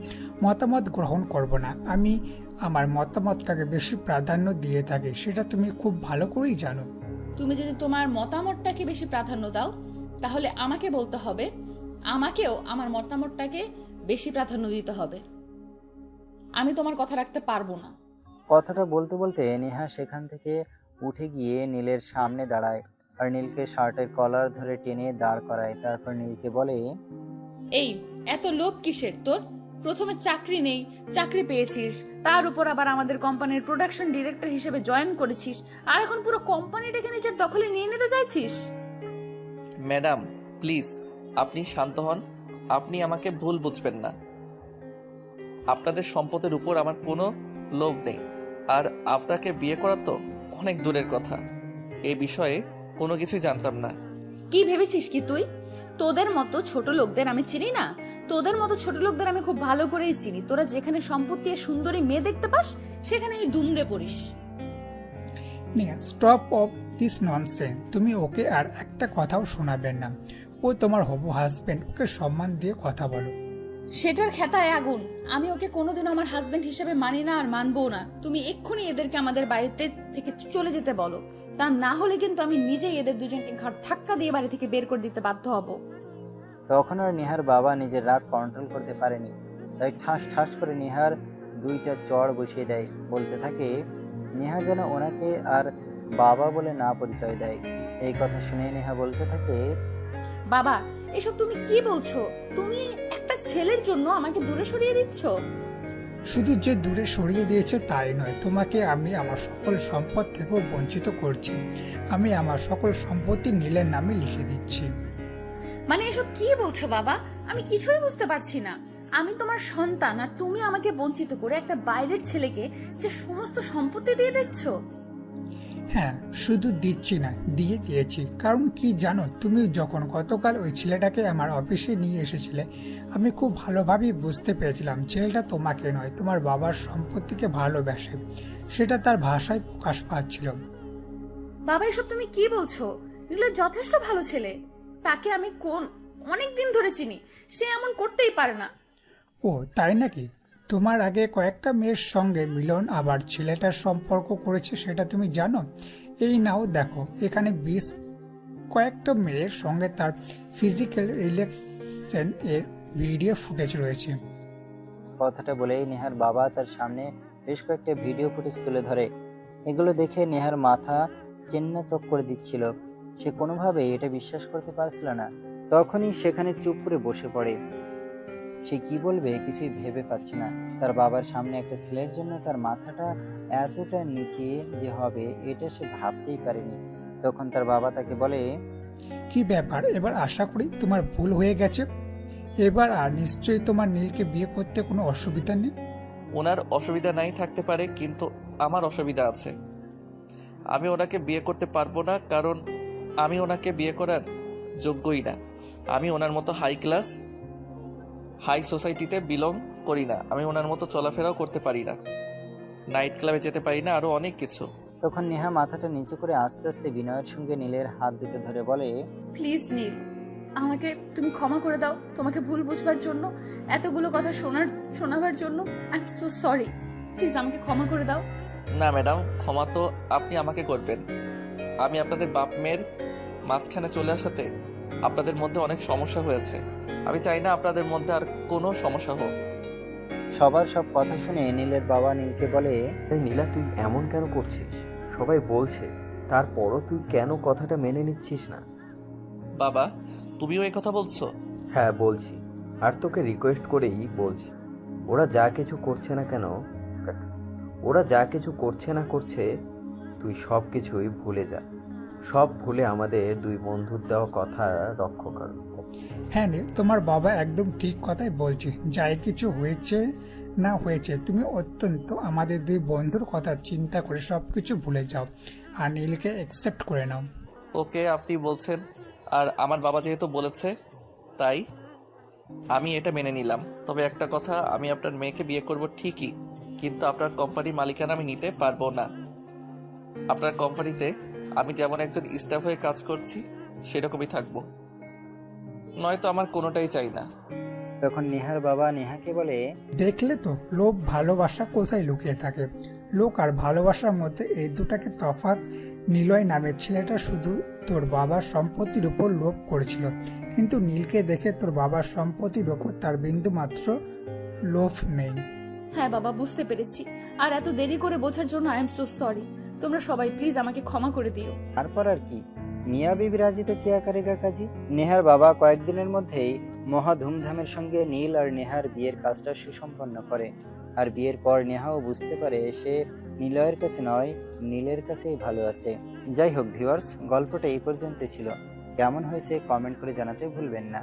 মতামত গ্রহণ করব না। আমি আমার মতামতটাকে বেশি প্রাধান্য দিয়ে থাকি, সেটা তুমি খুব ভালো করেই জানো। তুমি যদি তোমার মতামতটাকে বেশি প্রাধান্য দাও, তাহলে আমাকে বলতে হবে আমাকেও আমার মতামতটাকে বেশি প্রাধান্য দিতে হবে। আমি তোমার কথা রাখতে পারবো না। কথাটা বলতে বলতে নেহা সেখান থেকে উঠে গিয়ে নীলের সামনে দাঁড়ায় আর নীলকে শার্টের কলার ধরে টেনে দাঁড় করায়। তারপর নীলকে বলে, এই এত লোভ কিসের তোর? প্রথমে চাকরি নেই, চাকরি পেয়েছিস, তার উপর আবার আমাদের কোম্পানির প্রোডাকশন ডিরেক্টর হিসেবে জয়েন করেছিস, আর এখন পুরো কোম্পানিটাকে নিজের দখলে নিয়ে নিতে চাইছিস। ম্যাডাম প্লিজ আপনি শান্ত হন, আপনি আমাকে ভুল বুঝবেন না। আপনাদের সম্পদের উপর আমার কোনো লোভ নেই, আর আপনাকে বিয়ে করা তো অনেক দূরের কথা। এই বিষয়ে কোনো কিছুই জানতাম না। কি ভেবেছিস কি তুই? তোদের মতো ছোট লোকদের আমি চিনি না? তোদের মতো ছোট লোকদের আমি খুব ভালো করেই চিনি। তোরা যেখানে সম্পত্তি আর সুন্দরী মেয়ে দেখতে পাস সেখানে এই দুমড়ে পড়িস। Stop of this nonsense. তুমি ওকে আর একটা কথাও শোনাবেন না। ও তোমার হবু হাজবেন্ড, ওকে সম্মান দিয়ে কথা বলো। সেটার খেতায় আগুন। আমি ওকে কোনোদিনও আমার হাজবেন্ড হিসেবে মানি না আর মানবো না। তুমি এক্ষুনি এদেরকে আমাদের বাড়িতে থেকে চলে যেতে বলো, তা না হলে কিন্তু আমি নিজেই এদের দুজনকে ঘাড় ধাক্কা দিয়ে বাড়ি থেকে বের করে দিতে বাধ্য হব। তখন আর নেহার বাবা নিজের রাগ কন্ট্রোল করতে পারেনি, তাই ঠাস ঠাস করে নেহার দুইটা চড় বসিয়ে দেয়। বলতে থাকে, নেহা যেন ওনাকে আর বাবা বলে না পরিচয় দেয়। এই কথা শুনে নেহা বলতে থাকে, বাবা এসব তুমি কি বলছো? তুমি একটা ছেলের জন্য আমাকে দূরে সরিয়ে দিচ্ছ। শুধু যে দূরে সরিয়ে দিয়েছে তাই নয়, তোমাকে আমি আমার সকল সম্পদ থেকেও বঞ্চিত করছি। আমি আমার সকল সম্পত্তি নীলের নামে লিখে দিচ্ছি। মানে এসব কি বলছো বাবা? আমি কিছুই বুঝতে পারছি না। আমি তোমার সন্তান আর তুমি আমাকে বঞ্চিত করে একটা বাইরের ছেলেকে যে সমস্ত সম্পত্তি দিয়ে দিচ্ছ। হ্যাঁ, শুধু দিচ্ছি না, দিয়ে দিয়েছি। কারণ কি জানো, তুমি যখন গতকাল ওই ছেলেটাকে আমার অফিসে নিয়ে এসেছিলে, আমি খুব ভালোভাবেই বুঝতে পেরেছিলাম ছেলেটা তোমাকে নয়, তোমার বাবার সম্পত্তিকে ভালোবাসে। সেটা তার ভাষায় প্রকাশ পাচ্ছিল। বাবা এসব তুমি কি বলছো? নীল যথেষ্ট ভালো ছেলে, তাকে আমি অনেক দিন ধরে চিনি, সে এমন করতেই পারে না। ও তাই নাকি? তোমার আগে কয়েকটা মেয়ের সঙ্গে মিলন আবার ছেলেটার সম্পর্ক করেছে, সেটা তুমি জানো? এই নাও দেখো, এখানে কয়েকটা মেয়ের সঙ্গে তার ফিজিক্যাল রিলেশন এর ভিডিও ফুটেজ রয়েছে। কথাটা বলেই নেহার বাবা তার সামনে বেশ কয়েকটা ভিডিও ফুটেজ তুলে ধরে। এগুলো দেখে নেহার মাথা চেন্না চক করে দিচ্ছিল। সে কোনোভাবেই এটা বিশ্বাস করতে পারছিল না। তখনই সেখানে চুপ করে বসে পড়ে। সে কি বলবে কিছুই ভেবে পাচ্ছে না। তার বাবার সামনে একটা ছেলের জন্য তার মাথাটা এতটা নিচে যে হবে এটা সে ভাবতেই পারেনি। তখন তার বাবা তাকে বলে, কি ব্যাপার, এবার আশা করি তোমার ভুল হয়ে গেছে। এবার আর নিশ্চয়ই তোমার নীলকে বিয়ে করতে কোনো অসুবিধা নেই। ওনার অসুবিধা নাই থাকতে পারে, কিন্তু আমার অসুবিধা আছে। আমি ওনাকে বিয়ে করতে পারবো না, কারণ আমি ওনাকে বিয়ে করার যোগ্যই না। আমি ওনার মতো হাই সোসাইটিতে বিলং করি না। আমি ওনার মতো চলাফেরাও করতে পারি না, নাইট ক্লাবে যেতে পারি না, আরো অনেক কিছু। তখন নেহা মাথাটা নিচু করে আস্তে আস্তে বিনয়ের সঙ্গে নীলের হাত দুটো ধরে বলে, প্লিজ নীল, আমাকে তুমি ক্ষমা করে দাও তোমাকে ভুল বুঝবার জন্য, এতগুলো কথা শোনাবার জন্য। I am so sorry, please আমাকে ক্ষমা করে দাও। না ম্যাডাম, ক্ষমা তো আপনি আমাকে করবেন। আমি আপনাদের বাপ মেয়ের মাঝখানে চলে আসাতে আপনাদের মধ্যে অনেক সমস্যা হয়েছে। আমি চাই না আপনাদের মধ্যে আর কোনো সমস্যা হোক। সবার সব কথা শুনে নীলের বাবা নীলকে বলে, তাই নীলা, তুই এমন কেন করছিস? সবাই বলছে, তারপরও তুই কেন কথাটা মেনে নিচ্ছিস না? বাবা, তুমিও এই কথা বলছো? হ্যাঁ বলছি, আর তোকে রিকোয়েস্ট করেই বলছি। ওরা যা কিছু করছে না করছে তুই সব কিছুই ভুলে যা। সব ভুলে আমাদের দুই বন্ধুর দেওয়া কথা রক্ষা কর। হ্যাঁ নীল, তোমার বাবা একদম ঠিক কথাই বলছে। যাই কিছু হয়েছে না হয়েছে, তুমি অত্যন্ত আমাদের দুই বন্ধুর কথা চিন্তা করে সবকিছু ভুলে যাও আর নীলকে অ্যাকসেপ্ট করে নাও। ওকে, আপনি বলছেন আর আমার বাবা যেহেতু বলেছে তাই আমি এটা মেনে নিলাম। তবে একটা কথা, আমি আপনার মেয়েকে বিয়ে করব ঠিকই, কিন্তু আপনার কোম্পানির মালিকানা আমি নিতে পারবো না। আপনার কোম্পানিতে আমি যেমন একজন স্টাফ হয়ে কাজ করছি সেরকমই থাকবো, নয়তো আমার কোনোটাই চাই না। তখন নেহার বাবা নেহাকে বলে, দেখলে তো লোভ ভালোবাসা কোথায় লুকিয়ে থাকে। লোক আর ভালোবাসার মধ্যে এই দুটাকে তফাৎ। নিলয় নামের ছেলেটা শুধু তোর বাবার সম্পত্তির উপর লোভ করেছিল, কিন্তু নীলকে দেখে তোর বাবার সম্পত্তির উপর তার বিন্দু মাত্র লোভ নেই। হ্যাঁ বাবা, বুঝতে পেরেছি। আর এত দেরি করে বোঝার জন্য আই এম সো সরি। তোমরা সবাই প্লিজ আমাকে ক্ষমা করে দিও। তারপর আর কি, মিয়া বিবি রাজি তো কিয়া করেগা কাজী। নেহার বাবা কয়েকদিনের মধ্যেই মহা ধুমধামের সঙ্গে নীল আর নেহার বিয়ের কাজটা সুসম্পন্ন করে। আর বিয়ের পর নেহাও বুঝতে পারে সে নিলয়ের কাছে নয়, নীলের কাছেই ভালো আছে। যাই হোক ভিউয়ার্স, গল্পটা এই পর্যন্ত ছিল। কেমন হয়েছে কমেন্ট করে জানাতে ভুলবেন না।